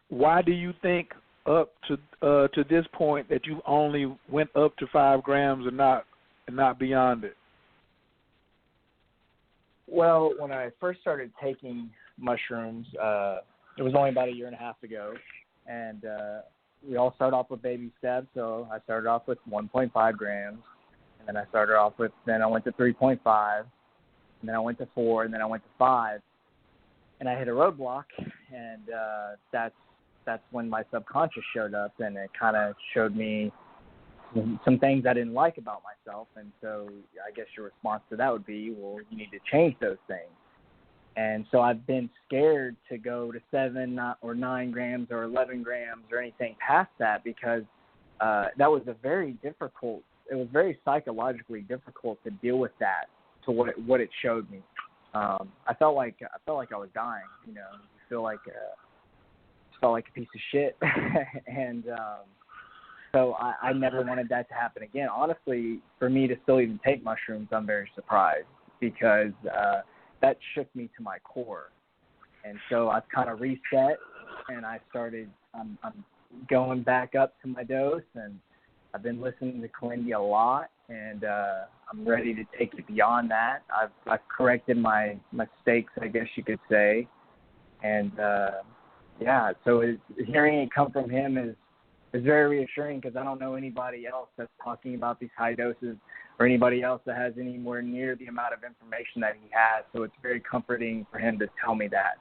Why do you think up to this point that you only went up to 5 grams and not beyond it? Well, when I first started taking mushrooms, it was only about 1.5 years ago, and we all start off with baby steps. So I started off with 1.5 grams, and then I went to 3.5, and then I went to 4, and then I went to 5, and I hit a roadblock, and that's when my subconscious showed up, and it kind of showed me some things I didn't like about myself. And so I guess your response to that would be, well, you need to change those things. And so I've been scared to go to 7 or 9 grams or 11 grams or anything past that, because that was very psychologically difficult to deal with that, to what it showed me. I felt like I was dying. You feel like a piece of shit. And so I never wanted that to happen again. Honestly, for me to still even take mushrooms, I'm very surprised, because that shook me to my core. And so I've kind of reset, and I'm going back up to my dose, and I've been listening to Kilindi a lot, and I'm ready to take it beyond that. I've corrected my mistakes, I guess you could say. And so hearing it come from him is very reassuring, because I don't know anybody else that's talking about these high doses, or anybody else that has anywhere near the amount of information that he has. So it's very comforting for him to tell me that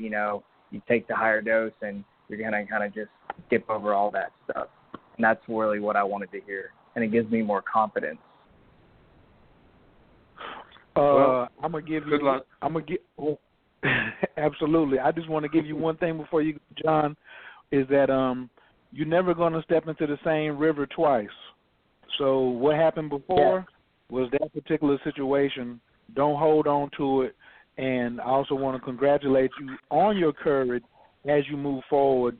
you take the higher dose and you're going to kind of just skip over all that stuff. And that's really what I wanted to hear. And it gives me more confidence. I'm going to give you, good luck. Absolutely. I just want to give you one thing before you, John, is that you're never going to step into the same river twice. So what happened before was that particular situation. Don't hold on to it. And I also want to congratulate you on your courage as you move forward,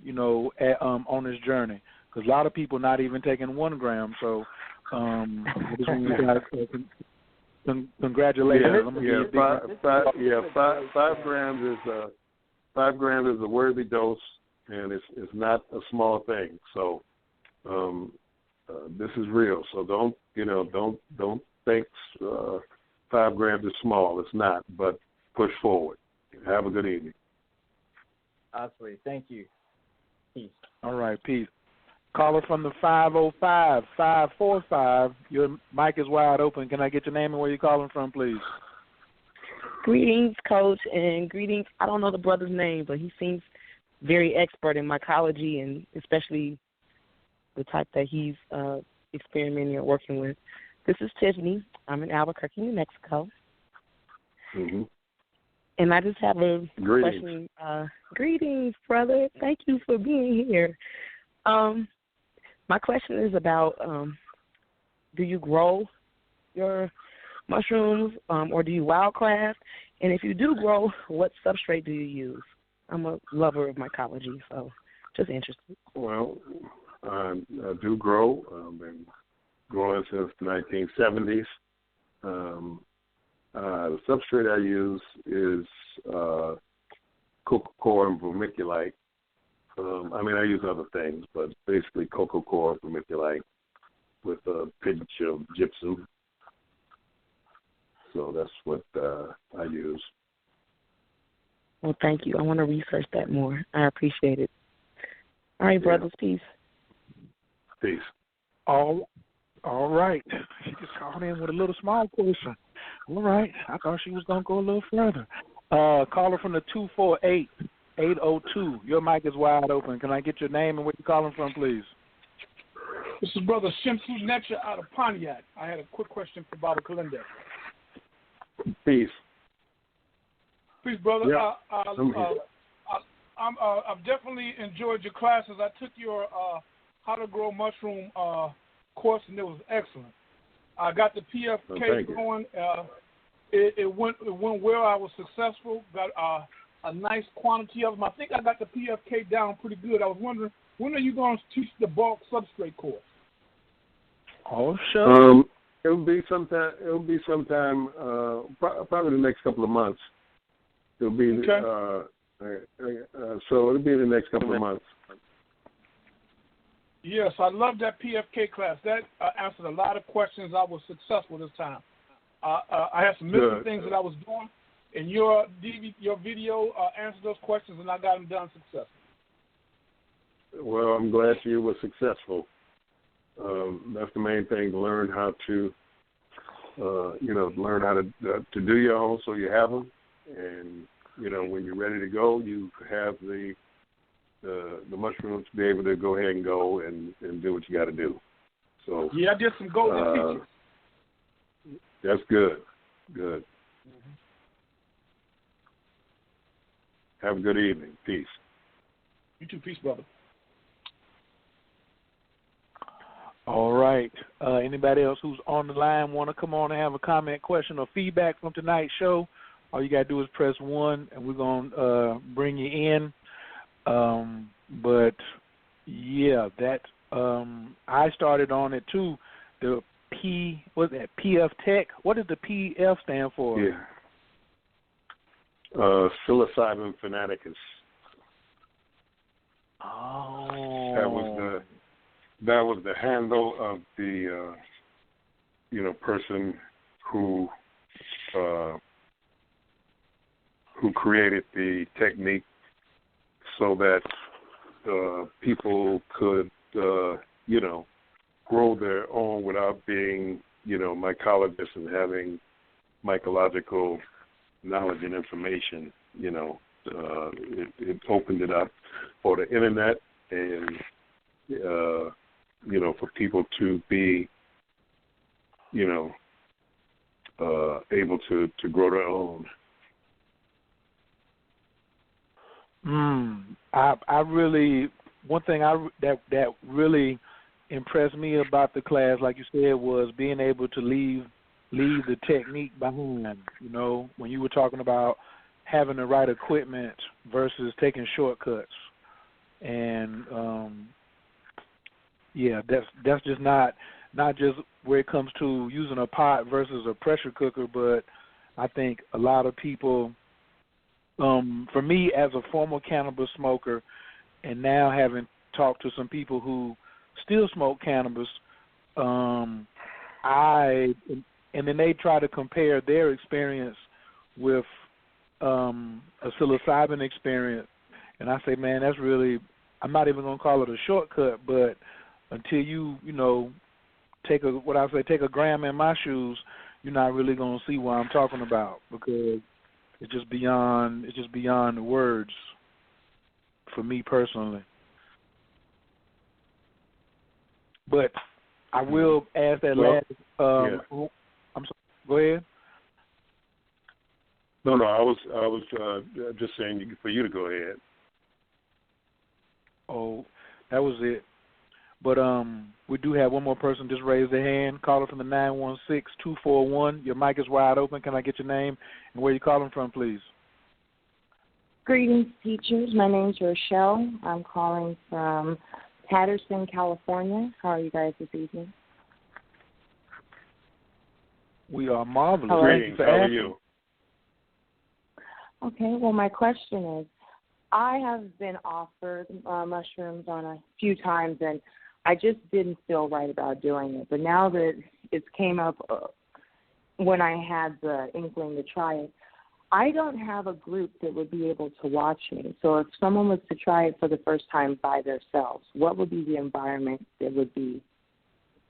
on this journey. Because a lot of people not even taking 1 gram. So congratulations. Yeah, 5 grams is 5 grams is a worthy dose, and it's not a small thing. So this is real. So don't think 5 grams is small. It's not. But push forward. Have a good evening. Absolutely. Thank you. Peace. All right. Peace. Caller from the 505-545. Your mic is wide open. Can I get your name and where you're calling from, please? Greetings, Coach, and greetings. I don't know the brother's name, but he seems very expert in mycology, and especially the type that he's experimenting or working with. This is Tiffany. I'm in Albuquerque, New Mexico. Mm-hmm. And I just have a question. Greetings, brother. Thank you for being here. My question is about, do you grow your mushrooms or do you wildcraft? And if you do grow, what substrate do you use? I'm a lover of mycology, so just interested. Well, I do grow. I've been growing since the 1970s. The substrate I use is cocoa coir and vermiculite. I use other things, but basically cocoa coir and vermiculite with a pinch of gypsum. So that's what I use. Well, thank you. I want to research that more. I appreciate it. All right, brothers, peace. Peace. All right. She just called in with a little small question. All right. I thought she was going to go a little further. Caller from the 248-802. Your mic is wide open. Can I get your name and where you're calling from, please? This is Brother Shimsu Netcha out of Pontiac. I had a quick question for Baba Kilindi. Peace. Peace, brother. Yeah, I've definitely enjoyed your classes. I took your how to grow mushroom course, and it was excellent. I got the PFK going. It went well. I was successful. Got a nice quantity of them. I think I got the PFK down pretty good. I was wondering, when are you going to teach the bulk substrate course? Oh, sure. It'll be sometime. Probably the next couple of months. It'll be okay. So it'll be the next couple of months. Yes, I love that PFK class. That answered a lot of questions. I was successful this time. I had some missing things that I was doing, and your video answered those questions, and I got them done successfully. Well, I'm glad you were successful. That's the main thing, to learn how to, learn how to do your own so you have them. And, when you're ready to go, you have the mushrooms to be able to go ahead and go and do what you got to do. So yeah, I did some golden features. That's good. Good. Mm-hmm. Have a good evening. Peace. You too. Peace, brother. All right. Anybody else who's on the line want to come on and have a comment, question, or feedback from tonight's show? All you got to do is press 1, and we're going to bring you in. But, yeah, that I started on it, too. The PF Tech? What does the PF stand for? Yeah. Psilocybin fanaticus. Oh. That was the handle of the person who created the technique so that people could grow their own without being mycologists and having mycological knowledge and information. It opened it up for the internet and for people to be, able to grow their own. I really, one thing that really impressed me about the class, like you said, was being able to leave the technique behind. When you were talking about having the right equipment versus taking shortcuts, and that's just not just where it comes to using a pot versus a pressure cooker, but I think a lot of people, for me as a former cannabis smoker, and now having talked to some people who still smoke cannabis, and then they try to compare their experience with a psilocybin experience, and I say, man, that's really, I'm not even going to call it a shortcut, but until you take a gram in my shoes, you're not really going to see what I'm talking about, because it's just beyond the words for me personally. But I will ask that last. I'm sorry. Go ahead. No, I was just saying for you to go ahead. Oh, that was it. But we do have one more person just raise their hand. Caller from the 916-241. Your mic is wide open. Can I get your name and where you calling from, please? Greetings, teachers. My name is Rochelle. I'm calling from Patterson, California. How are you guys this evening? We are marvelous. Greetings. How are you? Okay. Well, my question is, I have been offered mushrooms on a few times, and I just didn't feel right about doing it. But now that it came up when I had the inkling to try it, I don't have a group that would be able to watch me. So if someone was to try it for the first time by themselves, what would be the environment that would be?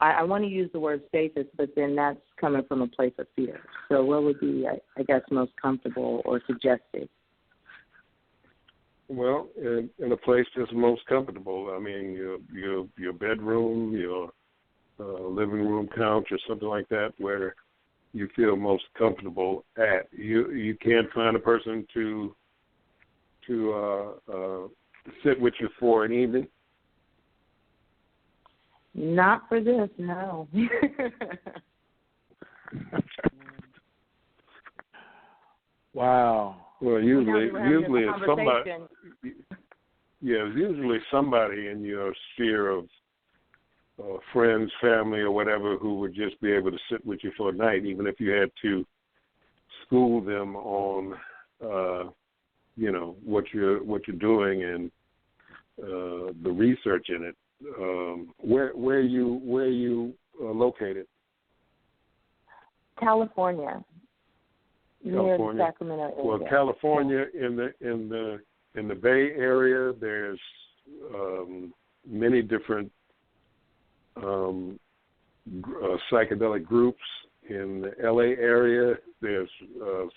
I want to use the word safest, but then that's coming from a place of fear. So what would be, I guess, most comfortable or suggested? Well, in a place that's most comfortable. I mean, your bedroom, your living room couch, or something like that, where you feel most comfortable at. You can't find a person to to sit with you for an evening? Not for this, no. Wow. Well, usually it's somebody. Yeah, it's usually somebody in your sphere of friends, family, or whatever who would just be able to sit with you for a night, even if you had to school them on, what you're doing and the research in it. Where are you located? California. Near the Sacramento area. Well, California in the Bay Area, there's many different psychedelic groups. In the LA area, there's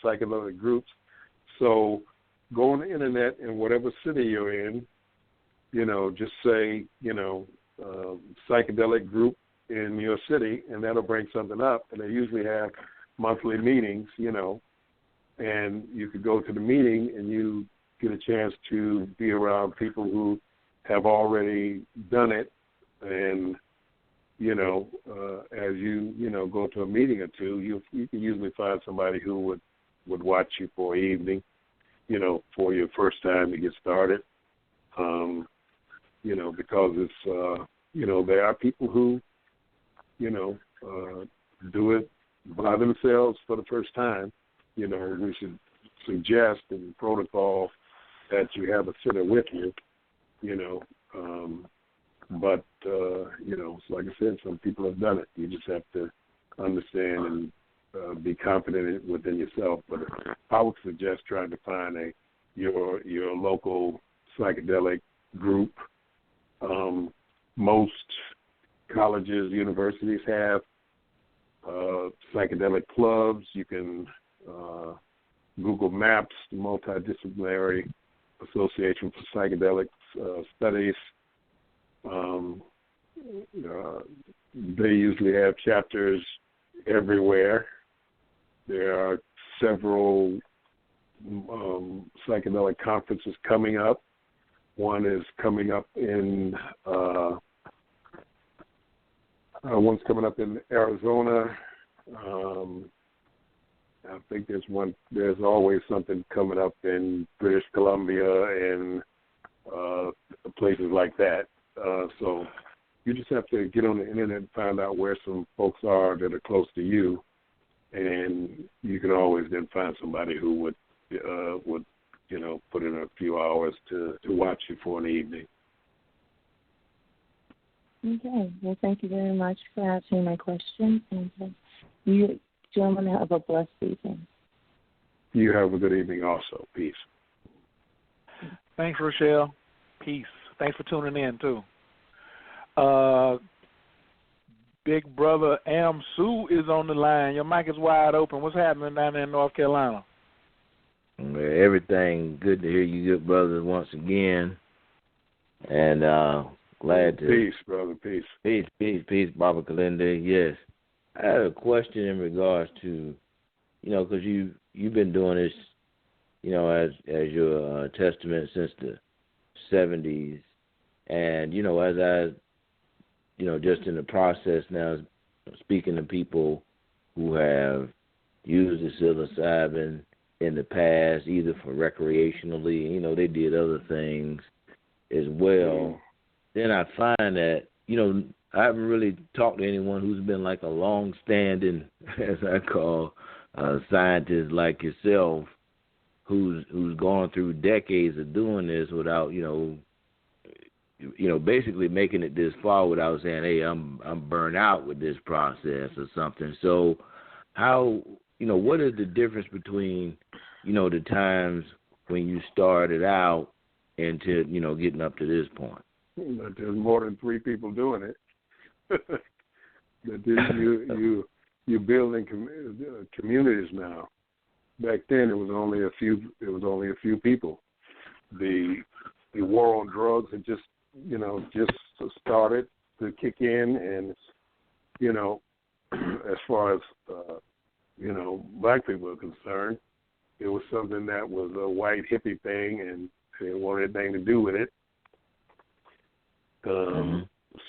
psychedelic groups. So go on the internet in whatever city you're in, just say, psychedelic group in your city, and that'll bring something up. And they usually have monthly meetings, and you could go to the meeting and you get a chance to be around people who have already done it. And, as you, go to a meeting or two, you can usually find somebody who would watch you for an evening, for your first time to get started. Because it's, there are people who, do it by themselves for the first time. We should suggest in the protocol that you have a sitter with you, but, like I said, some people have done it. You just have to understand and be confident within yourself. But I would suggest trying to find your local psychedelic group. Most colleges, universities have psychedelic clubs. You can Google Maps, the Multidisciplinary Association for Psychedelic Studies. They usually have chapters everywhere. There are several psychedelic conferences coming up. One is coming up in one's coming up in Arizona. I think there's always something coming up in British Columbia and places like that. So you just have to get on the internet and find out where some folks are that are close to you, and you can always then find somebody who would put in a few hours to watch you for an evening. Okay. Well, thank you very much for answering my questions. And you gentlemen have a blessed evening. You have a good evening also. Peace. Thanks, Rochelle. Peace. Thanks for tuning in, too. Big brother Am Sue is on the line. Your mic is wide open. What's happening down there in North Carolina? Everything good to hear you good brothers once again. And glad to... Peace, brother, peace. Peace, Baba Kilindi. Yes. I had a question in regards to, because you've been doing this, as your testament since the 70s. And, as I, just in the process now, speaking to people who have used the psilocybin in the past, either for recreationally, they did other things as well. Then I find that, I haven't really talked to anyone who's been like a long-standing, as I call, scientist like yourself, who's gone through decades of doing this without, basically making it this far without saying, hey, I'm burnt out with this process or something. So how, what is the difference between, the times when you started out and to, getting up to this point? There's more than 3 people doing it. You're building communities now. Back then, it was only a few people. The war on drugs had just started to kick in, and as far as black people are concerned, it was something that was a white hippie thing, and They didn't want anything to do with it.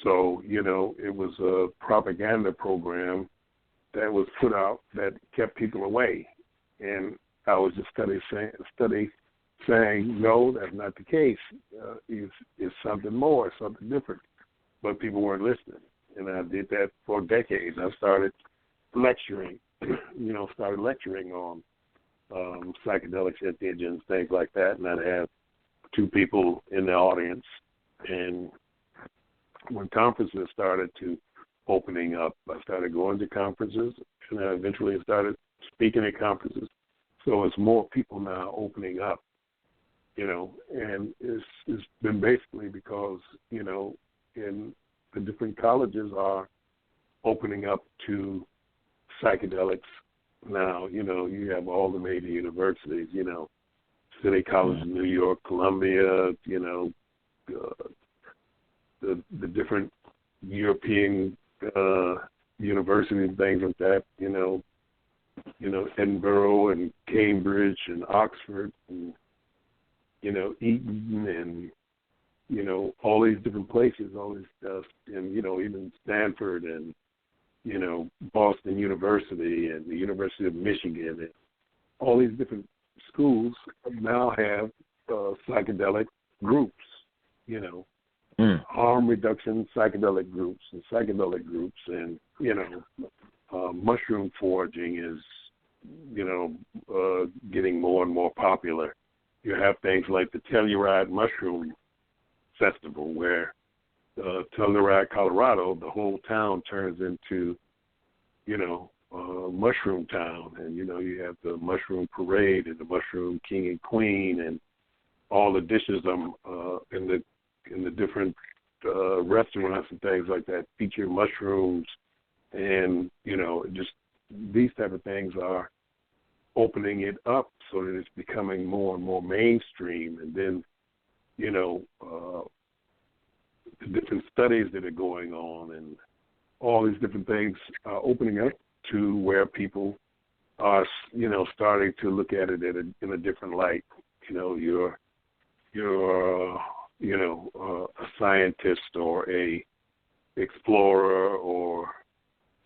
So, it was a propaganda program that was put out that kept people away. And I was just saying, no, that's not the case. It's something more, something different. But people weren't listening. And I did that for decades. I started lecturing, on psychedelics, entheogens, things like that. And I'd have 2 people in the audience. And when conferences started to opening up, I started going to conferences, and I eventually started speaking at conferences. So it's more people now opening up, and it's been basically because, in the different colleges are opening up to psychedelics now. You have all the major universities, City College of New York, Columbia, the different European universities, things like that, Edinburgh and Cambridge and Oxford and, Eton and, all these different places, all this stuff, and, even Stanford and, Boston University and the University of Michigan and all these different schools now have psychedelic groups, harm reduction psychedelic groups, and mushroom foraging is, getting more and more popular. You have things like the Telluride Mushroom Festival, where Telluride, Colorado, the whole town turns into, mushroom town, and you have the mushroom parade and the mushroom king and queen, and all the dishes in the different restaurants and things like that feature mushrooms, and just these type of things are opening it up so that it's becoming more and more mainstream. And then the different studies that are going on and all these different things are opening up to where people are starting to look at it in a different light. You're a scientist or a explorer or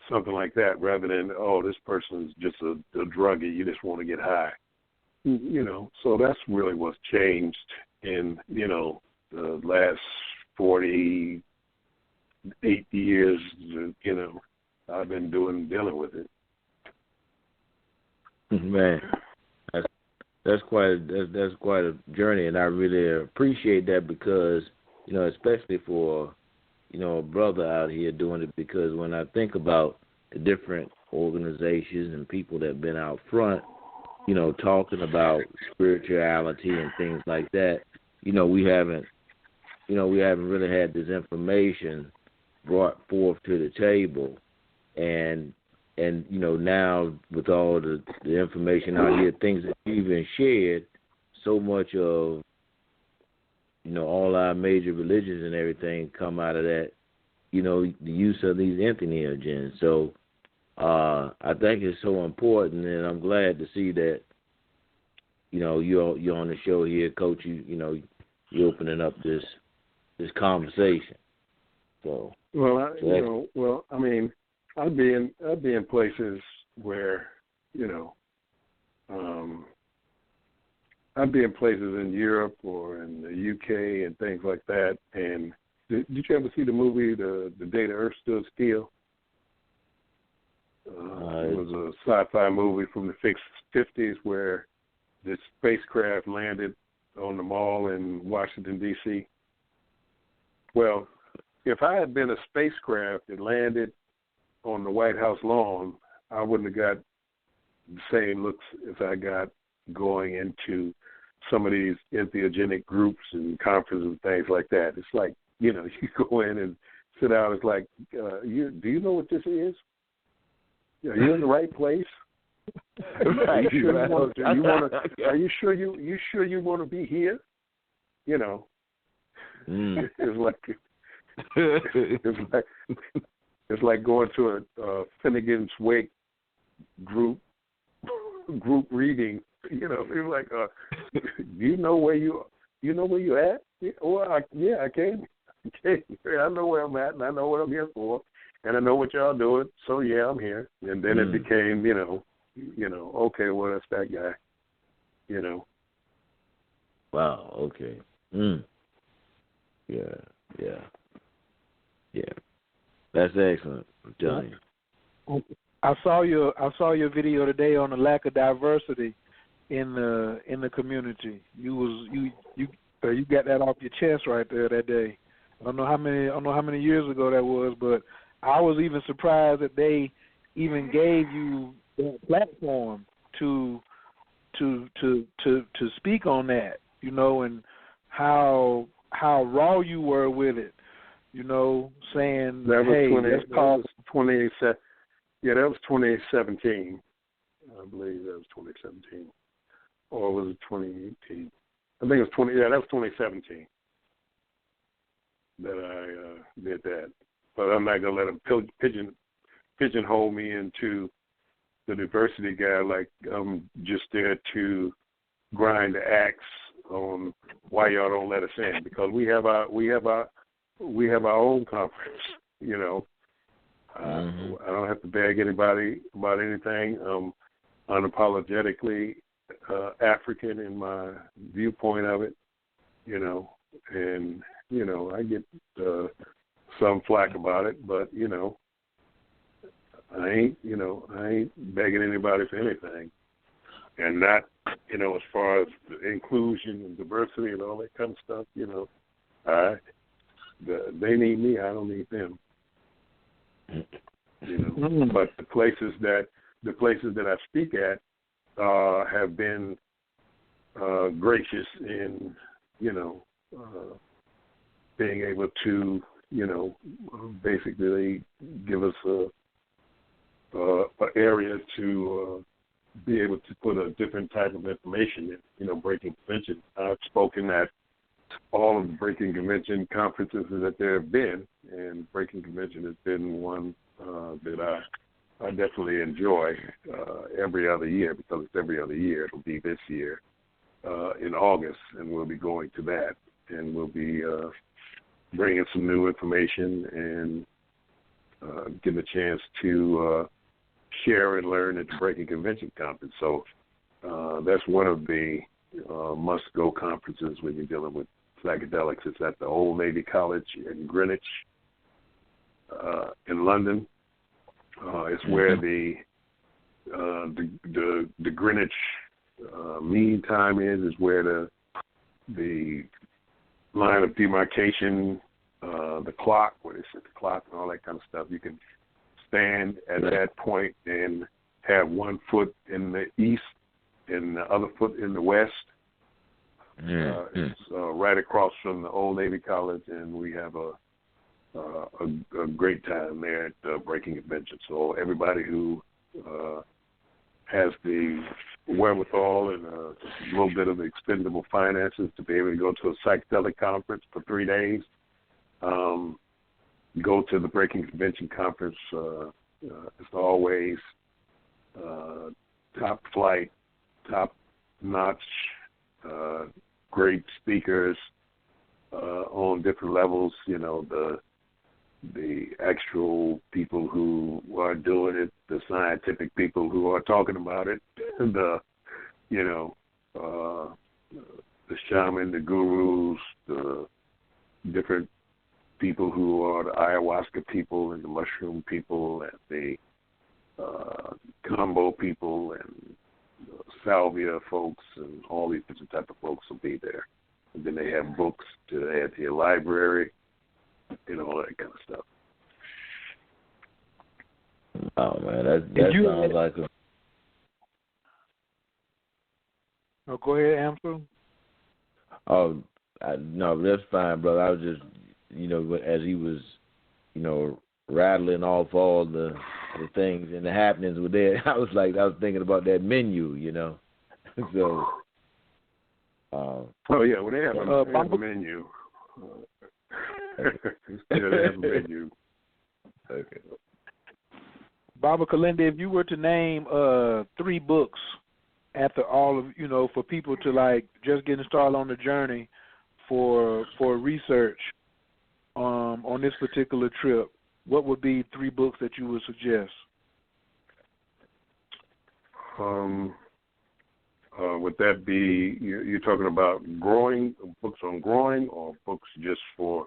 something like that, rather than, this person's just a druggie, you just want to get high. So that's really what's changed in, the last 48 years, I've been dealing with it. Man, that's quite a journey, and I really appreciate that because, especially for, a brother out here doing it, because when I think about the different organizations and people that have been out front, talking about spirituality and things like that, we haven't really had this information brought forth to the table, and now with all the information out here, things that you've been shared, so much of all our major religions and everything come out of that, the use of these entheogens. So I think it's so important, and I'm glad to see that, you're on the show here, Coach. You're opening up this conversation. So I'd be in places where, I'd be in places in Europe or in the UK and things like that. And did you ever see the movie The Day the Earth Stood Still? It was a sci-fi movie from the 50s where this spacecraft landed on the mall in Washington, D.C. Well, if I had been a spacecraft that landed on the White House lawn, I wouldn't have got the same looks as I got going into some of these entheogenic groups and conferences and things like that. It's like, you go in and sit down. It's like, do you know what this is? Are you in the right place? Are you sure you want to be here? It's like going to a Finnegan's Wake group reading. It's like, do you know where you You know where you at? Yeah, well, I came. I know where I'm at, and I know what I'm here for, and I know what y'all doing. So yeah, I'm here. And then it became, okay, well, that's that guy. Wow. Okay. Yeah. That's excellent. I'm telling you. I saw your video today on the lack of diversity in the community. You got that off your chest right there that day. I don't know how many years ago that was, but I was even surprised that they even gave you that platform to speak on that, and how raw you were with it, saying, that was hey, that was 2017. I believe that was 2017. Or was it 2018? I think it was 2017 that I did that. But I'm not going to let them pigeonhole me into the diversity guy like I'm just there to grind the axe on why y'all don't let us in, because we have our own conference, I don't have to beg anybody about anything. Unapologetically African in my viewpoint of it, and I get some flack about it, but I ain't begging anybody for anything, and not as far as the inclusion and diversity and all that kind of stuff, they need me, I don't need them, but the places that I speak at have been gracious in, being able to, basically give us a area to be able to put a different type of information in, breaking convention. I've spoken at all of the breaking convention conferences that there have been, and breaking convention has been one that I definitely enjoy every other year, because it's every other year. It'll be this year in August, and we'll be going to that, and we'll be bringing some new information and getting a chance to share and learn at the Breaking Convention Conference. So that's one of the must-go conferences when you're dealing with psychedelics. It's at the Old Navy College in Greenwich, in London. It's where the Greenwich mean time is where the line of demarcation, the clock, where they set the clock and all that kind of stuff. You can stand at that point and have one foot in the east and the other foot in the west. It's right across from the Old Navy College, and we have a great time there at Breaking Convention. So everybody who has the wherewithal and a little bit of expendable finances to be able to go to a psychedelic conference for 3 days, go to the Breaking Convention Conference. It's always top flight, top notch, great speakers on different levels. The actual people who are doing it, the scientific people who are talking about it, the shaman, the gurus, the different people who are the ayahuasca people and the mushroom people and the combo people and salvia folks and all these different type of folks will be there. And then they have books to add to your library and all that kind of stuff. Oh man, that sounds like a. Oh, go ahead, Amsel. Oh, no, that's fine, brother. I was just, as he was, rattling off all the things and the happenings with that, I was thinking about that menu, So. Oh yeah, well they have a menu. They have a menu. Okay. Baba Kilindi, if you were to name 3 books after all of, for people to just getting started on the journey, for research on this particular trip, what would be 3 books that you would suggest? Would that be, you're talking about growing, books on growing, or books just for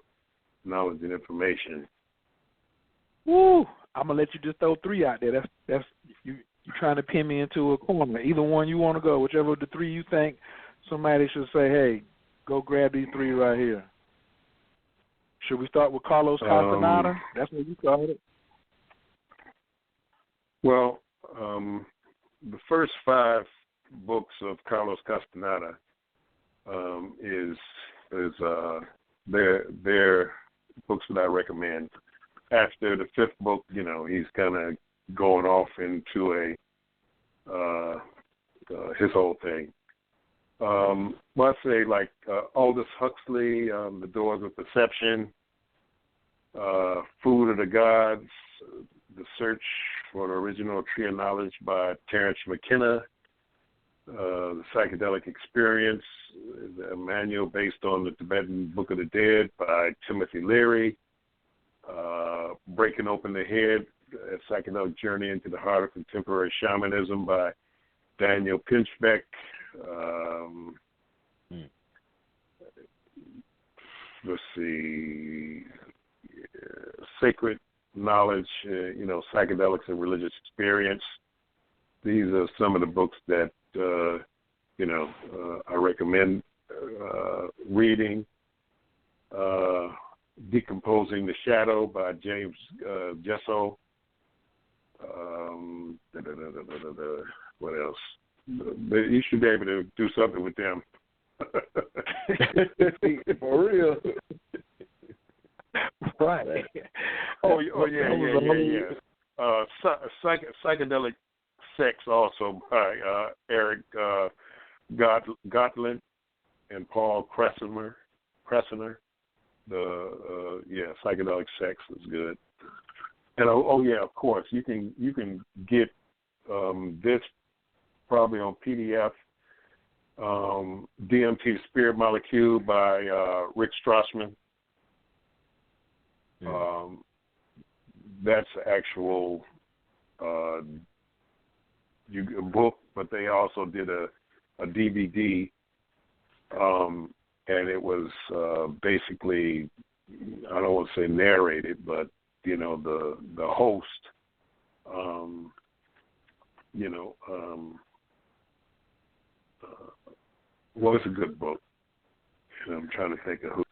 knowledge and information? Woo! I'm gonna let you just throw 3 out there. That's you trying to pin me into a corner. Either one you want to go, whichever of the 3 you think somebody should say, hey, go grab these 3 right here. Should we start with Carlos Castaneda? That's where you started. Well, the first 5 books of Carlos Castaneda they're books that I recommend. After the 5th book, he's kind of going off into his whole thing. Well, I'd say like Aldous Huxley, The Doors of Perception, Food of the Gods, The Search for an Original Tree of Knowledge by Terence McKenna, The Psychedelic Experience, a manual based on the Tibetan Book of the Dead by Timothy Leary, Breaking Open the Head, A Psychedelic Journey into the Heart of Contemporary Shamanism by Daniel Pinchbeck. Let's see, Sacred Knowledge, Psychedelics and Religious Experience. These are some of the books that, I recommend reading. Decomposing the Shadow by James Gesso. What else? You should be able to do something with them. For real. Right. Oh yeah. Psychedelic Sex, also by Eric Gottlieb and Paul Kressner. Psychedelic Sex is good. And of course, you can get this probably on PDF. DMT, The Spirit Molecule by Rick Strassman. That's actual a book, but they also did a DVD, and it was basically, I don't want to say narrated, but the host, well, it's a good book. And I'm trying to think of who.